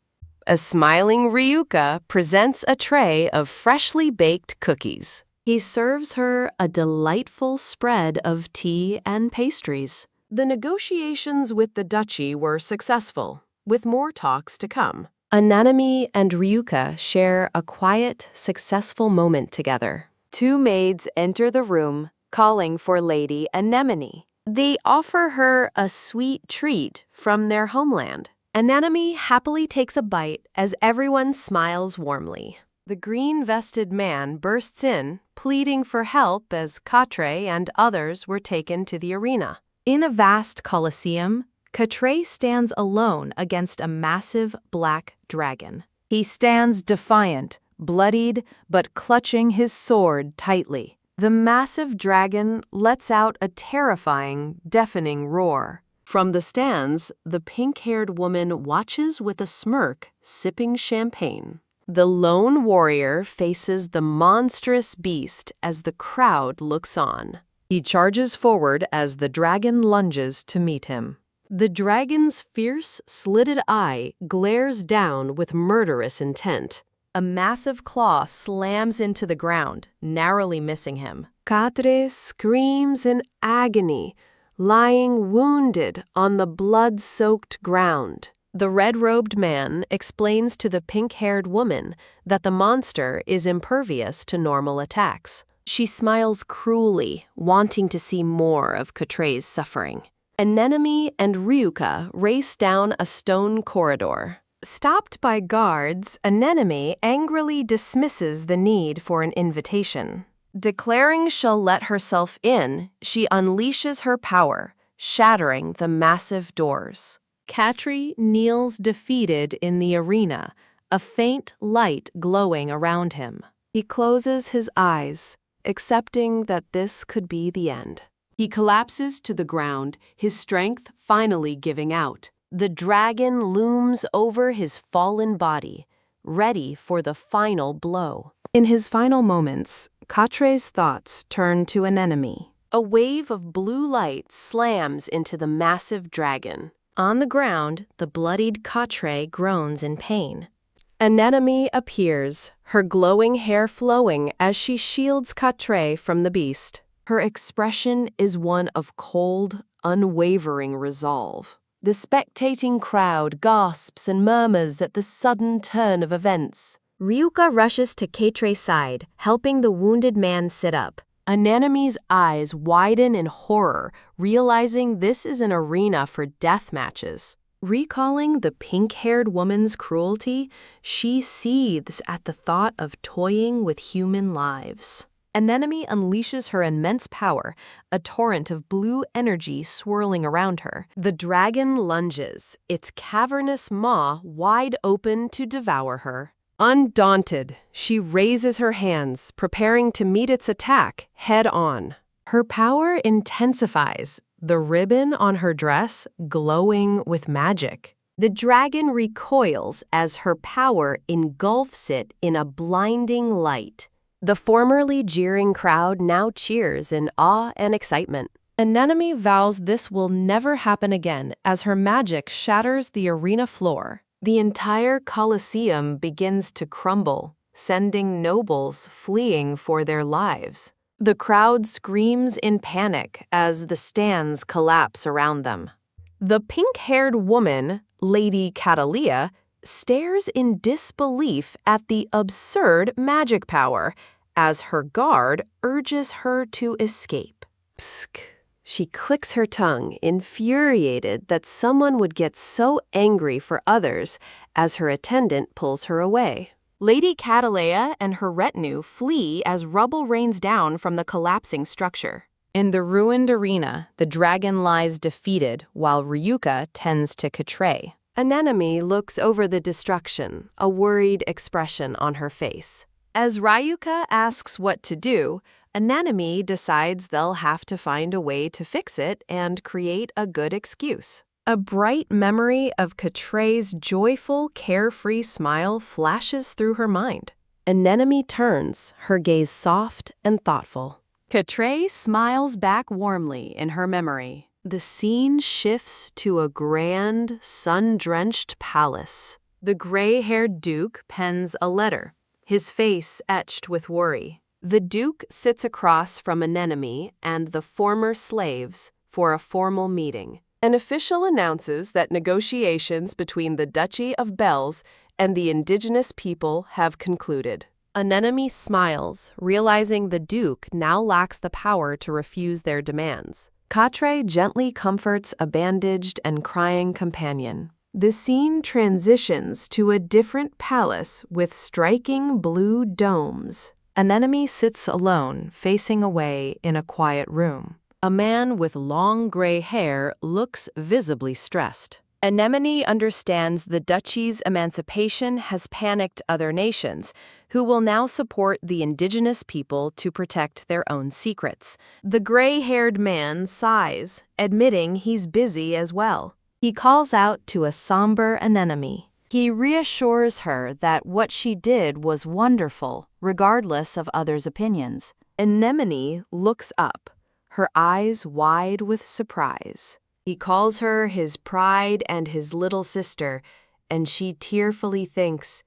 A smiling Ryuka presents a tray of freshly baked cookies. He serves her a delightful spread of tea and pastries. The negotiations with the duchy were successful, with more talks to come. Ananami and Ryuka share a quiet, successful moment together. Two maids enter the room, calling for Lady Anemone. They offer her a sweet treat from their homeland. Ananami happily takes a bite as everyone smiles warmly. The green-vested man bursts in, pleading for help as Katre and others were taken to the arena. In a vast coliseum, Katre stands alone against a massive black dragon. He stands defiant, bloodied, but clutching his sword tightly. The massive dragon lets out a terrifying, deafening roar. From the stands, the pink-haired woman watches with a smirk, sipping champagne. The lone warrior faces the monstrous beast as the crowd looks on. He charges forward as the dragon lunges to meet him. The dragon's fierce, slitted eye glares down with murderous intent. A massive claw slams into the ground, narrowly missing him. Katre screams in agony, lying wounded on the blood-soaked ground. The red-robed man explains to the pink-haired woman that the monster is impervious to normal attacks. She smiles cruelly, wanting to see more of Katre's suffering. Anemone and Ryuka race down a stone corridor. Stopped by guards, Anemone angrily dismisses the need for an invitation. Declaring she'll let herself in, she unleashes her power, shattering the massive doors. Katre kneels defeated in the arena, a faint light glowing around him. He closes his eyes, accepting that this could be the end. He collapses to the ground, his strength finally giving out. The dragon looms over his fallen body, ready for the final blow. In his final moments, Katre's thoughts turn to Anemone. A wave of blue light slams into the massive dragon. On the ground, the bloodied Katre groans in pain. Anemone appears, her glowing hair flowing as she shields Katre from the beast. Her expression is one of cold, unwavering resolve. The spectating crowd gasps and murmurs at the sudden turn of events. Ryuka rushes to Katre's side, helping the wounded man sit up. Ananeme's eyes widen in horror, realizing this is an arena for death matches. Recalling the pink-haired woman's cruelty, she seethes at the thought of toying with human lives. Anemone unleashes her immense power, a torrent of blue energy swirling around her. The dragon lunges, its cavernous maw wide open to devour her. Undaunted, she raises her hands, preparing to meet its attack head-on. Her power intensifies, the ribbon on her dress glowing with magic. The dragon recoils as her power engulfs it in a blinding light. The formerly jeering crowd now cheers in awe and excitement. Anemone vows this will never happen again as her magic shatters the arena floor. The entire Colosseum begins to crumble, sending nobles fleeing for their lives. The crowd screams in panic as the stands collapse around them. The pink-haired woman, Lady Catalea, stares in disbelief at the absurd magic power as her guard urges her to escape. Psst. She clicks her tongue, infuriated that someone would get so angry for others as her attendant pulls her away. Lady Catalea and her retinue flee as rubble rains down from the collapsing structure. In the ruined arena, the dragon lies defeated while Ryuka tends to Katre. Anemone looks over the destruction, a worried expression on her face. As Ryuka asks what to do, Anemone decides they'll have to find a way to fix it and create a good excuse. A bright memory of Katre's joyful, carefree smile flashes through her mind. Anemone turns, her gaze soft and thoughtful. Katre smiles back warmly in her memory. The scene shifts to a grand, sun-drenched palace. The gray-haired duke pens a letter, his face etched with worry. The Duke sits across from Anemone and the former slaves for a formal meeting. An official announces that negotiations between the Duchy of Bells and the indigenous people have concluded. Anemone smiles, realizing the Duke now lacks the power to refuse their demands. Quatre gently comforts a bandaged and crying companion. The scene transitions to a different palace with striking blue domes. Anemone sits alone, facing away in a quiet room. A man with long gray hair looks visibly stressed. Anemone understands the duchy's emancipation has panicked other nations, who will now support the indigenous people to protect their own secrets. The gray-haired man sighs, admitting he's busy as well. He calls out to a somber Anemone. He reassures her that what she did was wonderful, regardless of others' opinions. Anemone looks up, her eyes wide with surprise. He calls her his pride and his little sister, and she tearfully thinks,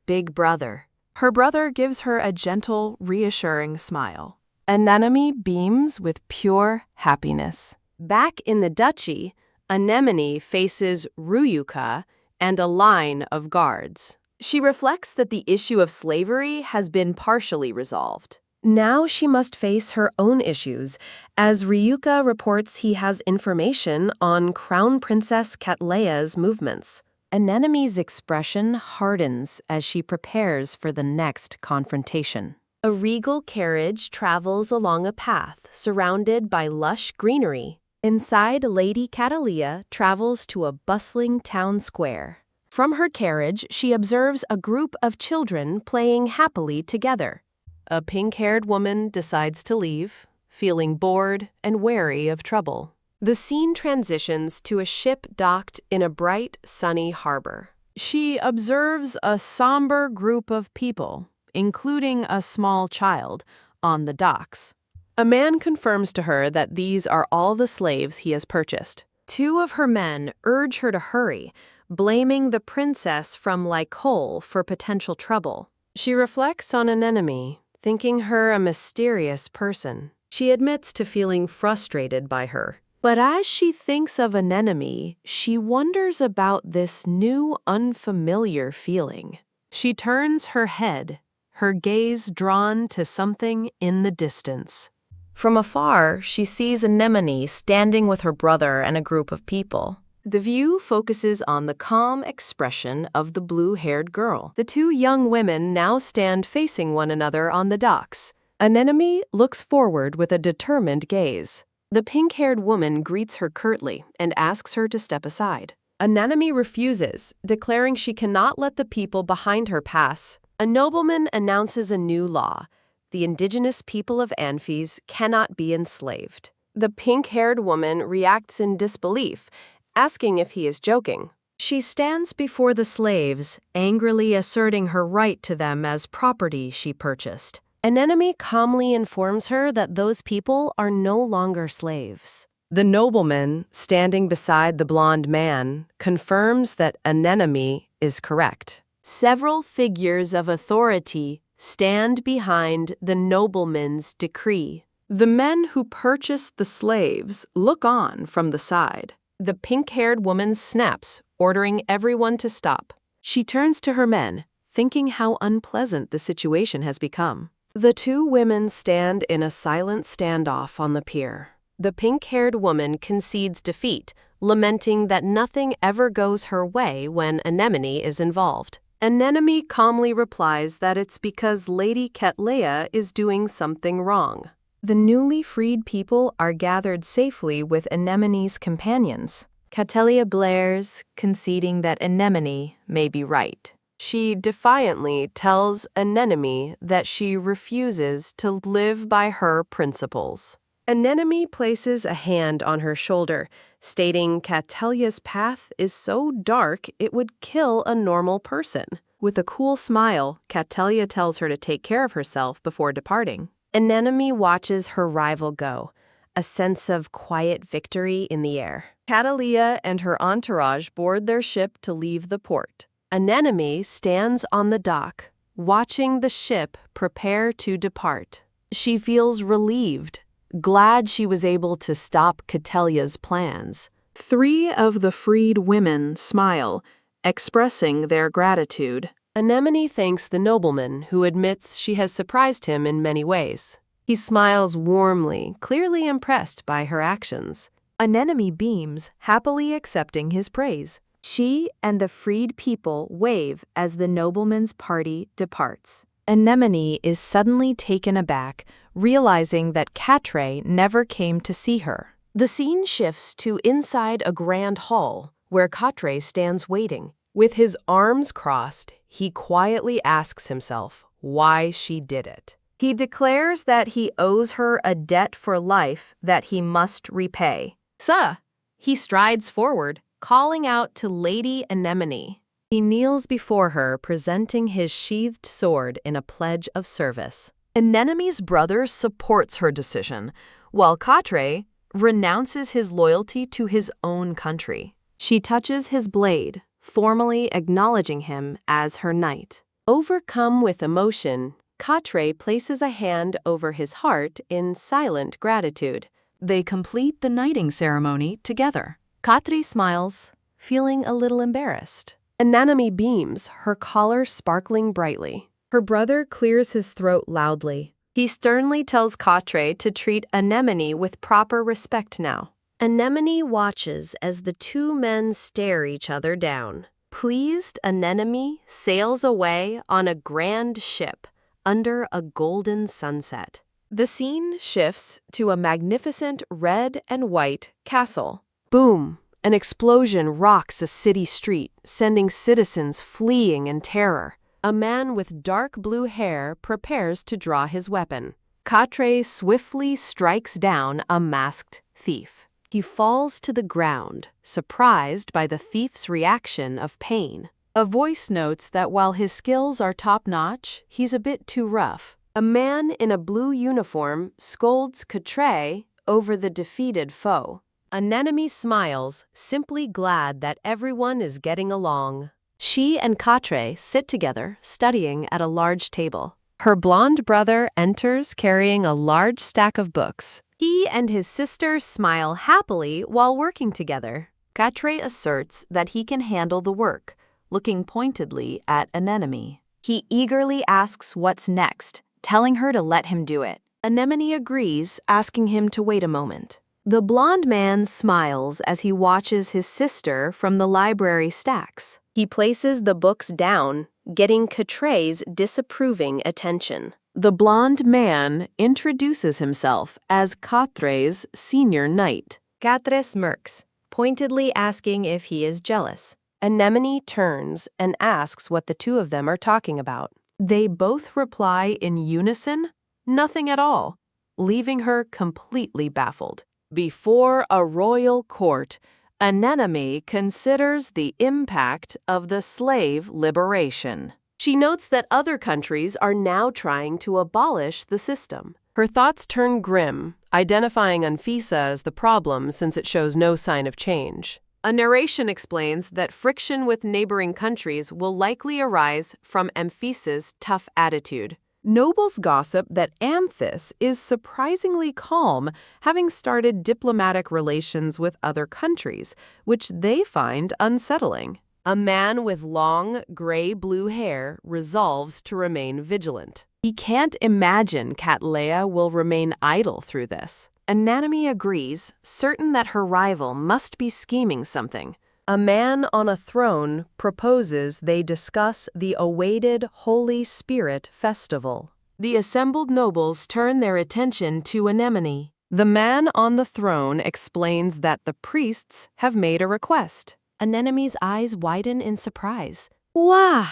"Big brother." Her brother gives her a gentle, reassuring smile. Anemone beams with pure happiness. Back in the duchy, Anemone faces Ryuka and a line of guards. She reflects that the issue of slavery has been partially resolved. Now she must face her own issues, as Ryuka reports he has information on Crown Princess Catleya's movements. Anemone's expression hardens as she prepares for the next confrontation. A regal carriage travels along a path surrounded by lush greenery. Inside, Lady Catleya travels to a bustling town square. From her carriage, she observes a group of children playing happily together. A pink-haired woman decides to leave, feeling bored and wary of trouble. The scene transitions to a ship docked in a bright, sunny harbor. She observes a somber group of people, including a small child, on the docks. A man confirms to her that these are all the slaves he has purchased. Two of her men urge her to hurry, blaming the princess from Lycole for potential trouble. She reflects on Anemone, thinking her a mysterious person. She admits to feeling frustrated by her. But as she thinks of Anemone, she wonders about this new, unfamiliar feeling. She turns her head, her gaze drawn to something in the distance. From afar, she sees Anemone standing with her brother and a group of people. The view focuses on the calm expression of the blue-haired girl. The two young women now stand facing one another on the docks. Anemone looks forward with a determined gaze. The pink-haired woman greets her curtly and asks her to step aside. Anemone refuses, declaring she cannot let the people behind her pass. A nobleman announces a new law. The indigenous people of Anfis cannot be enslaved. The pink-haired woman reacts in disbelief, asking if he is joking. She stands before the slaves, angrily asserting her right to them as property she purchased. Anemone calmly informs her that those people are no longer slaves. The nobleman, standing beside the blonde man, confirms that Anemone is correct. Several figures of authority stand behind the nobleman's decree. The men who purchased the slaves look on from the side. The pink-haired woman snaps, ordering everyone to stop. She turns to her men, thinking how unpleasant the situation has become. The two women stand in a silent standoff on the pier. The pink-haired woman concedes defeat, lamenting that nothing ever goes her way when Anemone is involved. Anemone calmly replies that it's because Lady Catleya is doing something wrong. The newly freed people are gathered safely with Anemone's companions. Catleya blares, conceding that Anemone may be right. She defiantly tells Anemone that she refuses to live by her principles. Anemone places a hand on her shoulder, stating Catleya's path is so dark it would kill a normal person. With a cool smile, Catleya tells her to take care of herself before departing. Anemone watches her rival go, a sense of quiet victory in the air. Catleya and her entourage board their ship to leave the port. Anemone stands on the dock, watching the ship prepare to depart. She feels relieved, glad she was able to stop Catelia's plans. 3 of the freed women smile, expressing their gratitude. Anemone thanks the nobleman, who admits she has surprised him in many ways. He smiles warmly, clearly impressed by her actions. Anemone beams, happily accepting his praise. She and the freed people wave as the nobleman's party departs. Anemone is suddenly taken aback, realizing that Catre never came to see her. The scene shifts to inside a grand hall, where Catre stands waiting. With his arms crossed, he quietly asks himself why she did it. He declares that he owes her a debt for life that he must repay. Sir! He strides forward, calling out to Lady Anemone. He kneels before her, presenting his sheathed sword in a pledge of service. Anemone's brother supports her decision, while Catre renounces his loyalty to his own country. She touches his blade, formally acknowledging him as her knight. Overcome with emotion, Catre places a hand over his heart in silent gratitude. They complete the knighting ceremony together. Catre smiles, feeling a little embarrassed. Anemone beams, her collar sparkling brightly. Her brother clears his throat loudly. He sternly tells Catre to treat Anemone with proper respect now. Anemone watches as the two men stare each other down. Pleased, Anemone sails away on a grand ship under a golden sunset. The scene shifts to a magnificent red and white castle. Boom! An explosion rocks a city street, sending citizens fleeing in terror. A man with dark blue hair prepares to draw his weapon. Catre swiftly strikes down a masked thief. He falls to the ground, surprised by the thief's reaction of pain. A voice notes that while his skills are top-notch, he's a bit too rough. A man in a blue uniform scolds Catre over the defeated foe. Anemone smiles, simply glad that everyone is getting along. She and Catre sit together, studying at a large table. Her blonde brother enters carrying a large stack of books. He and his sister smile happily while working together. Catre asserts that he can handle the work, looking pointedly at Anemone. He eagerly asks what's next, telling her to let him do it. Anemone agrees, asking him to wait a moment. The blonde man smiles as he watches his sister from the library stacks. He places the books down, getting Catre's disapproving attention. The blonde man introduces himself as Catre's senior knight. Catre smirks, pointedly asking if he is jealous. Anemone turns and asks what the two of them are talking about. They both reply in unison, nothing at all, leaving her completely baffled. Before a royal court, Anemone considers the impact of the slave liberation. She notes that other countries are now trying to abolish the system. Her thoughts turn grim, identifying Anfisa as the problem since it shows no sign of change. A narration explains that friction with neighboring countries will likely arise from Amphisa's tough attitude. Nobles gossip that Saintess is surprisingly calm, having started diplomatic relations with other countries, which they find unsettling. A man with long, gray-blue hair resolves to remain vigilant. He can't imagine Catleya will remain idle through this. Anemone agrees, certain that her rival must be scheming something. A man on a throne proposes they discuss the awaited Holy Spirit festival. The assembled nobles turn their attention to Anemone. The man on the throne explains that the priests have made a request. Anemone's eyes widen in surprise. Wah!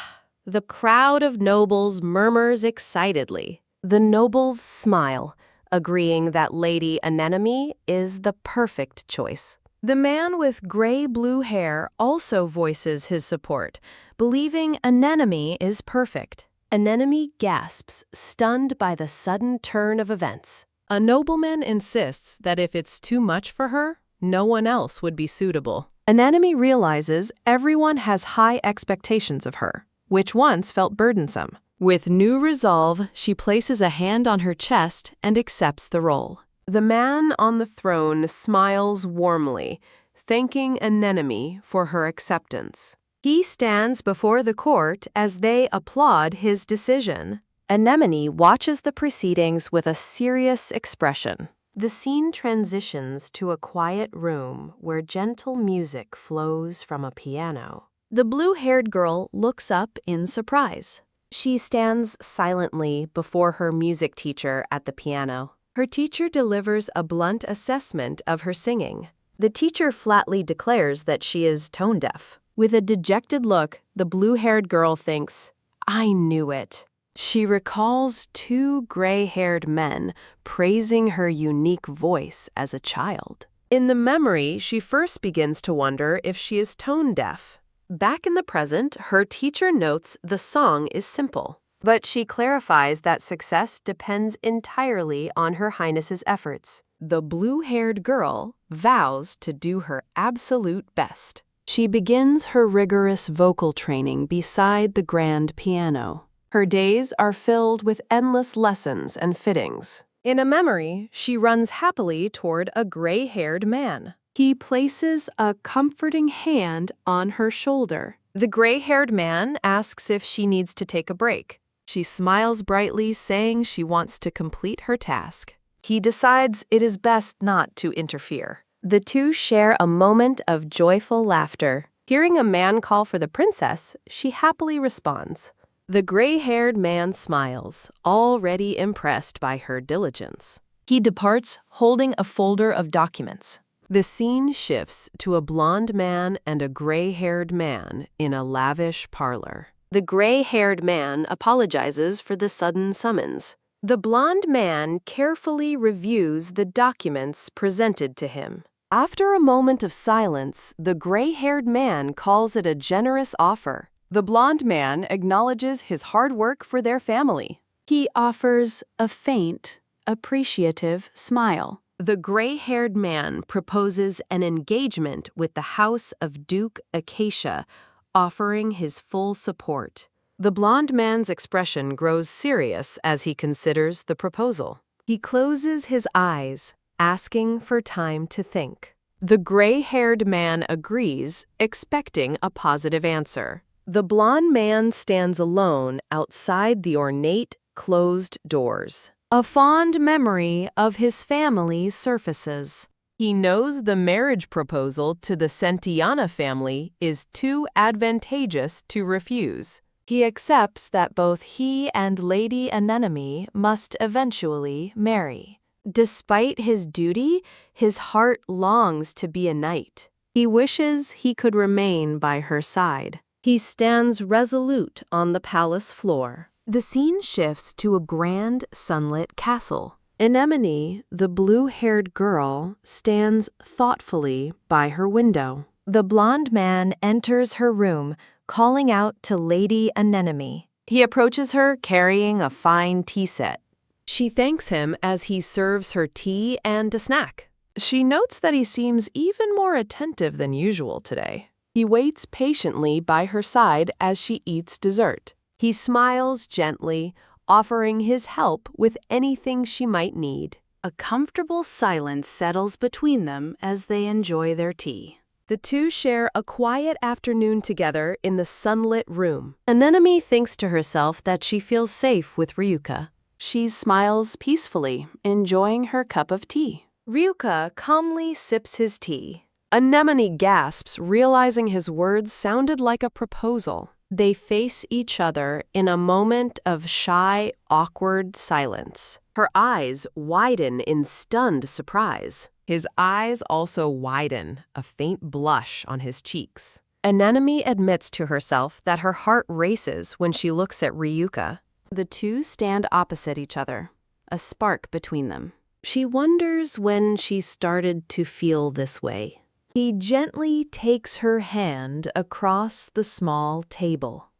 The crowd of nobles murmurs excitedly. The nobles smile, agreeing that Lady Anemone is the perfect choice. The man with gray-blue hair also voices his support, believing Anemone is perfect. Anemone gasps, stunned by the sudden turn of events. A nobleman insists that if it's too much for her, no one else would be suitable. Anemone realizes everyone has high expectations of her, which once felt burdensome. With new resolve, she places a hand on her chest and accepts the role. The man on the throne smiles warmly, thanking Anemone for her acceptance. He stands before the court as they applaud his decision. Anemone watches the proceedings with a serious expression. The scene transitions to a quiet room where gentle music flows from a piano. The blue-haired girl looks up in surprise. She stands silently before her music teacher at the piano. Her teacher delivers a blunt assessment of her singing. The teacher flatly declares that she is tone-deaf. With a dejected look, the blue-haired girl thinks, "I knew it." She recalls two gray-haired men praising her unique voice as a child. In the memory, she first begins to wonder if she is tone-deaf. Back in the present, her teacher notes the song is simple, but she clarifies that success depends entirely on Her Highness's efforts. The blue-haired girl vows to do her absolute best. She begins her rigorous vocal training beside the grand piano. Her days are filled with endless lessons and fittings. In a memory, she runs happily toward a gray-haired man. He places a comforting hand on her shoulder. The gray-haired man asks if she needs to take a break. She smiles brightly, saying she wants to complete her task. He decides it is best not to interfere. The two share a moment of joyful laughter. Hearing a man call for the princess, she happily responds. The gray-haired man smiles, already impressed by her diligence. He departs, holding a folder of documents. The scene shifts to a blonde man and a gray-haired man in a lavish parlor. The gray-haired man apologizes for the sudden summons. The blonde man carefully reviews the documents presented to him. After a moment of silence, the gray-haired man calls it a generous offer. The blonde man acknowledges his hard work for their family. He offers a faint, appreciative smile. The gray-haired man proposes an engagement with the House of Duke Acacia, offering his full support. The blonde man's expression grows serious as he considers the proposal. He closes his eyes, asking for time to think. The gray-haired man agrees, expecting a positive answer. The blonde man stands alone outside the ornate, closed doors. A fond memory of his family surfaces. He knows the marriage proposal to the Santillana family is too advantageous to refuse. He accepts that both he and Lady Anemone must eventually marry. Despite his duty, his heart longs to be a knight. He wishes he could remain by her side. He stands resolute on the palace floor. The scene shifts to a grand, sunlit castle. Anemone, the blue-haired girl, stands thoughtfully by her window. The blonde man enters her room, calling out to Lady Anemone. He approaches her carrying a fine tea set. She thanks him as he serves her tea and a snack. She notes that he seems even more attentive than usual today. He waits patiently by her side as she eats dessert. He smiles gently, offering his help with anything she might need. A comfortable silence settles between them as they enjoy their tea. The two share a quiet afternoon together in the sunlit room. Anemone thinks to herself that she feels safe with Ryuka. She smiles peacefully, enjoying her cup of tea. Ryuka calmly sips his tea. Anemone gasps, realizing his words sounded like a proposal. They face each other in a moment of shy, awkward silence. Her eyes widen in stunned surprise. His eyes also widen, a faint blush on his cheeks. Anemone admits to herself that her heart races when she looks at Ryuka. The two stand opposite each other, a spark between them. She wonders when she started to feel this way. He gently takes her hand across the small table.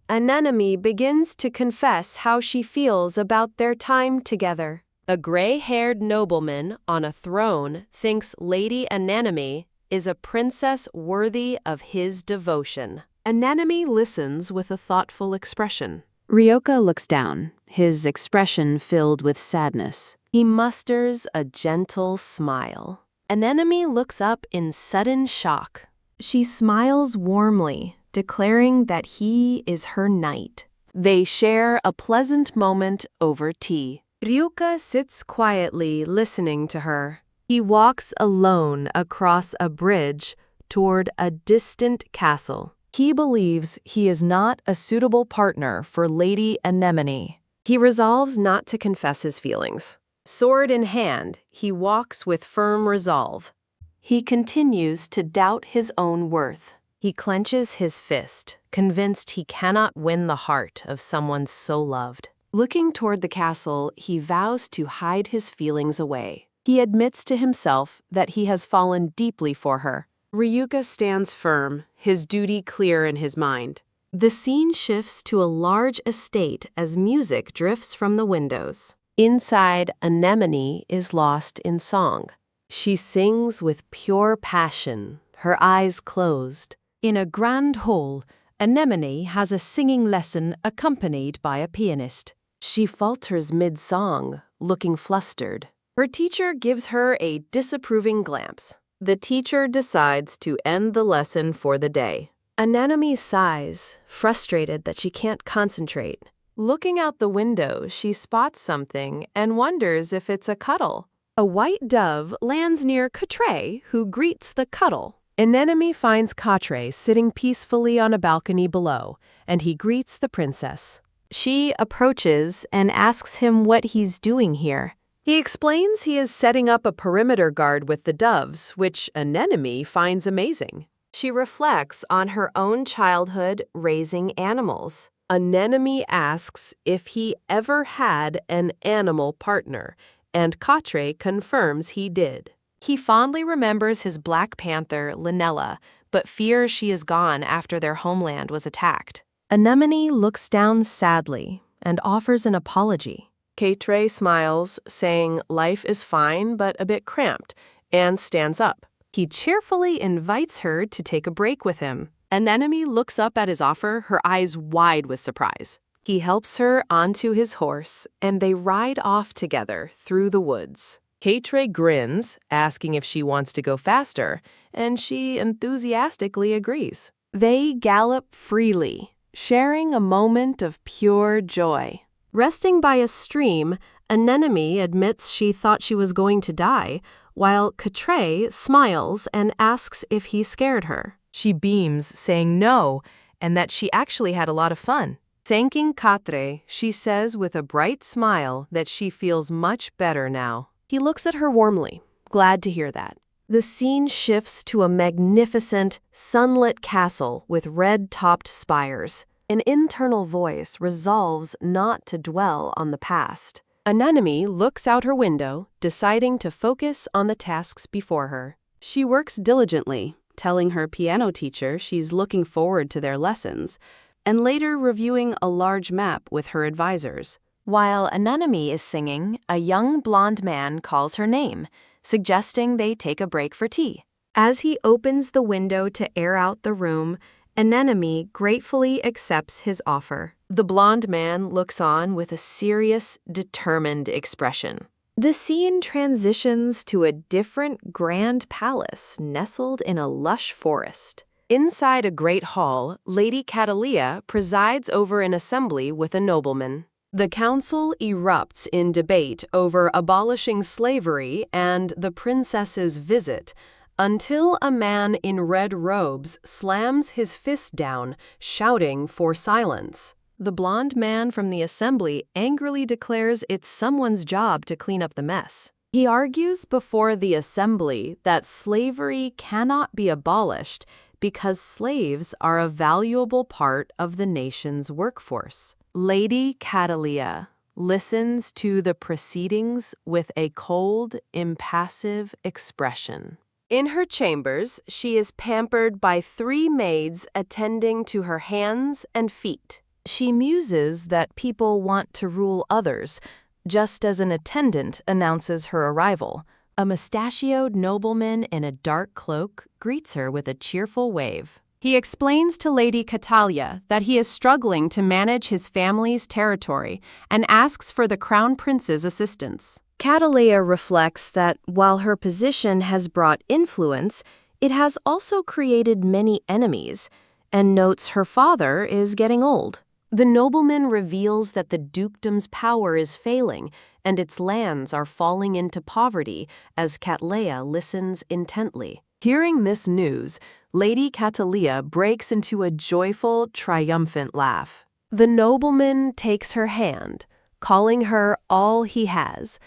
Anemone begins to confess how she feels about their time together. A gray-haired nobleman on a throne thinks Lady Anemone is a princess worthy of his devotion. Anemone listens with a thoughtful expression. Ryoka looks down, his expression filled with sadness. He musters a gentle smile. An enemy looks up in sudden shock. She smiles warmly, declaring that he is her knight. They share a pleasant moment over tea. Ryuka sits quietly listening to her. He walks alone across a bridge toward a distant castle. He believes he is not a suitable partner for Lady Anemone. He resolves not to confess his feelings. Sword in hand, he walks with firm resolve. He continues to doubt his own worth. He clenches his fist, convinced he cannot win the heart of someone so loved. Looking toward the castle, he vows to hide his feelings away. He admits to himself that he has fallen deeply for her. Ryuka stands firm, his duty clear in his mind. The scene shifts to a large estate as music drifts from the windows. Inside, Anemone is lost in song. She sings with pure passion, her eyes closed. In a grand hall, Anemone has a singing lesson accompanied by a pianist. She falters mid-song, looking flustered. Her teacher gives her a disapproving glance. The teacher decides to end the lesson for the day. Anemone sighs, frustrated that she can't concentrate. Looking out the window, she spots something and wonders if it's a cuddle. A white dove lands near Katre, who greets the cuddle. Anemone finds Katre sitting peacefully on a balcony below, and he greets the princess. She approaches and asks him what he's doing here. He explains he is setting up a perimeter guard with the doves, which Anemone finds amazing. She reflects on her own childhood raising animals. Anemone asks if he ever had an animal partner, and Katre confirms he did. He fondly remembers his black panther, Linella, but fears she is gone after their homeland was attacked. Anemone looks down sadly and offers an apology. Katre smiles, saying life is fine but a bit cramped, and stands up. He cheerfully invites her to take a break with him. Anemone looks up at his offer, her eyes wide with surprise. He helps her onto his horse, and they ride off together through the woods. Katre grins, asking if she wants to go faster, and she enthusiastically agrees. They gallop freely, sharing a moment of pure joy. Resting by a stream, Anemone admits she thought she was going to die, while Katre smiles and asks if he scared her. She beams, saying no, and that she actually had a lot of fun. Thanking Katre, she says with a bright smile that she feels much better now. He looks at her warmly, glad to hear that. The scene shifts to a magnificent, sunlit castle with red-topped spires. An internal voice resolves not to dwell on the past. Anemone looks out her window, deciding to focus on the tasks before her. She works diligently, telling her piano teacher she's looking forward to their lessons, and later reviewing a large map with her advisors. While Anemone is singing, a young blonde man calls her name, suggesting they take a break for tea. As he opens the window to air out the room, Anemone gratefully accepts his offer. The blonde man looks on with a serious, determined expression. The scene transitions to a different grand palace nestled in a lush forest. Inside a great hall, Lady Catalia presides over an assembly with a nobleman. The council erupts in debate over abolishing slavery and the princess's visit, until a man in red robes slams his fist down, shouting for silence. The blonde man from the assembly angrily declares it's someone's job to clean up the mess. He argues before the assembly that slavery cannot be abolished because slaves are a valuable part of the nation's workforce. Lady Catalia listens to the proceedings with a cold, impassive expression. In her chambers, she is pampered by 3 maids attending to her hands and feet. She muses that people want to rule others, just as an attendant announces her arrival. A mustachioed nobleman in a dark cloak greets her with a cheerful wave. He explains to Lady Catalia that he is struggling to manage his family's territory and asks for the crown prince's assistance. Catalea reflects that while her position has brought influence, it has also created many enemies, and notes her father is getting old. The nobleman reveals that the dukedom's power is failing and its lands are falling into poverty as Catalea listens intently. Hearing this news, Lady Catalia breaks into a joyful, triumphant laugh. The nobleman takes her hand, calling her all he has,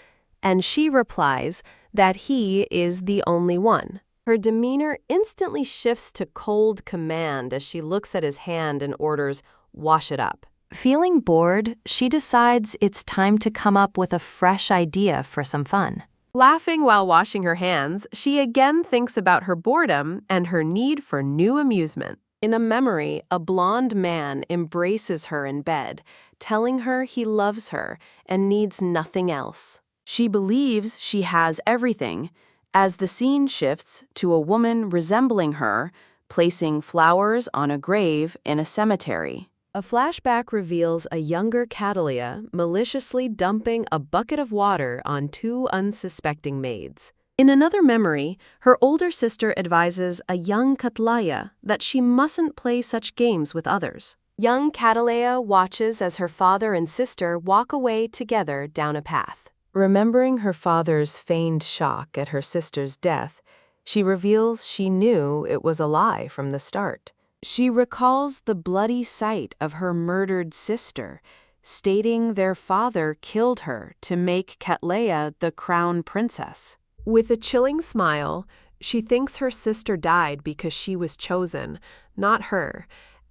and she replies that he is the only one. Her demeanor instantly shifts to cold command as she looks at his hand and orders, "Wash it up." Feeling bored, she decides it's time to come up with a fresh idea for some fun. Laughing while washing her hands, she again thinks about her boredom and her need for new amusement. In a memory, a blonde man embraces her in bed, telling her he loves her and needs nothing else. She believes she has everything, as the scene shifts to a woman resembling her, placing flowers on a grave in a cemetery. A flashback reveals a younger Catalea maliciously dumping a bucket of water on two unsuspecting maids. In another memory, her older sister advises a young Catalea that she mustn't play such games with others. Young Catalea watches as her father and sister walk away together down a path. Remembering her father's feigned shock at her sister's death, she reveals she knew it was a lie from the start. She recalls the bloody sight of her murdered sister, stating their father killed her to make Catalea the crown princess. With a chilling smile, she thinks her sister died because she was chosen, not her,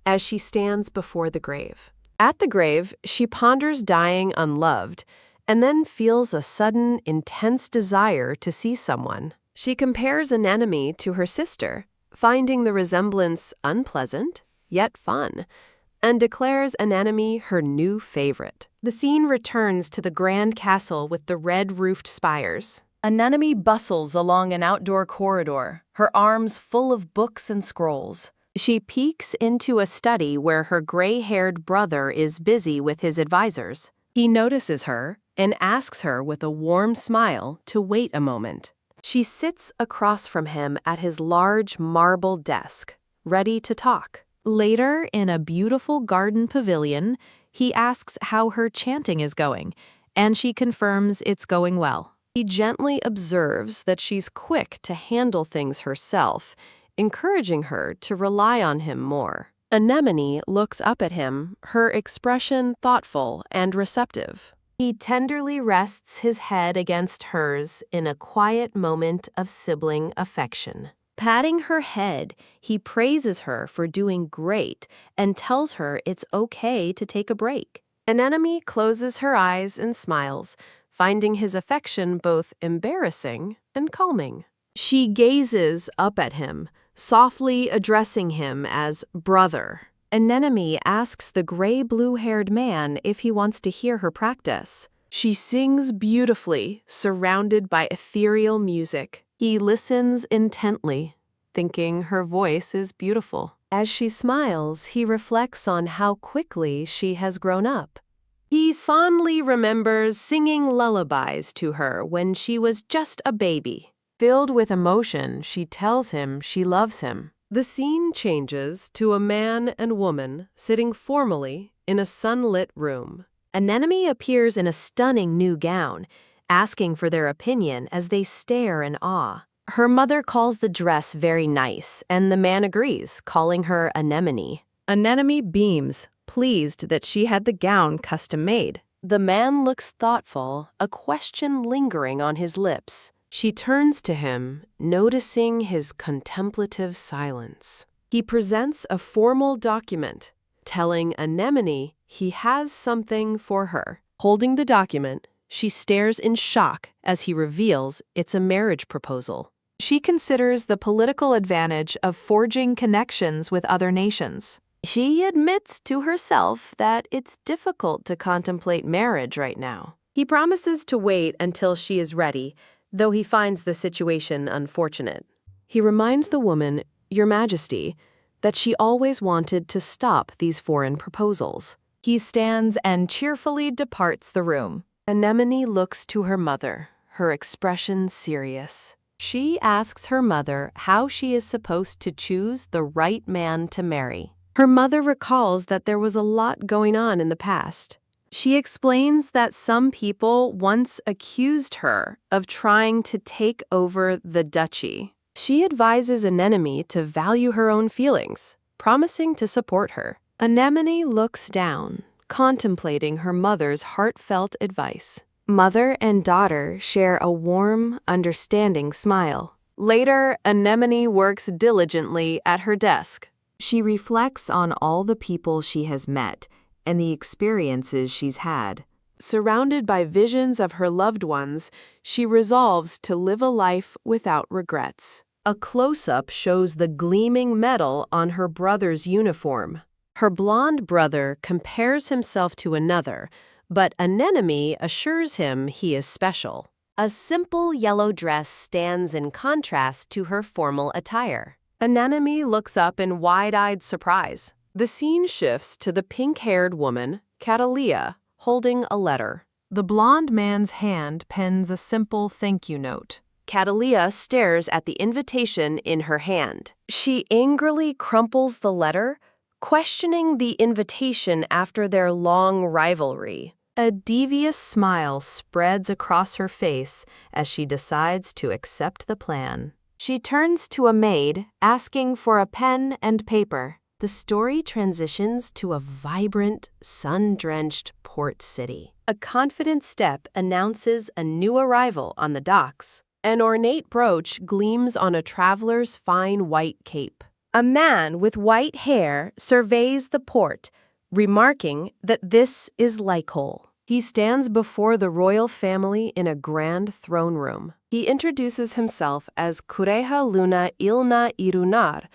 as she stands before the grave. At the grave, she ponders dying unloved, and then feels a sudden, intense desire to see someone. She compares an enemy to her sister, finding the resemblance unpleasant, yet fun, and declares an enemy her new favorite. The scene returns to the grand castle with the red-roofed spires. Anemone bustles along an outdoor corridor, her arms full of books and scrolls. She peeks into a study where her gray-haired brother is busy with his advisors. He notices her and asks her with a warm smile to wait a moment. She sits across from him at his large marble desk, ready to talk. Later, in a beautiful garden pavilion, he asks how her chanting is going, and she confirms it's going well. He gently observes that she's quick to handle things herself, encouraging her to rely on him more. Anemone looks up at him, her expression thoughtful and receptive. He tenderly rests his head against hers in a quiet moment of sibling affection. Patting her head, he praises her for doing great and tells her it's okay to take a break. Anemone closes her eyes and smiles, finding his affection both embarrassing and calming. She gazes up at him, softly addressing him as brother. Anemone asks the gray blue-haired man if he wants to hear her practice. She sings beautifully, surrounded by ethereal music. He listens intently, thinking her voice is beautiful. As she smiles, he reflects on how quickly she has grown up. He fondly remembers singing lullabies to her when she was just a baby. Filled with emotion, she tells him she loves him. The scene changes to a man and woman sitting formally in a sunlit room. Anemone appears in a stunning new gown, asking for their opinion as they stare in awe. Her mother calls the dress very nice, and the man agrees, calling her Anemone. Anemone beams, pleased that she had the gown custom-made. The man looks thoughtful, a question lingering on his lips. She turns to him, noticing his contemplative silence. He presents a formal document, telling Anemone he has something for her. Holding the document, she stares in shock as he reveals it's a marriage proposal. She considers the political advantage of forging connections with other nations. She admits to herself that it's difficult to contemplate marriage right now. He promises to wait until she is ready, though he finds the situation unfortunate. He reminds the woman, "Your Majesty," that she always wanted to stop these foreign proposals. He stands and cheerfully departs the room. Anemone looks to her mother, her expression serious. She asks her mother how she is supposed to choose the right man to marry. Her mother recalls that there was a lot going on in the past. She explains that some people once accused her of trying to take over the duchy. She advises Anemone to value her own feelings, promising to support her. Anemone looks down, contemplating her mother's heartfelt advice. Mother and daughter share a warm, understanding smile. Later, Anemone works diligently at her desk. She reflects on all the people she has met and the experiences she's had. Surrounded by visions of her loved ones, she resolves to live a life without regrets. A close-up shows the gleaming metal on her brother's uniform. Her blonde brother compares himself to another, but Anemone assures him he is special. A simple yellow dress stands in contrast to her formal attire. Anemone looks up in wide-eyed surprise. The scene shifts to the pink-haired woman, Catalia, holding a letter. The blonde man's hand pens a simple thank you note. Catalia stares at the invitation in her hand. She angrily crumples the letter, questioning the invitation after their long rivalry. A devious smile spreads across her face as she decides to accept the plan. She turns to a maid, asking for a pen and paper. The story transitions to a vibrant, sun-drenched port city. A confident step announces a new arrival on the docks. An ornate brooch gleams on a traveler's fine white cape. A man with white hair surveys the port, remarking that this is Lycol. He stands before the royal family in a grand throne room. He introduces himself as Kureha Luna Ilna Irunar,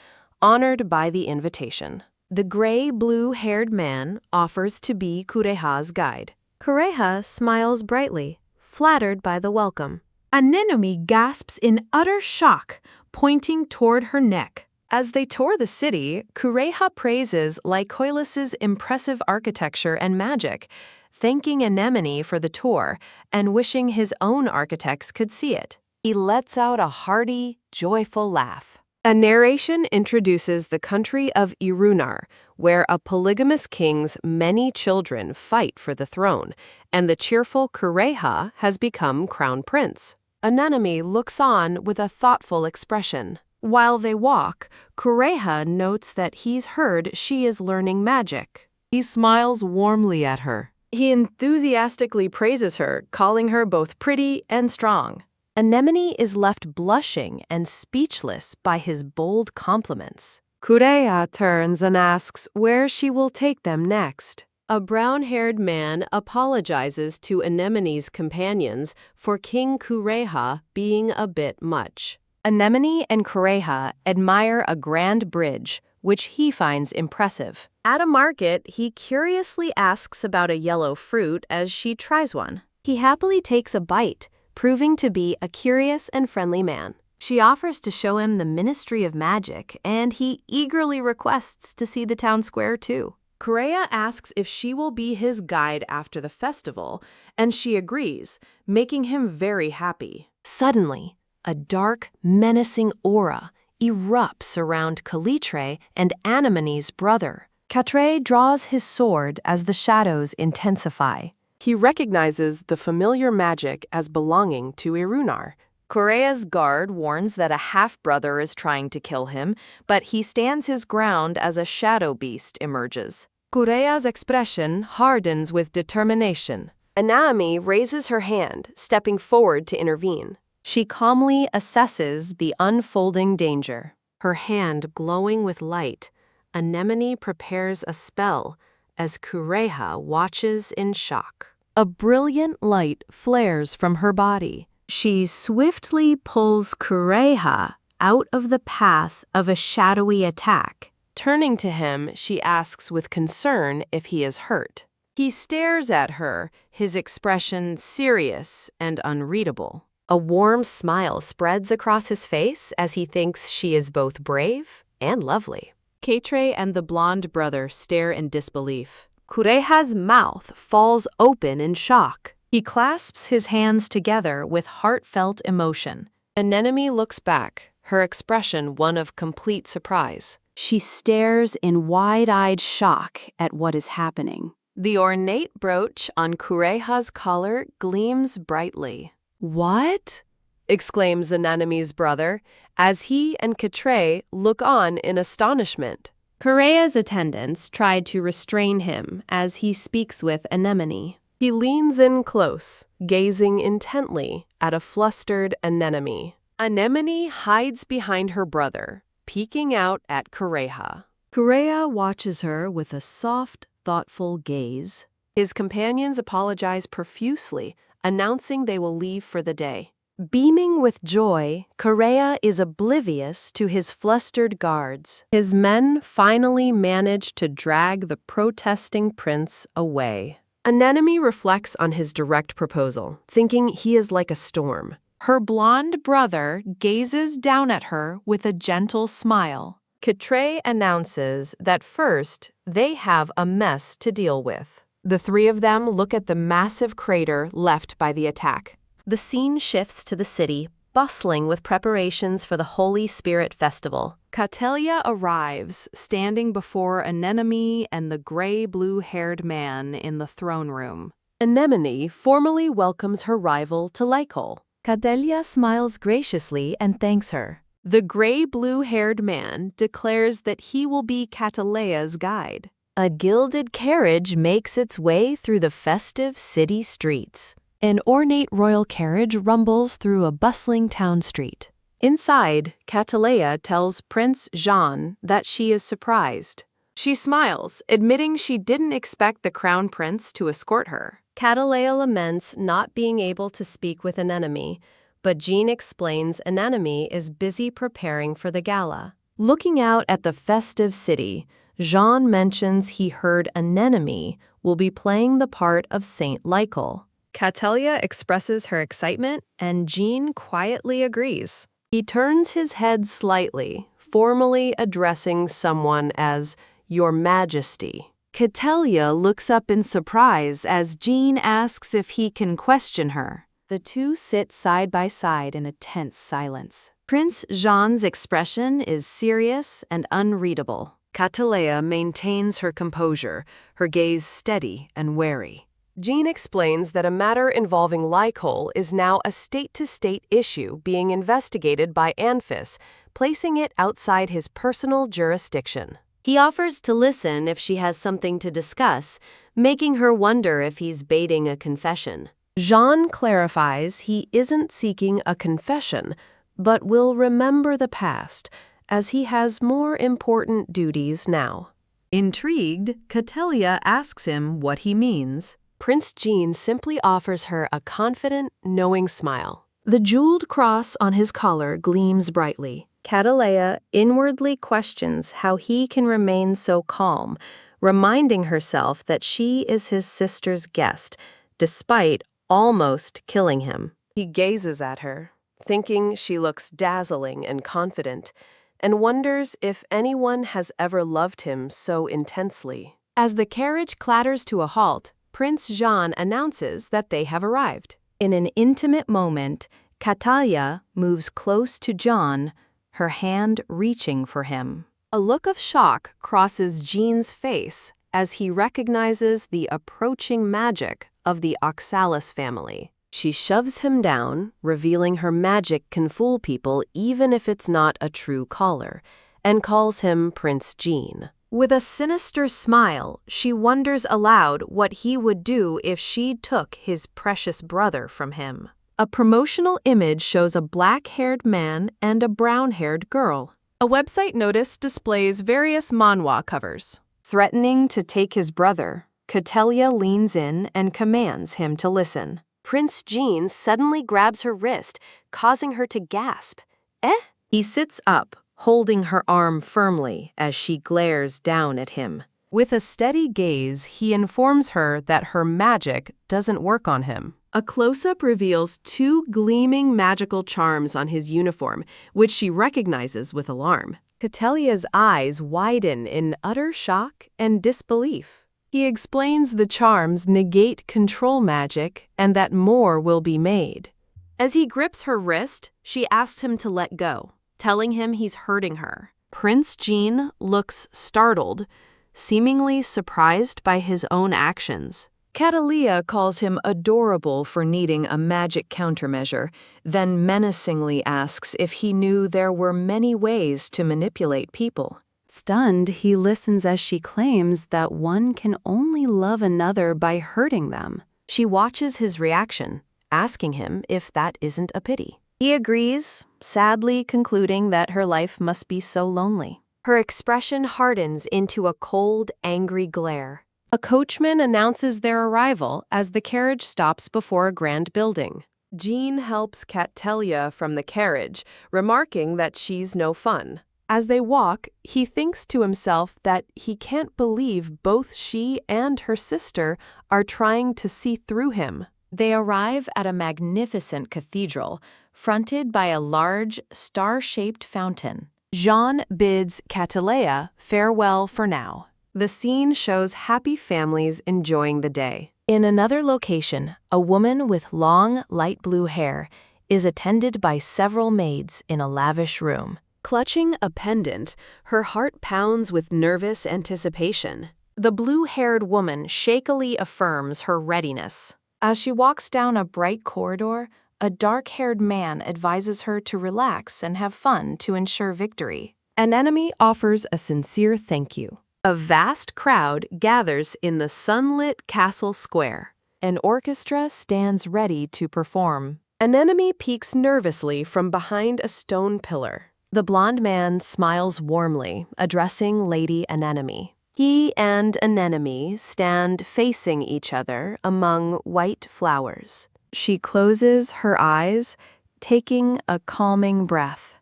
honored by the invitation. The gray-blue-haired man offers to be Kureha's guide. Kureha smiles brightly, flattered by the welcome. Anemone gasps in utter shock, pointing toward her neck. As they tour the city, Kureha praises Lycoilus's impressive architecture and magic, thanking Anemone for the tour and wishing his own architects could see it. He lets out a hearty, joyful laugh. A narration introduces the country of Irunar, where a polygamous king's many children fight for the throne, and the cheerful Kureha has become crown prince. Anemone looks on with a thoughtful expression. While they walk, Kureha notes that he's heard she is learning magic. He smiles warmly at her. He enthusiastically praises her, calling her both pretty and strong. Anemone is left blushing and speechless by his bold compliments. Kureha turns and asks where she will take them next. A brown-haired man apologizes to Anemone's companions for King Kureha being a bit much. Anemone and Kureha admire a grand bridge, which he finds impressive. At a market, he curiously asks about a yellow fruit as she tries one. He happily takes a bite, proving to be a curious and friendly man. She offers to show him the Ministry of Magic, and he eagerly requests to see the town square too. Kureha asks if she will be his guide after the festival, and she agrees, making him very happy. Suddenly, a dark, menacing aura erupts around Calitre and Anemone's brother. Catre draws his sword as the shadows intensify. He recognizes the familiar magic as belonging to Irunar. Kureha's guard warns that a half-brother is trying to kill him, but he stands his ground as a shadow beast emerges. Kureha's expression hardens with determination. Anemone raises her hand, stepping forward to intervene. She calmly assesses the unfolding danger. Her hand glowing with light, Anemone prepares a spell as Kureha watches in shock. A brilliant light flares from her body. She swiftly pulls Kureha out of the path of a shadowy attack. Turning to him, she asks with concern if he is hurt. He stares at her, his expression serious and unreadable. A warm smile spreads across his face as he thinks she is both brave and lovely. Katre and the blonde brother stare in disbelief. Kureha's mouth falls open in shock. He clasps his hands together with heartfelt emotion. Anemone looks back, her expression one of complete surprise. She stares in wide-eyed shock at what is happening. The ornate brooch on Kureha's collar gleams brightly. What? Exclaims Anemone's brother, as he and Katre look on in astonishment. Kureha's attendants tried to restrain him as he speaks with Anemone. He leans in close, gazing intently at a flustered Anemone. Anemone hides behind her brother, peeking out at Kureha. Kureha watches her with a soft, thoughtful gaze. His companions apologize profusely, announcing they will leave for the day. Beaming with joy, Kureha is oblivious to his flustered guards. His men finally manage to drag the protesting prince away. Anemone reflects on his direct proposal, thinking he is like a storm. Her blonde brother gazes down at her with a gentle smile. Katre announces that first, they have a mess to deal with. The three of them look at the massive crater left by the attack. The scene shifts to the city, bustling with preparations for the Holy Spirit Festival. Katelia arrives, standing before Anemone and the gray-blue-haired man in the throne room. Anemone formally welcomes her rival to Lycol. Katelia smiles graciously and thanks her. The gray-blue-haired man declares that he will be Catalea's guide. A gilded carriage makes its way through the festive city streets. An ornate royal carriage rumbles through a bustling town street. Inside, Catalea tells Prince Jean that she is surprised. She smiles, admitting she didn't expect the crown prince to escort her. Catalea laments not being able to speak with Anemone, but Jean explains Anemone is busy preparing for the gala. Looking out at the festive city, Jean mentions he heard Anemone will be playing the part of Saint Lycol. Catelia expresses her excitement, and Jean quietly agrees. He turns his head slightly, formally addressing someone as Your Majesty. Catelia looks up in surprise as Jean asks if he can question her. The two sit side by side in a tense silence. Prince Jean's expression is serious and unreadable. Catelia maintains her composure, her gaze steady and wary. Jean explains that a matter involving Lycol is now a state-to-state issue being investigated by Anfis, placing it outside his personal jurisdiction. He offers to listen if she has something to discuss, making her wonder if he's baiting a confession. Jean clarifies he isn't seeking a confession, but will remember the past, as he has more important duties now. Intrigued, Catelia asks him what he means. Prince Jean simply offers her a confident, knowing smile. The jeweled cross on his collar gleams brightly. Catelea inwardly questions how he can remain so calm, reminding herself that she is his sister's guest, despite almost killing him. He gazes at her, thinking she looks dazzling and confident, and wonders if anyone has ever loved him so intensely. As the carriage clatters to a halt, Prince Jean announces that they have arrived. In an intimate moment, Catelia moves close to Jean, her hand reaching for him. A look of shock crosses Jean's face as he recognizes the approaching magic of the Oxalis family. She shoves him down, revealing her magic can fool people even if it's not a true caller, and calls him Prince Jean. With a sinister smile, she wonders aloud what he would do if she took his precious brother from him. A promotional image shows a black-haired man and a brown-haired girl. A website notice displays various manhwa covers. Threatening to take his brother, Catelia leans in and commands him to listen. Prince Jean suddenly grabs her wrist, causing her to gasp. Eh? He sits up, holding her arm firmly as she glares down at him. With a steady gaze, he informs her that her magic doesn't work on him. A close-up reveals two gleaming magical charms on his uniform, which she recognizes with alarm. Catelia's eyes widen in utter shock and disbelief. He explains the charms negate control magic and that more will be made. As he grips her wrist, she asks him to let go, telling him he's hurting her. Prince Jean looks startled, seemingly surprised by his own actions. Catalia calls him adorable for needing a magic countermeasure, then menacingly asks if he knew there were many ways to manipulate people. Stunned, he listens as she claims that one can only love another by hurting them. She watches his reaction, asking him if that isn't a pity. He agrees, sadly concluding that her life must be so lonely. Her expression hardens into a cold, angry glare. A coachman announces their arrival as the carriage stops before a grand building. Jean helps Catelia from the carriage, remarking that she's no fun. As they walk, he thinks to himself that he can't believe both she and her sister are trying to see through him. They arrive at a magnificent cathedral, fronted by a large, star-shaped fountain. Jean bids Catelia farewell for now. The scene shows happy families enjoying the day. In another location, a woman with long, light blue hair is attended by several maids in a lavish room. Clutching a pendant, her heart pounds with nervous anticipation. The blue-haired woman shakily affirms her readiness. As she walks down a bright corridor, a dark-haired man advises her to relax and have fun to ensure victory. An enemy offers a sincere thank you. A vast crowd gathers in the sunlit castle square. An orchestra stands ready to perform. An enemy peeks nervously from behind a stone pillar. The blond man smiles warmly, addressing Lady Anemone. He and Anemone stand facing each other among white flowers. She closes her eyes, taking a calming breath.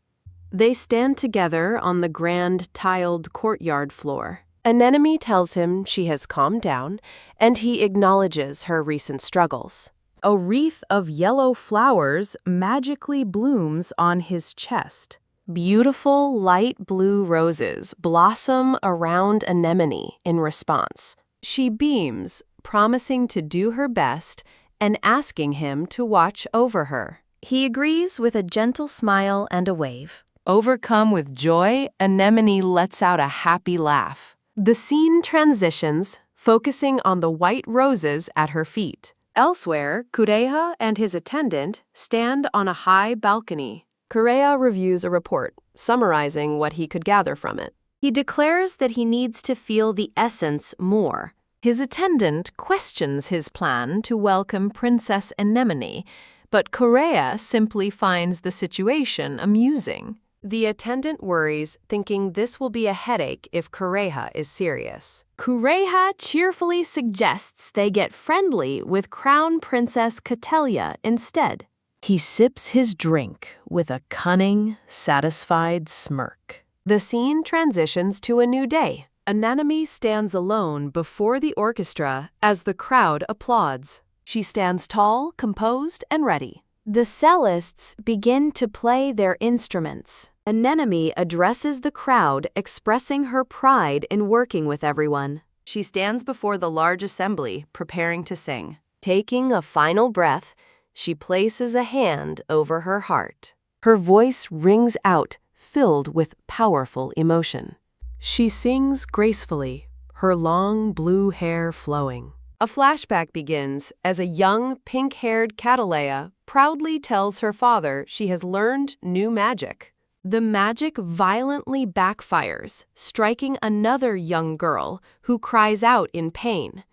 They stand together on the grand tiled courtyard floor. Anemone tells him she has calmed down, and he acknowledges her recent struggles. A wreath of yellow flowers magically blooms on his chest. Beautiful light blue roses blossom around Anemone in response. She beams, promising to do her best and asking him to watch over her. He agrees with a gentle smile and a wave. Overcome with joy, Anemone lets out a happy laugh. The scene transitions, focusing on the white roses at her feet. Elsewhere, Kureha and his attendant stand on a high balcony. Kureha reviews a report, summarizing what he could gather from it. He declares that he needs to feel the essence more. His attendant questions his plan to welcome Princess Anemone, but Kureha simply finds the situation amusing. The attendant worries, thinking this will be a headache if Kureha is serious. Kureha cheerfully suggests they get friendly with Crown Princess Catelia instead. He sips his drink with a cunning, satisfied smirk. The scene transitions to a new day. Anemone stands alone before the orchestra as the crowd applauds. She stands tall, composed, and ready. The cellists begin to play their instruments. Anemone addresses the crowd, expressing her pride in working with everyone. She stands before the large assembly, preparing to sing. Taking a final breath, she places a hand over her heart. Her voice rings out, filled with powerful emotion. She sings gracefully, her long blue hair flowing. A flashback begins as a young, pink-haired Catelia proudly tells her father she has learned new magic. The magic violently backfires, striking another young girl who cries out in pain.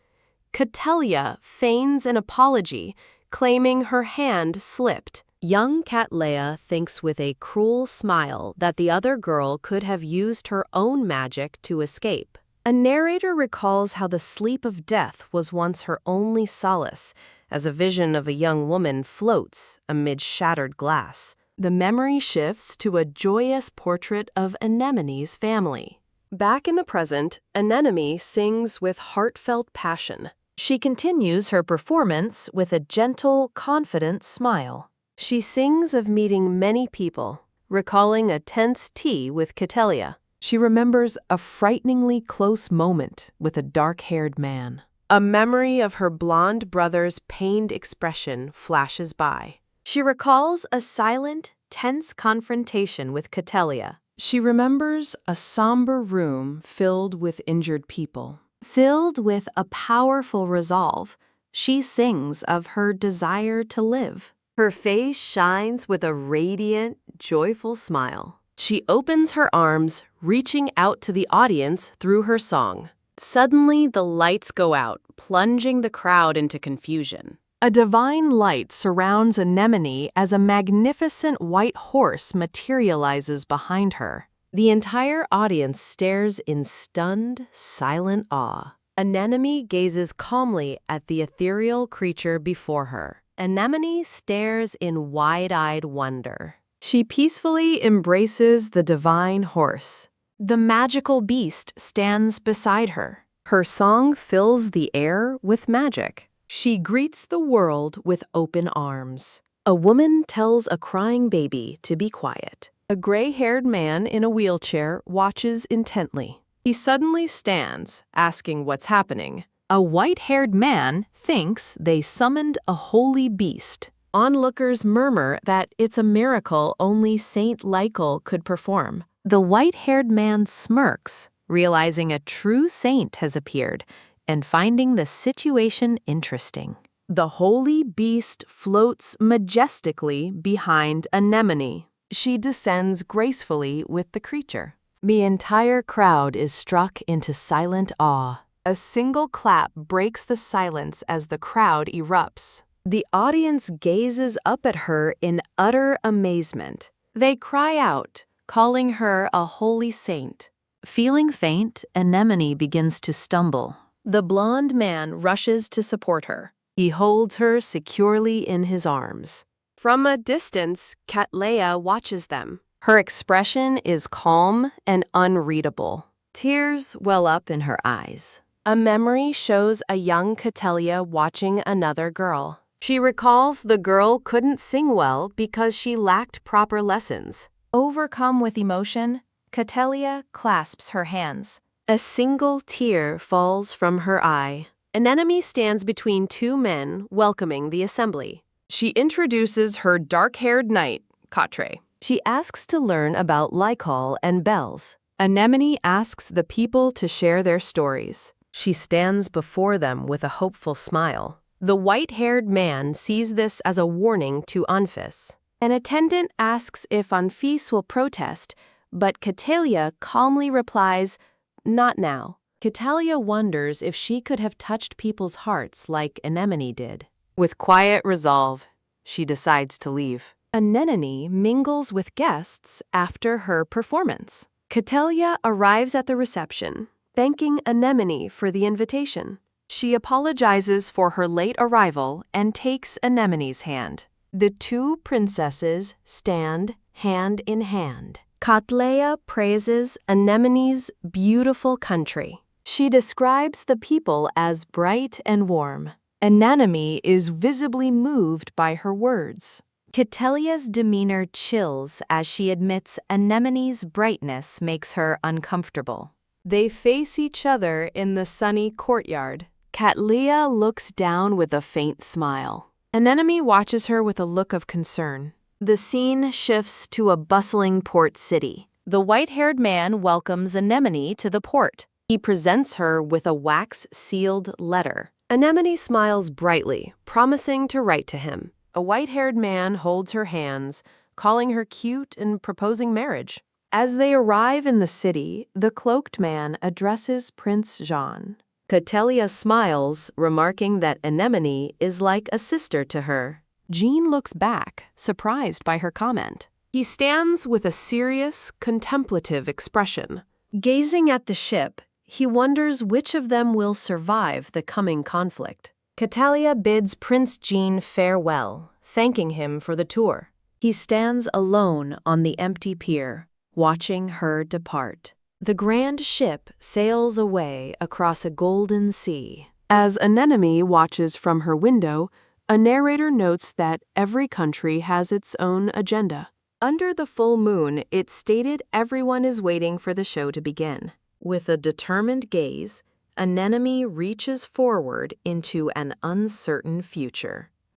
Catelia feigns an apology, claiming her hand slipped. Young Catelia thinks with a cruel smile that the other girl could have used her own magic to escape. A narrator recalls how the sleep of death was once her only solace, as a vision of a young woman floats amid shattered glass. The memory shifts to a joyous portrait of Anemone's family. Back in the present, Anemone sings with heartfelt passion. She continues her performance with a gentle, confident smile. She sings of meeting many people, recalling a tense tea with Catellia. She remembers a frighteningly close moment with a dark-haired man. A memory of her blonde brother's pained expression flashes by. She recalls a silent, tense confrontation with Catellia. She remembers a somber room filled with injured people. Filled with a powerful resolve, she sings of her desire to live. Her face shines with a radiant, joyful smile. She opens her arms, reaching out to the audience through her song. Suddenly, the lights go out, plunging the crowd into confusion. A divine light surrounds Anemone as a magnificent white horse materializes behind her. The entire audience stares in stunned, silent awe. Anemone gazes calmly at the ethereal creature before her. Anemone stares in wide-eyed wonder. She peacefully embraces the divine horse. The magical beast stands beside her. Her song fills the air with magic. She greets the world with open arms. A woman tells a crying baby to be quiet. A gray-haired man in a wheelchair watches intently. He suddenly stands, asking what's happening. A white-haired man thinks they summoned a holy beast. Onlookers murmur that it's a miracle only Saint Lycal could perform. The white-haired man smirks, realizing a true saint has appeared and finding the situation interesting. The holy beast floats majestically behind Anemone. She descends gracefully with the creature. The entire crowd is struck into silent awe. A single clap breaks the silence as the crowd erupts. The audience gazes up at her in utter amazement. They cry out, calling her a holy saint. Feeling faint, Anemone begins to stumble. The blonde man rushes to support her. He holds her securely in his arms. From a distance, Catellia watches them. Her expression is calm and unreadable. Tears well up in her eyes. A memory shows a young Catellia watching another girl. She recalls the girl couldn't sing well because she lacked proper lessons. Overcome with emotion, Catellia clasps her hands. A single tear falls from her eye. Anemone stands between two men welcoming the assembly. She introduces her dark-haired knight, Quatre. She asks to learn about Lycal and bells. Anemone asks the people to share their stories. She stands before them with a hopeful smile. The white-haired man sees this as a warning to Anfis. An attendant asks if Anfis will protest, but Catellia calmly replies, "Not now." Catellia wonders if she could have touched people's hearts like Anemone did. With quiet resolve, she decides to leave. Anemone mingles with guests after her performance. Catellia arrives at the reception, thanking Anemone for the invitation. She apologizes for her late arrival and takes Anemone's hand. The two princesses stand hand in hand. Catellia praises Anemone's beautiful country. She describes the people as bright and warm. Anemone is visibly moved by her words. Catellia's demeanor chills as she admits Anemone's brightness makes her uncomfortable. They face each other in the sunny courtyard. Catellia looks down with a faint smile. Anemone watches her with a look of concern. The scene shifts to a bustling port city. The white-haired man welcomes Anemone to the port. He presents her with a wax-sealed letter. Anemone smiles brightly, promising to write to him. A white-haired man holds her hands, calling her cute and proposing marriage. As they arrive in the city, the cloaked man addresses Prince Jean. Catellia smiles, remarking that Anemone is like a sister to her. Jean looks back, surprised by her comment. He stands with a serious, contemplative expression. Gazing at the ship, he wonders which of them will survive the coming conflict. Catellia bids Prince Jean farewell, thanking him for the tour. He stands alone on the empty pier, watching her depart. The grand ship sails away across a golden sea. As Anemone watches from her window, a narrator notes that every country has its own agenda. Under the full moon, it stated everyone is waiting for the show to begin. With a determined gaze, Anemone reaches forward into an uncertain future.